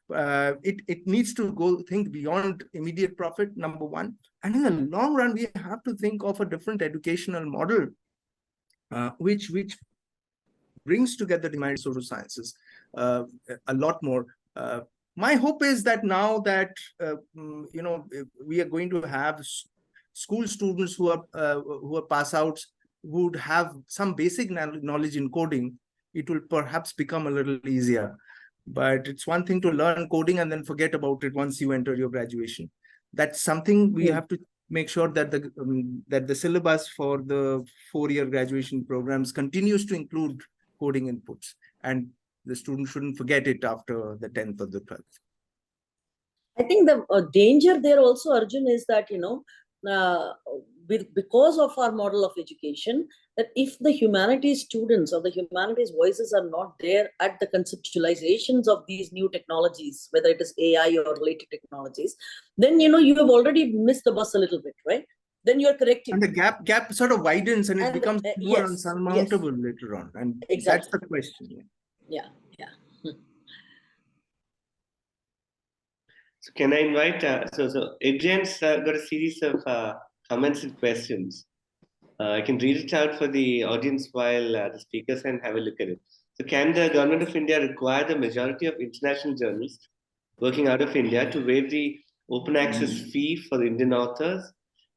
It needs to think beyond immediate profit, number one. And in the long run, we have to think of a different educational model, which brings together the humanities, social sciences a lot more. My hope is that now that you know, we are going to have school students who are pass outs would have some basic knowledge in coding, it will perhaps become a little easier. But it's one thing to learn coding and then forget about it once you enter your graduation. That's something we have to make sure that the syllabus for the 4-year graduation programs continues to include coding inputs, and the student shouldn't forget it after the 10th or the 12th. I think the danger there also, Arjun, is that, you know, because of our model of education, that if the humanities students or the humanities voices are not there at the conceptualizations of these new technologies, whether it is AI or related technologies, then, you know, you have already missed the bus a little bit, right? Then you're correcting. And the gap sort of widens, and it becomes more unsurmountable later on. And that's the question. Yeah. So can I invite, so Adrian's got a series of comments and questions. I can read it out for the audience while the speakers can have a look at it. So can the government of India require the majority of international journalists working out of India to waive the open access fee for the Indian authors?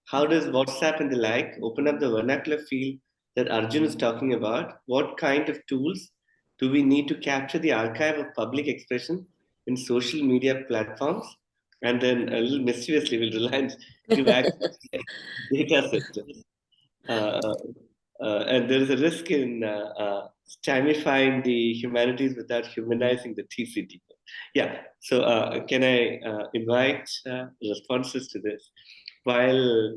How does WhatsApp and the like open up the vernacular field that Arjun is talking about? What kind of tools do we need to capture the archive of public expression in social media platforms? And then a little mischievously, will Reliance give access to data centers? And there is a risk in stymifying the humanities without humanizing the TCT. Yeah, so can I invite responses to this? While,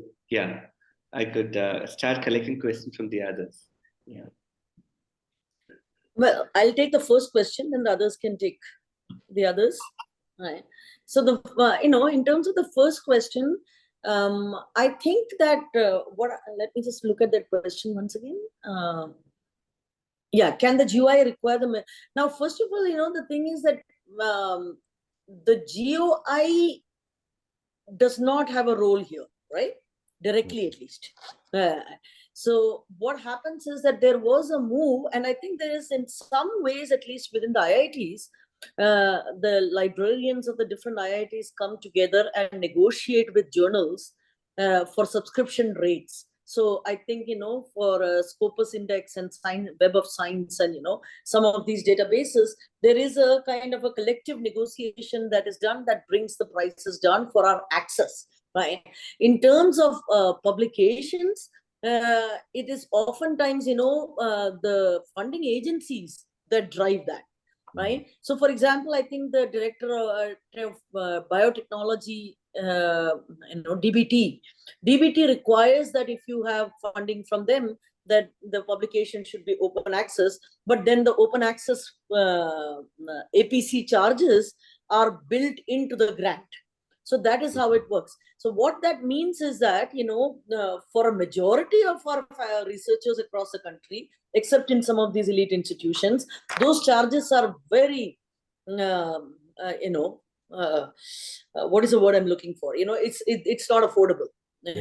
I could start collecting questions from the others. Yeah. Well, I'll take the first question, and the others can take the others. Right. So you know, in terms of the first question, I think that let me just look at that question once again. Yeah, can the GUI require the now? First of all, you know, the thing is that the GUI does not have a role here, right? Directly, at least. So what happens is that there was a move, and I think there is, in some ways, at least within the IITs, the librarians of the different IITs come together and negotiate with journals for subscription rates. So I think, you know, for Scopus Index and Web of Science and, you know, some of these databases, there is a kind of a collective negotiation that is done that brings the prices down for our access. right? In terms of publications, it is oftentimes, the funding agencies that drive that, right? So, for example, I think the director of biotechnology, DBT requires that if you have funding from them, that the publication should be open access, but then the open access APC charges are built into the grant. So that is how it works. So what that means is that, for a majority of our researchers across the country, except in some of these elite institutions, those charges are very, what is the word I'm looking for? It's not affordable. And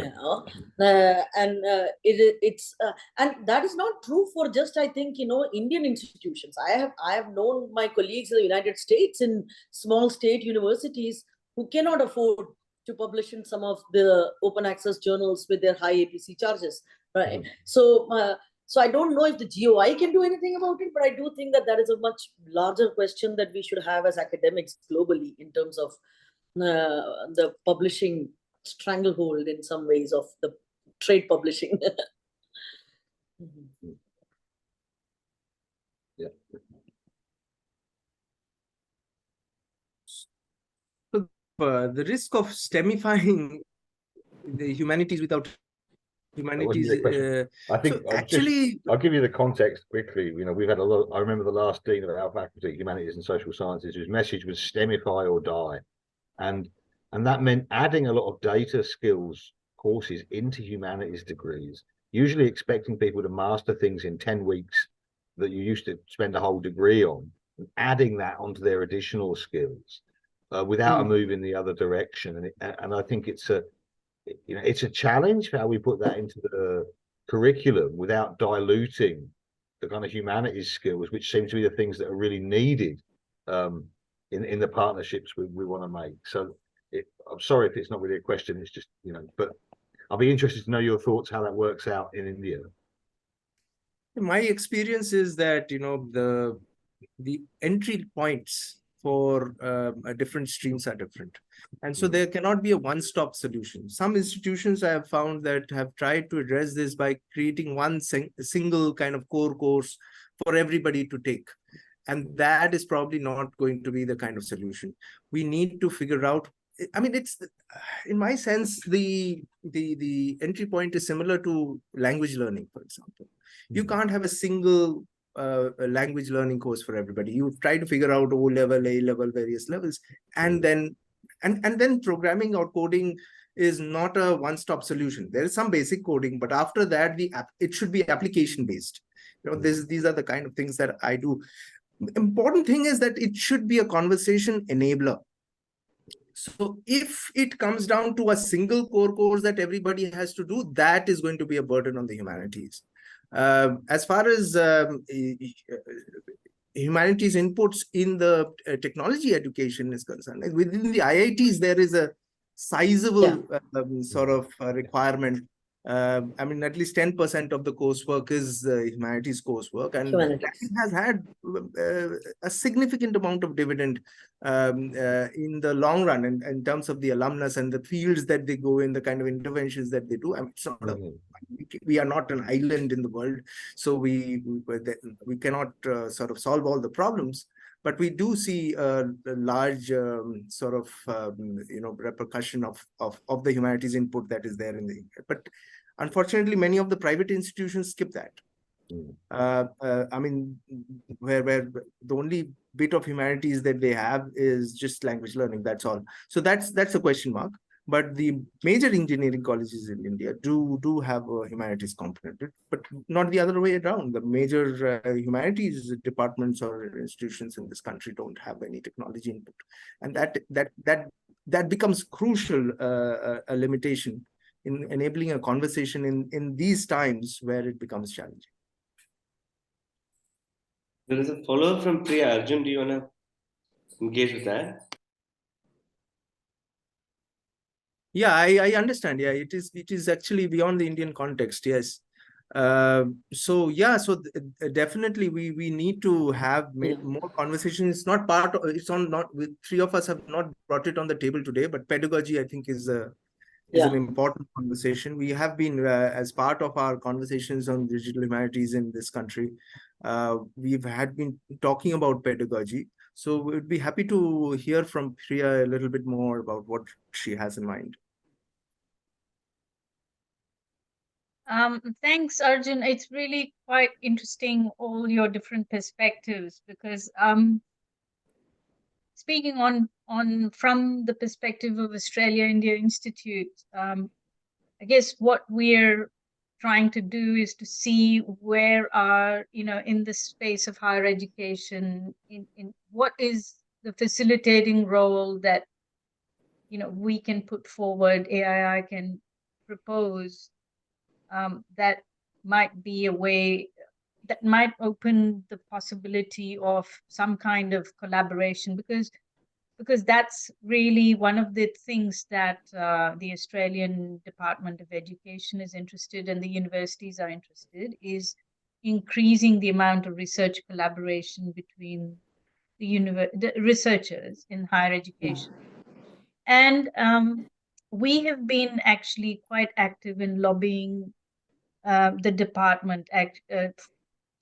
that is not true for just, I think, Indian institutions. I have known my colleagues in the United States in small state universities who cannot afford to publish in some of the open access journals with their high APC charges, right? So I don't know if the GOI can do anything about it, but I do think that is a much larger question that we should have as academics globally in terms of the publishing stranglehold in some ways of the trade publishing. Yeah. So, the risk of STEMifying the humanities without humanities. I think so actually, I'll give you the context quickly. We've had a lot. I remember the last dean of our faculty, Humanities and Social Sciences, whose message was STEMify or die, and that meant adding a lot of data skills courses into humanities degrees, usually expecting people to master things in 10 weeks that you used to spend a whole degree on, and adding that onto their additional skills without a move in the other direction. And I think it's a challenge how we put that into the curriculum without diluting the kind of humanities skills, which seem to be the things that are really needed in the partnerships we want to make. So I'm sorry if it's not really a question, it's just, but I'll be interested to know your thoughts, how that works out in India. My experience is that, the entry points for different streams are different. And so there cannot be a one-stop solution. Some institutions I have found that have tried to address this by creating one single kind of core course for everybody to take. And that is probably not going to be the kind of solution. We need to figure out, it's, in my sense, the entry point is similar to language learning, for example. You can't have a single language learning course for everybody. You try to figure out O level, A level, various levels, and then programming or coding is not a one-stop solution. There is some basic coding, but after that, it should be application-based. These are the kind of things that I do. Important thing is that it should be a conversation enabler. So if it comes down to a single core course that everybody has to do, that is going to be a burden on the humanities. As far as humanities inputs in the technology education is concerned, within the IITs, there is a sizable sort of requirement. At least 10% of the coursework is humanities coursework, and that has had a significant amount of dividend in the long run in terms of the alumnus and the fields that they go in, the kind of interventions that they do. It's not we are not an island in the world, so we cannot sort of solve all the problems. But we do see a large sort of repercussion of the humanities input that is there in the. But unfortunately, many of the private institutions skip that. Where the only bit of humanities that they have is just language learning. That's all. So that's a question mark. But the major engineering colleges in India do have a humanities component, but not the other way around. The major humanities departments or institutions in this country don't have any technology input, and that becomes crucial a limitation in enabling a conversation in these times where it becomes challenging. There is a follow-up from Priya. Arjun, do you want to engage with that? Yeah, I understand. Yeah, it is actually beyond the Indian context. Yes. Definitely we need to have more conversations. It's not part of, it's on not with three of us have not brought it on the table today, but pedagogy I think is is an Yeah. important conversation. We have been, as part of our conversations on digital humanities in this country, we've been talking about pedagogy. So we'd be happy to hear from Priya a little bit more about what she has in mind. Thanks, Arjun. It's really quite interesting, all your different perspectives, because speaking on from the perspective of Australia India Institute, I guess what we're trying to do is to see where are, in the space of higher education, in what is the facilitating role that, we can put forward, AII can propose, that might be a way that might open the possibility of some kind of collaboration, because that's really one of the things that the Australian Department of Education is interested, and the universities are interested, is increasing the amount of research collaboration between the researchers in higher education. And we have been actually quite active in lobbying the department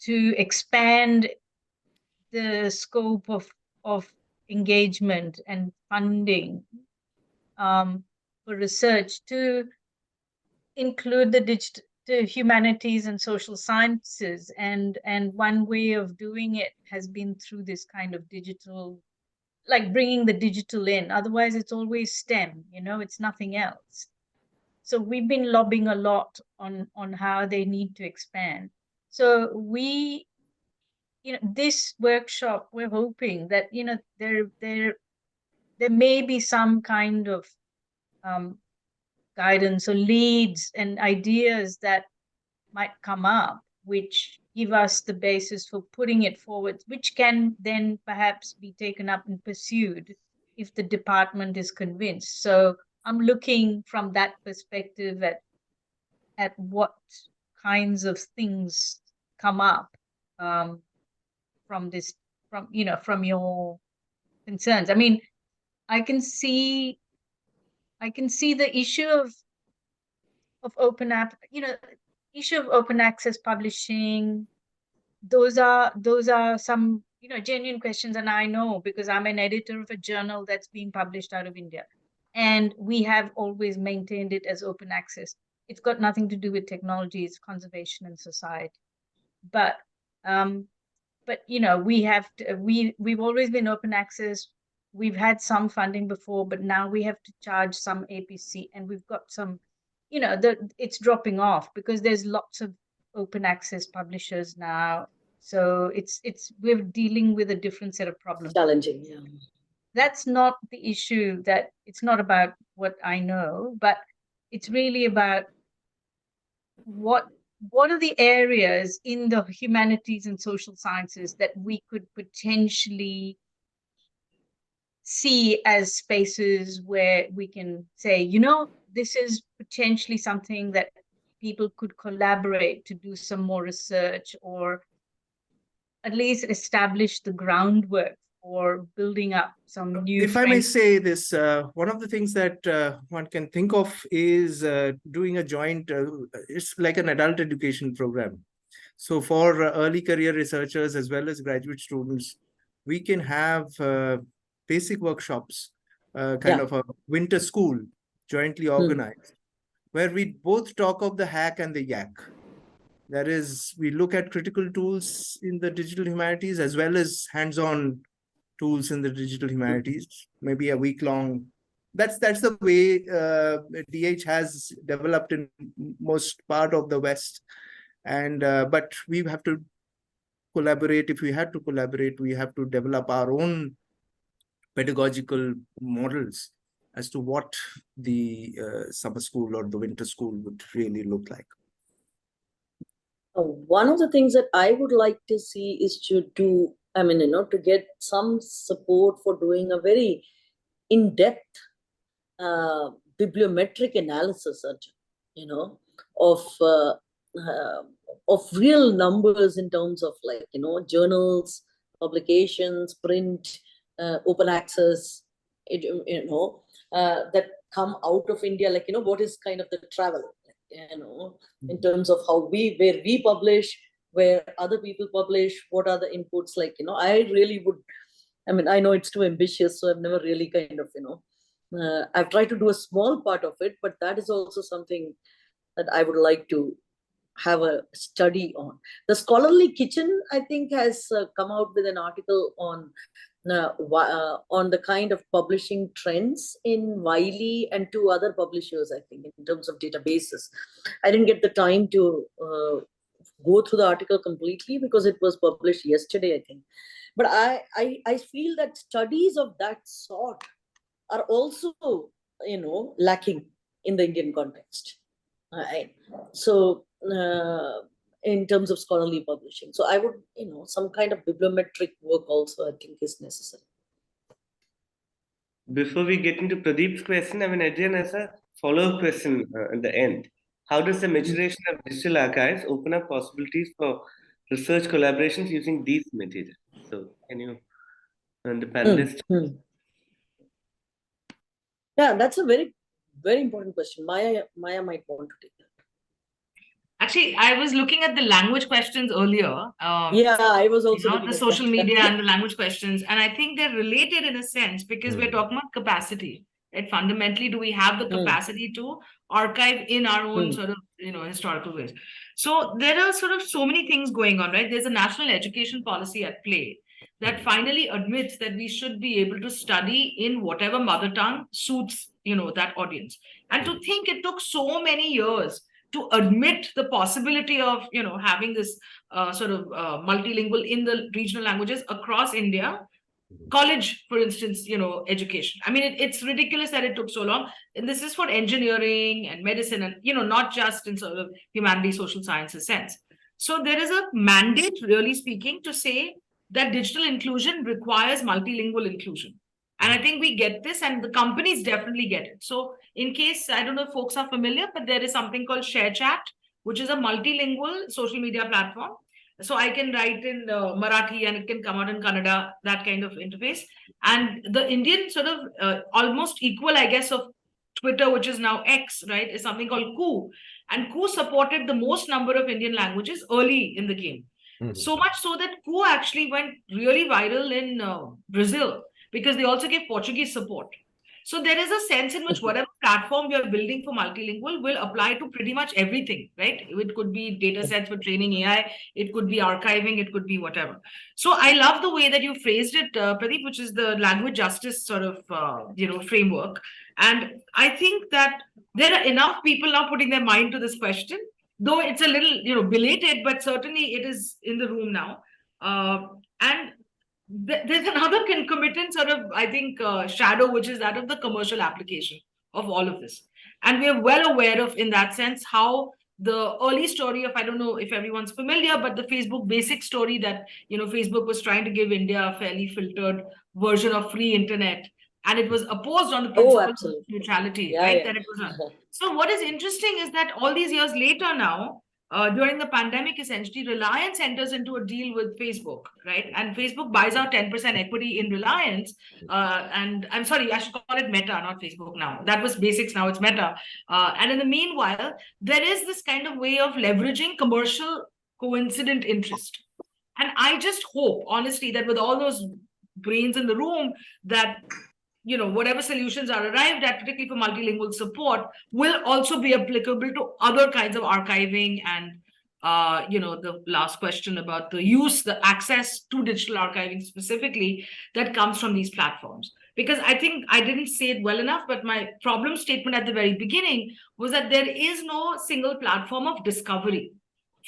to expand the scope of engagement and funding for research to include the humanities and social sciences, and one way of doing it has been through this kind of digital, like bringing the digital in. Otherwise it's always STEM, it's nothing else. So we've been lobbying a lot on how they need to expand. So we, this workshop, we're hoping that, there may be some kind of guidance or leads and ideas that might come up, which give us the basis for putting it forward, which can then perhaps be taken up and pursued if the department is convinced. So I'm looking from that perspective at what kinds of things come up from your concerns. I mean, I can see the issue of open issue of open access publishing. Those are some genuine questions, and I know because I'm an editor of a journal that's being published out of India, and we have always maintained it as open access. It's got nothing to do with technology, it's conservation and society. But we've always been open access. We've had some funding before, but now we have to charge some APC, and we've got some, it's dropping off because there's lots of open access publishers now. So we're dealing with a different set of problems. Challenging, yeah. That's not the issue. That it's not about what I know, but it's really about what are the areas in the humanities and social sciences that we could potentially see as spaces where we can say, this is potentially something that people could collaborate to do some more research, or at least establish the groundwork for building up some new. If I may say this, one of the things that one can think of is doing a joint, it's like an adult education program. So for early career researchers as well as graduate students, we can have basic workshops, kind of a winter school jointly organized, where we both talk of the hack and the yak. That is, we look at critical tools in the digital humanities as well as hands-on tools in the digital humanities, maybe a week-long. That's the way DH has developed in most part of the West. And but we have to collaborate. If we had to collaborate, we have to develop our own pedagogical models as to what the summer school or the winter school would really look like. One of the things that I would like to see is to do, to get some support for doing a very in-depth bibliometric analysis, of real numbers in terms of journals, publications, print, open access, that come out of India, like, what is kind of the travel, in terms of how where we publish, where other people publish, what are the inputs, like, I really would, I know it's too ambitious, so I've never really kind of, I've tried to do a small part of it, but that is also something that I would like to have a study on. The Scholarly Kitchen, I think, has come out with an article on the kind of publishing trends in Wiley and 2 other publishers, I think, in terms of databases. I didn't get the time to go through the article completely because it was published yesterday, I think. But I feel that studies of that sort are also, lacking in the Indian context. Right. So in terms of scholarly publishing, so I would, some kind of bibliometric work also, I think, is necessary. Before we get into Pradeep's question, Adrian has a follow-up question at the end. How does the maturation of digital archives open up possibilities for research collaborations using these materials? So can you, and the panelists? Yeah, that's a very, very important question. Maya might want to take that. Actually, I was looking at the language questions earlier. Yeah, I was also looking at the social media and the language questions, and I think they're related in a sense because we're talking about capacity. Right? Fundamentally, do we have the capacity to archive in our own sort of, historical ways? So there are sort of so many things going on, right? There's a national education policy at play that finally admits that we should be able to study in whatever mother tongue suits, that audience. And to think it took so many years to admit the possibility of, having this sort of multilingual in the regional languages across India. College, for instance, education. It's ridiculous that it took so long. And this is for engineering and medicine and, not just in sort of humanities, social sciences sense. So there is a mandate, really speaking, to say that digital inclusion requires multilingual inclusion. And I think we get this, and the companies definitely get it. So in case, I don't know if folks are familiar, but there is something called ShareChat, which is a multilingual social media platform. So I can write in Marathi and it can come out in Kannada, that kind of interface. And the Indian sort of almost equal, I guess, of Twitter, which is now X, right, is something called Ku. And Ku supported the most number of Indian languages early in the game. So much so that Ku actually went really viral in Brazil, because they also gave Portuguese support. So there is a sense in which whatever platform we are building for multilingual will apply to pretty much everything, right? It could be data sets for training AI, it could be archiving, it could be whatever. So I love the way that you phrased it, Pradeep, which is the language justice sort of, framework. And I think that there are enough people now putting their mind to this question, though it's a little, belated, but certainly it is in the room now. And there's another concomitant sort of, I think, shadow, which is that of the commercial application of all of this. And we're well aware of, in that sense, how the early story of, I don't know if everyone's familiar, but the Facebook basic story that, Facebook was trying to give India a fairly filtered version of free internet. And it was opposed on the principles of neutrality, right? That it was So what is interesting is that all these years later now, during the pandemic, essentially, Reliance enters into a deal with Facebook, right? And Facebook buys out 10% equity in Reliance. And I'm sorry, I should call it Meta, not Facebook now. That was Basics, now it's Meta. And in the meanwhile, there is this kind of way of leveraging commercial coincident interest. And I just hope, honestly, that with all those brains in the room, that whatever solutions are arrived at, particularly for multilingual support, will also be applicable to other kinds of archiving and, the last question about the use, the access to digital archiving specifically that comes from these platforms. Because I think I didn't say it well enough, but my problem statement at the very beginning was that there is no single platform of discovery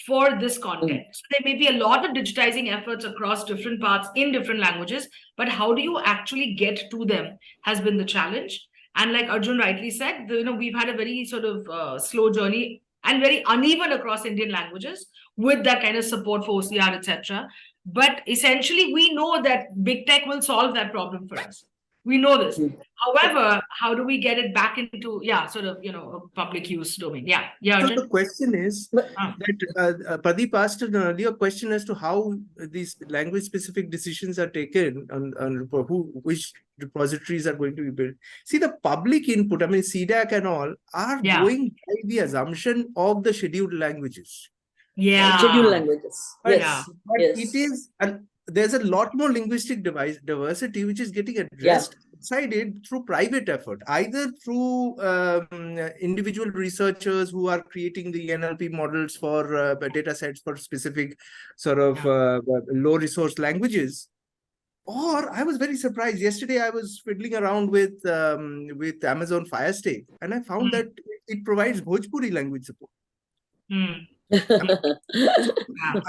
for this content. So there may be a lot of digitizing efforts across different parts in different languages, but how do you actually get to them has been the challenge. And like Arjun rightly said, we've had a very sort of slow journey and very uneven across Indian languages with that kind of support for OCR, etc. But essentially, we know that big tech will solve that problem for us. We know this. Mm. However, how do we get it back into, sort of, a public use domain? Yeah. So Arjun? the question is But that Pradeep asked an earlier question as to how these language-specific decisions are taken on which repositories are going to be built. See, the public input, I mean, CDAC and all, are Yeah. going by the assumption of the scheduled languages. Yeah. scheduled languages. But, Yes. but Yes. it is, there's a lot more linguistic diversity which is getting Yeah. addressed outside it through private effort, either through individual researchers who are creating the NLP models for data sets for specific sort of low resource languages. Or I was very surprised. Yesterday, I was fiddling around with Amazon Fire Stick, and I found that it provides Bhojpuri language support.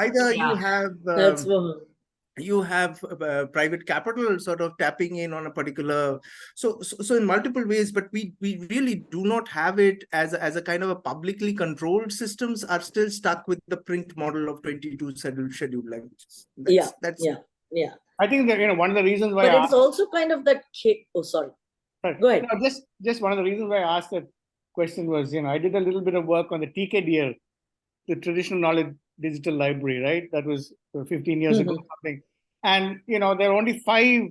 Either you have That's one. you have private capital sort of tapping in on a particular, so in multiple ways, but we really do not have it as a kind of a publicly controlled. Systems are still stuck with the print model of 22 scheduled languages. That's yeah. I think that one of the reasons why But it's also kind of that. Oh, sorry. Right. Go ahead. No, just one of the reasons why I asked that question was, I did a little bit of work on the TKDL, the Traditional Knowledge Digital Library, right? That was 15 years ago, something. And, there are only 5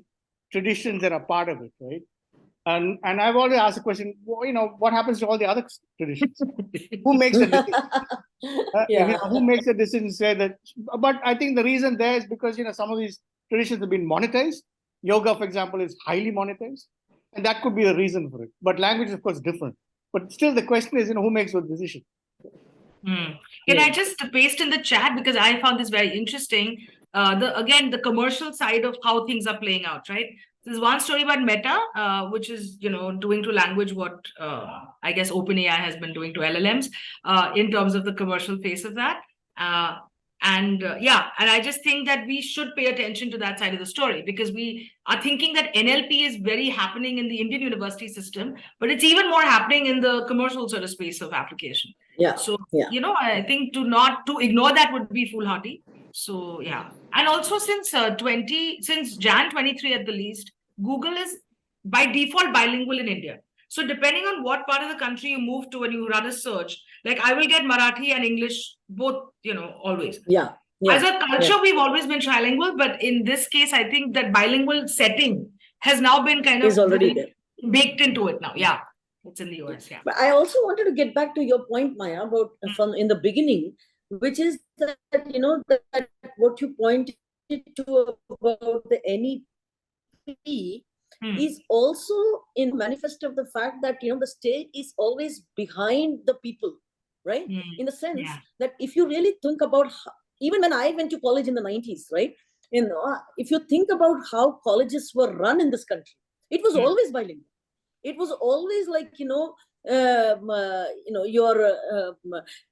traditions that are part of it, right? And I've always asked the question, what happens to all the other traditions? Who makes the decision? Who makes the decision to say that? But I think the reason there is because, some of these traditions have been monetized. Yoga, for example, is highly monetized. And that could be the reason for it. But language is, of course, different. But still, the question is, who makes the decision? Can I just paste in the chat, because I found this very interesting. The commercial side of how things are playing out, right? There's one story about Meta, which is, doing to language what I guess OpenAI has been doing to LLMs in terms of the commercial face of that. And I just think that we should pay attention to that side of the story, because we are thinking that NLP is very happening in the Indian university system, but it's even more happening in the commercial sort of space of application. Yeah. So, I think to ignore that would be foolhardy. So, yeah. And also since Jan 23 at the least, Google is by default bilingual in India. So depending on what part of the country you move to when you run a search, like I will get Marathi and English, both, always. Yeah. As a culture, we've always been trilingual, but in this case, I think that bilingual setting has now been kind of already there. Baked into it now. Yeah. It's in the US, yeah. But I also wanted to get back to your point, Maya, about from in the beginning, which is that, that what you pointed to about the NEP is also in manifesto of the fact that, the state is always behind the people, right? In the sense that if you really think about, even when I went to college in the 90s, right? If you think about how colleges were run in this country, it was always bilingual. It was always like,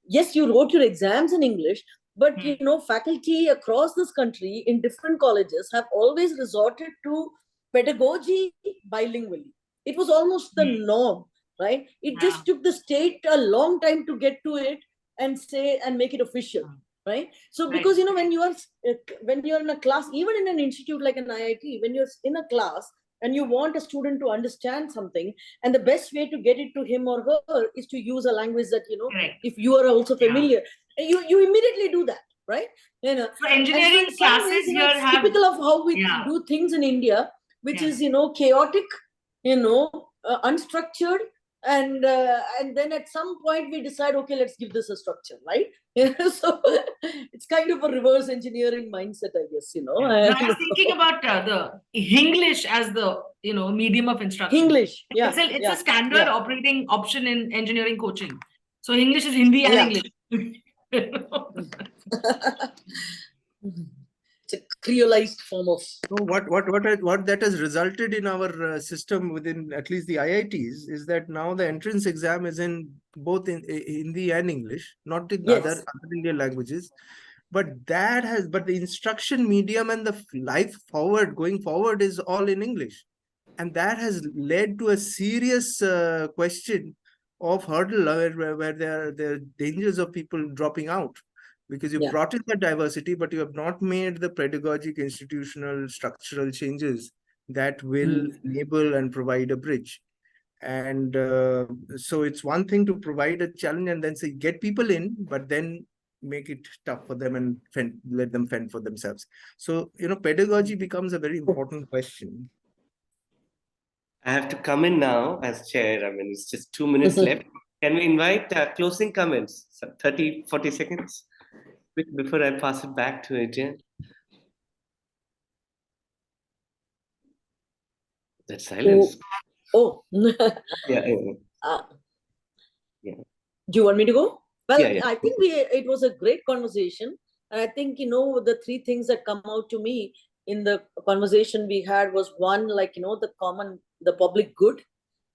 yes, you wrote your exams in English, but, faculty across this country in different colleges have always resorted to pedagogy bilingually. It was almost the norm, right? It just took the state a long time to get to it and make it official, right? So because, when you're in a class, even in an institute like an IIT, when you're in a class, and you want a student to understand something, and the best way to get it to him or her is to use a language that, if you are also familiar, you immediately do that, right? So engineering classes here it's typical of how we do things in India, which is, chaotic, unstructured, and then at some point we decide, okay, let's give this a structure, right? So it's kind of a reverse engineering mindset, I guess, I was thinking about the English as the medium of instruction. English, it's a standard operating option in engineering coaching. So English is Hindi and English. It's a creolized form of. So what that has resulted in our system within at least the IITs is that now the entrance exam is in both in Hindi and English, not in other Indian languages. But the instruction medium and the life going forward is all in English. And that has led to a serious question of hurdle where there are dangers of people dropping out. Because you brought in the diversity, but you have not made the pedagogic, institutional, structural changes that will enable and provide a bridge. And so it's one thing to provide a challenge and then say get people in, but then make it tough for them and let them fend for themselves. So, pedagogy becomes a very important question. I have to come in now as chair. I mean, it's just 2 minutes left. Can we invite closing comments, 30, 40 seconds before I pass it back to Adrian? That silence. Oh. Yeah. Do you want me to go? Well, Yeah. I think it was a great conversation. And I think, the three things that come out to me in the conversation we had was one, like, the public good,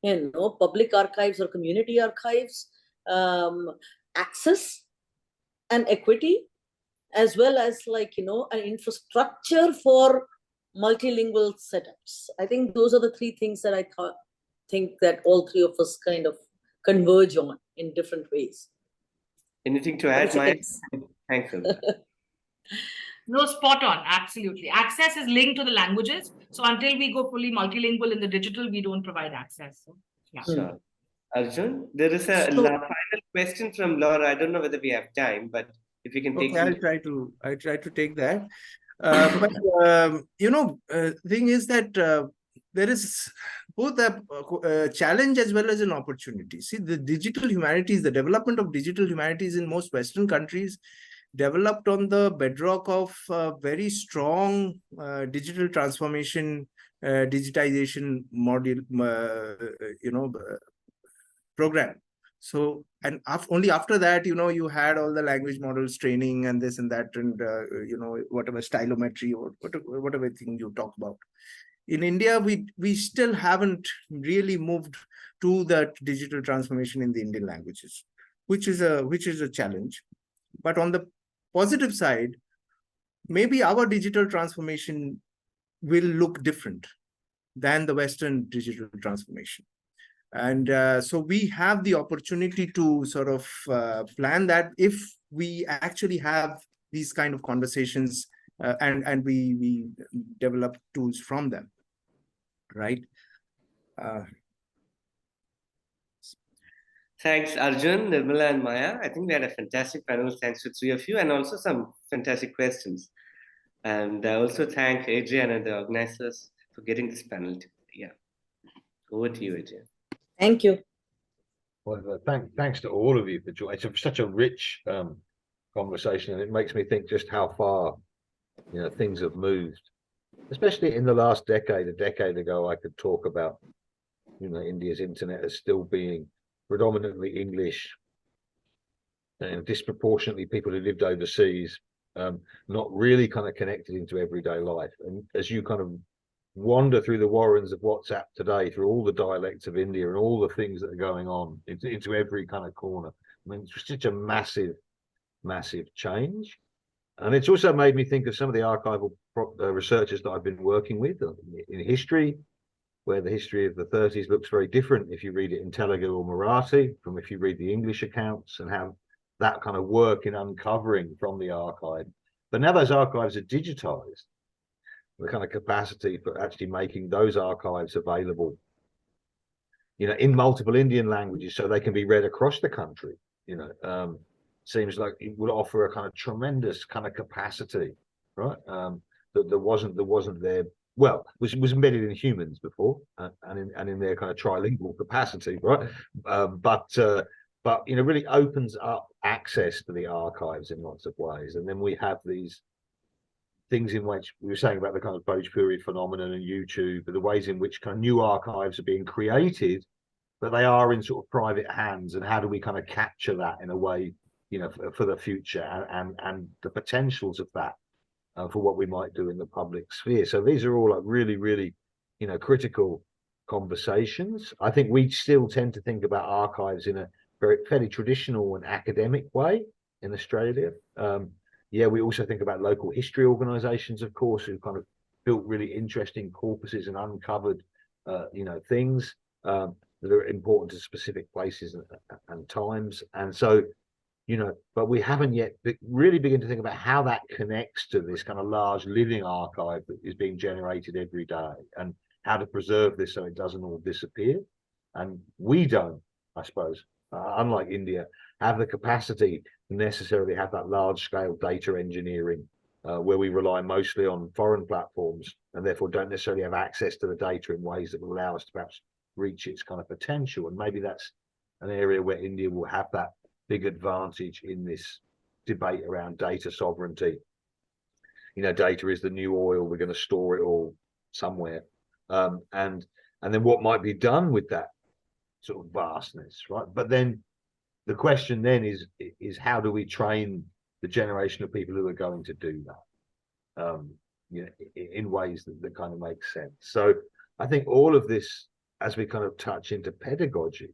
public archives or community archives, access and equity, as well as like, an infrastructure for multilingual setups. I think those are the three things that I think that all three of us kind of converge on in different ways. Anything to add, Maya? Thanks. No, spot on. Absolutely. Access is linked to the languages. So until we go fully multilingual in the digital, we don't provide access. So, yeah. Sure. Arjun, there is a final question from Laura. I don't know whether we have time, but if we can take I'll try to take that. But thing is that there is both a challenge as well as an opportunity. See, the digital humanities, the development of digital humanities in most Western countries developed on the bedrock of very strong digital transformation, digitization module, program. So, and only after that, you had all the language models training and this and that, and whatever stylometry or whatever thing you talk about. In India, we still haven't really moved to that digital transformation in the Indian languages, which is a challenge. But on the positive side, maybe our digital transformation will look different than the Western digital transformation. And so we have the opportunity to sort of plan that if we actually have these kind of conversations and we develop tools from them, right? Thanks, Arjun, Nirmala, and Maya. I think we had a fantastic panel. Thanks to three of you, and also some fantastic questions. And I also thank Adrian and the organizers for getting this panel together. Yeah. Over to you, Adrian. Thank you. Well, thanks to all of you for joining. It's such a rich conversation, and it makes me think just how far things have moved, especially in the last decade. A decade ago, I could talk about India's internet as still being predominantly English, and disproportionately people who lived overseas, not really kind of connected into everyday life. And as you kind of wander through the warrens of WhatsApp today, through all the dialects of India and all the things that are going on into every kind of corner, I mean, it's such a massive change. And it's also made me think of some of the archival researchers that I've been working with in history, where the history of the 30s looks very different if you read it in Telugu or Marathi from if you read the English accounts, and have that kind of work in uncovering from the archive. But now those archives are digitized, the kind of capacity for actually making those archives available, in multiple Indian languages, so they can be read across the country, seems like it would offer a kind of tremendous kind of capacity, right? That there wasn't there. Well, was embedded in humans before, and in their kind of trilingual capacity, right? But really opens up access to the archives in lots of ways. And then we have these things in which we were saying about the kind of Bhojpuri phenomenon and YouTube, the ways in which kind of new archives are being created, but they are in sort of private hands. And how do we kind of capture that in a way, for the future, and the potentials of that for what we might do in the public sphere. So these are all like really, really, critical conversations. I think we still tend to think about archives in a fairly traditional and academic way in Australia. We also think about local history organizations, of course, who kind of built really interesting corpuses and uncovered, things that are important to specific places and times. And so, but we haven't yet really begun to think about how that connects to this kind of large living archive that is being generated every day, and how to preserve this so it doesn't all disappear. And we don't, I suppose, unlike India, have the capacity to necessarily have that large scale data engineering where we rely mostly on foreign platforms and therefore don't necessarily have access to the data in ways that will allow us to perhaps reach its kind of potential. And maybe that's an area where India will have that big advantage in this debate around data sovereignty. Data is the new oil. We're going to store it all somewhere. And then what might be done with that sort of vastness, right? But then the question then is how do we train the generation of people who are going to do that in ways that kind of make sense. So I think all of this, as we kind of touch into pedagogy,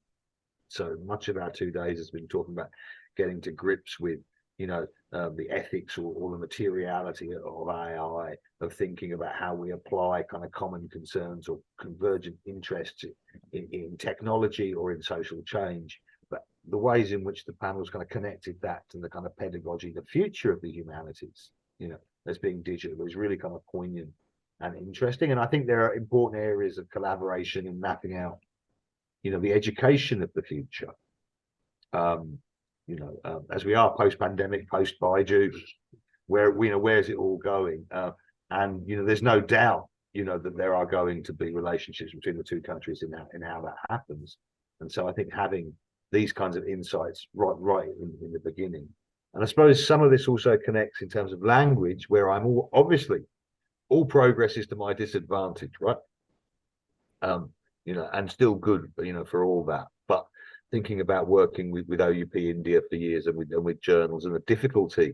so much of our 2 days has been talking about getting to grips with the ethics or the materiality of AI, of thinking about how we apply kind of common concerns or convergent interests in technology or in social change. But the ways in which the panel's kind of connected that to the kind of pedagogy, the future of the humanities, as being digital, is really kind of poignant and interesting. And I think there are important areas of collaboration in mapping out, the education of the future. As we are post-pandemic, post-Baiju, where's it all going? And there's no doubt, that there are going to be relationships between the two countries in how that happens. And so I think having these kinds of insights right in the beginning. And I suppose some of this also connects in terms of language, where I'm obviously all progress is to my disadvantage, right? And still good, for all that. But thinking about working with OUP India for years and with journals, and the difficulty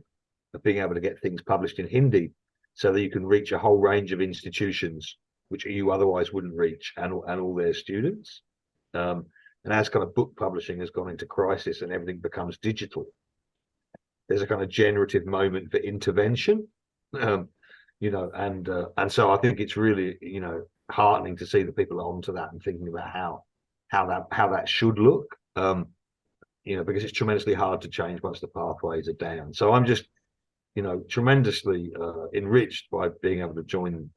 of being able to get things published in Hindi so that you can reach a whole range of institutions which you otherwise wouldn't reach, and all their students. And as kind of book publishing has gone into crisis and everything becomes digital, there's a kind of generative moment for intervention. And so I think it's really, heartening to see the people onto that and thinking about how that should look, because it's tremendously hard to change once the pathways are down. So I'm just, tremendously enriched by being able to join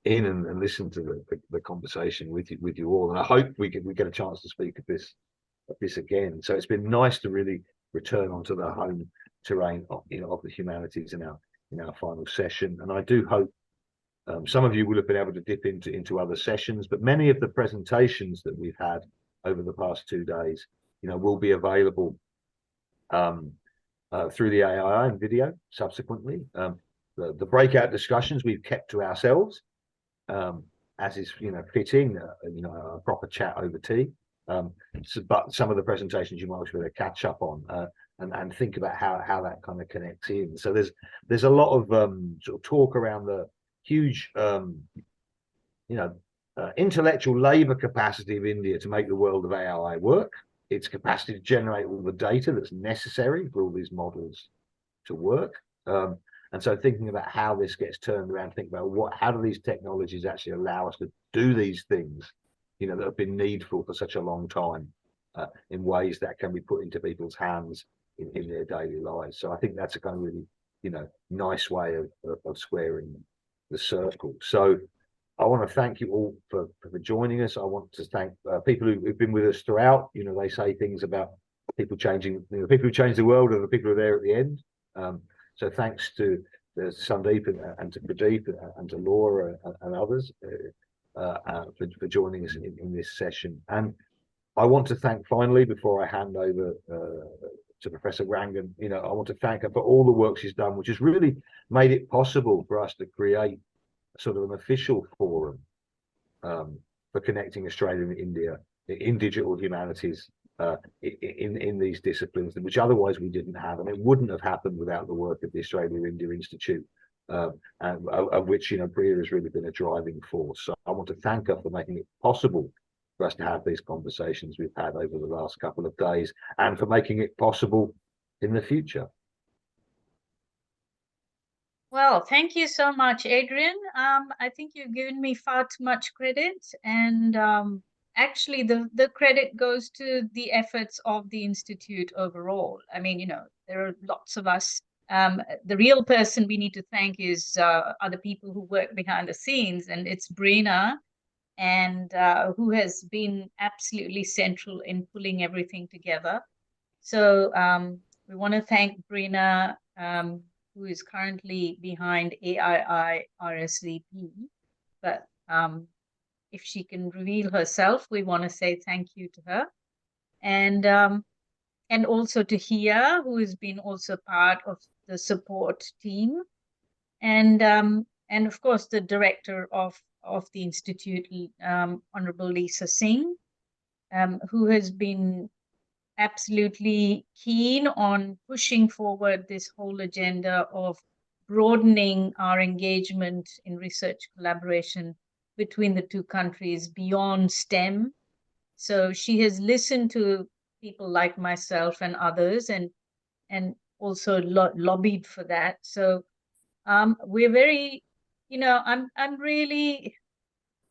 in and listen to the conversation with you all. And I hope we get a chance to speak of this again. So it's been nice to really return onto the home terrain of the humanities in our final session. And I do hope some of you will have been able to dip into other sessions, but many of the presentations that we've had over the past 2 days, will be available through the AI and video subsequently. The breakout discussions we've kept to ourselves, as is fitting, a proper chat over tea. But some of the presentations you might be able to catch up on and think about how that kind of connects in. So there's a lot of sort of talk around the huge intellectual labor capacity of India to make the world of AI work, its capacity to generate all the data that's necessary for all these models to work. And so thinking about how this gets turned around, think about how do these technologies actually allow us to do these things, that have been needful for such a long time, in ways that can be put into people's hands in their daily lives. So I think that's a kind of really, nice way of squaring the circle. So I want to thank you all for joining us. I want to thank people who've been with us throughout. They say things about people changing, the people who change the world are the people who are there at the end. So thanks to Sandeep and to Pradeep and to Laura and others for joining us in this session. And I want to thank, finally, before I hand over to Professor Rangan, I want to thank her for all the work she's done, which has really made it possible for us to create sort of an official forum for connecting Australia and India in digital humanities, in these disciplines, which otherwise we didn't have, and it wouldn't have happened without the work of the Australia-India Institute, and of which Priya has really been a driving force. So I want to thank her for making it possible for us to have these conversations we've had over the last couple of days, and for making it possible in the future. Well, thank you so much, Adrian. I think you've given me far too much credit, and actually the credit goes to the efforts of the Institute overall. I mean, there are lots of us. The real person we need to thank are the people who work behind the scenes, and it's Brina, and who has been absolutely central in pulling everything together. So we want to thank Brina, who is currently behind AII RSVP. But if she can reveal herself, we want to say thank you to her. And also to Hia, who has been also part of the support team. And of course, the director of the Institute, Honorable Lisa Singh, who has been absolutely keen on pushing forward this whole agenda of broadening our engagement in research collaboration between the two countries beyond STEM. So she has listened to people like myself and others, and also lobbied for that. So we're very, I'm really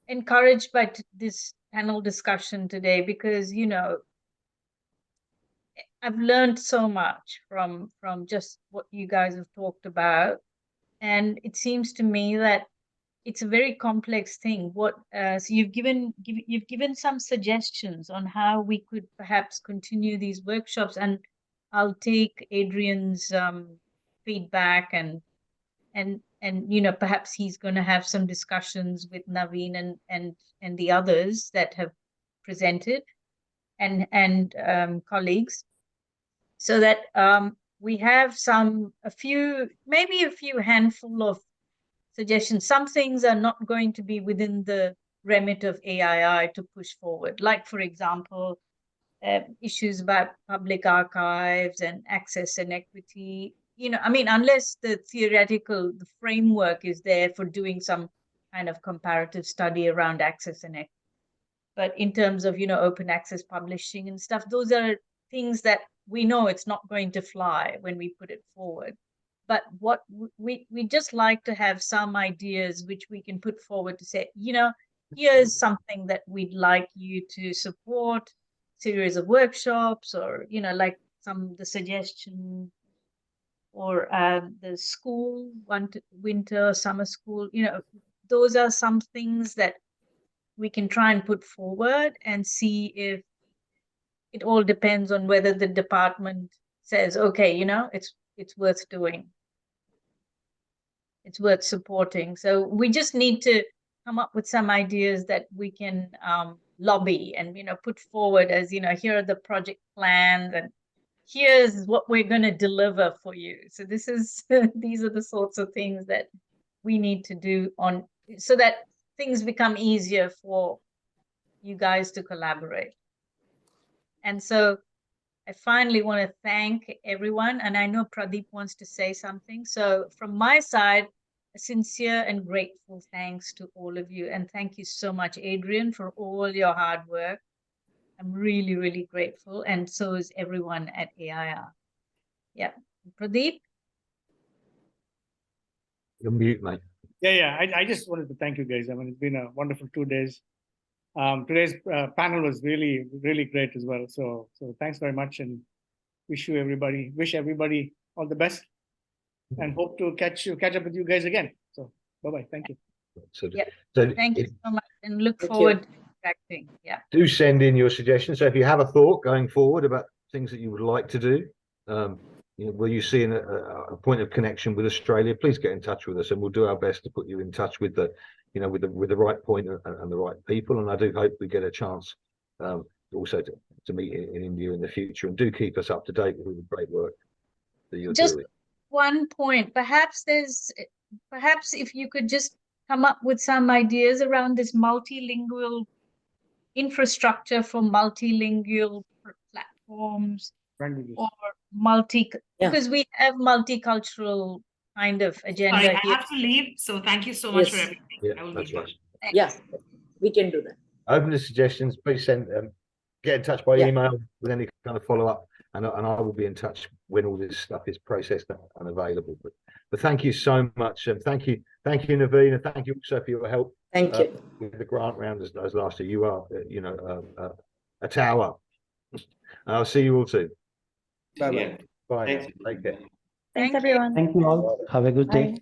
encouraged by this panel discussion today, because I've learned so much from just what you guys have talked about, and it seems to me that it's a very complex thing. So you've given some suggestions on how we could perhaps continue these workshops, and I'll take Adrian's feedback, and perhaps he's going to have some discussions with Naveen and the others that have presented, and colleagues, so that we have maybe a few handful of suggestions. Some things are not going to be within the remit of AII to push forward, like, for example, issues about public archives and access and equity. Unless the framework is there for doing some kind of comparative study around access and equity. But in terms of, open access publishing and stuff, those are things that we know it's not going to fly when we put it forward. But what we just like to have some ideas which we can put forward to say, here's something that we'd like you to support, series of workshops, or, like the suggestion, or the school, winter, summer school, those are some things that we can try and put forward and see if it all depends on whether the department says, okay, it's worth doing. It's worth supporting. So we just need to come up with some ideas that we can lobby and, put forward as, here are the project plans, and here's what we're going to deliver for you. So these are the sorts of things that we need to do so that things become easier for you guys to collaborate. And so I finally want to thank everyone, and I know Pradeep wants to say something. So from my side, a sincere and grateful thanks to all of you. And thank you so much, Adrian, for all your hard work. I'm really, really grateful. And so is everyone at AIR. Yeah. Pradeep? You're mute, mate. Yeah. I just wanted to thank you guys. It's been a wonderful 2 days. Today's panel was really, really great as well. So thanks very much, and wish everybody all the best, and hope to catch up with you guys again. So bye-bye. Thank you. So Thank you so much, and look forward to interacting. Yeah. Do send in your suggestions. So if you have a thought going forward about things that you would like to do, were you seeing a point of connection with Australia, please get in touch with us, and we'll do our best to put you in touch with the right point and the right people. And I do hope we get a chance also to meet in India in the future, and do keep us up to date with the great work that you're doing. One point, perhaps if you could just come up with some ideas around this multilingual infrastructure for multilingual platforms, or because we have multicultural kind of agenda. Sorry, I have to leave. So thank you so much for everything. Yeah, I will that's right. Yeah, we can do that. Open the suggestions. Please get in touch by email with any kind of follow-up, and I will be in touch when all this stuff is processed and available. But thank you so much, and thank you, Naveen, and thank you also for your help. Thank you. With the grant round as last year. You are, a tower. I'll see you all soon. Bye-bye. Bye. Thanks. Take care. Thanks, Thank you. everyone. Thank you all. Have a good day. Bye.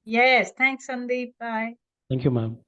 Yes, thanks, Sandeep. Bye. Thank you, ma'am.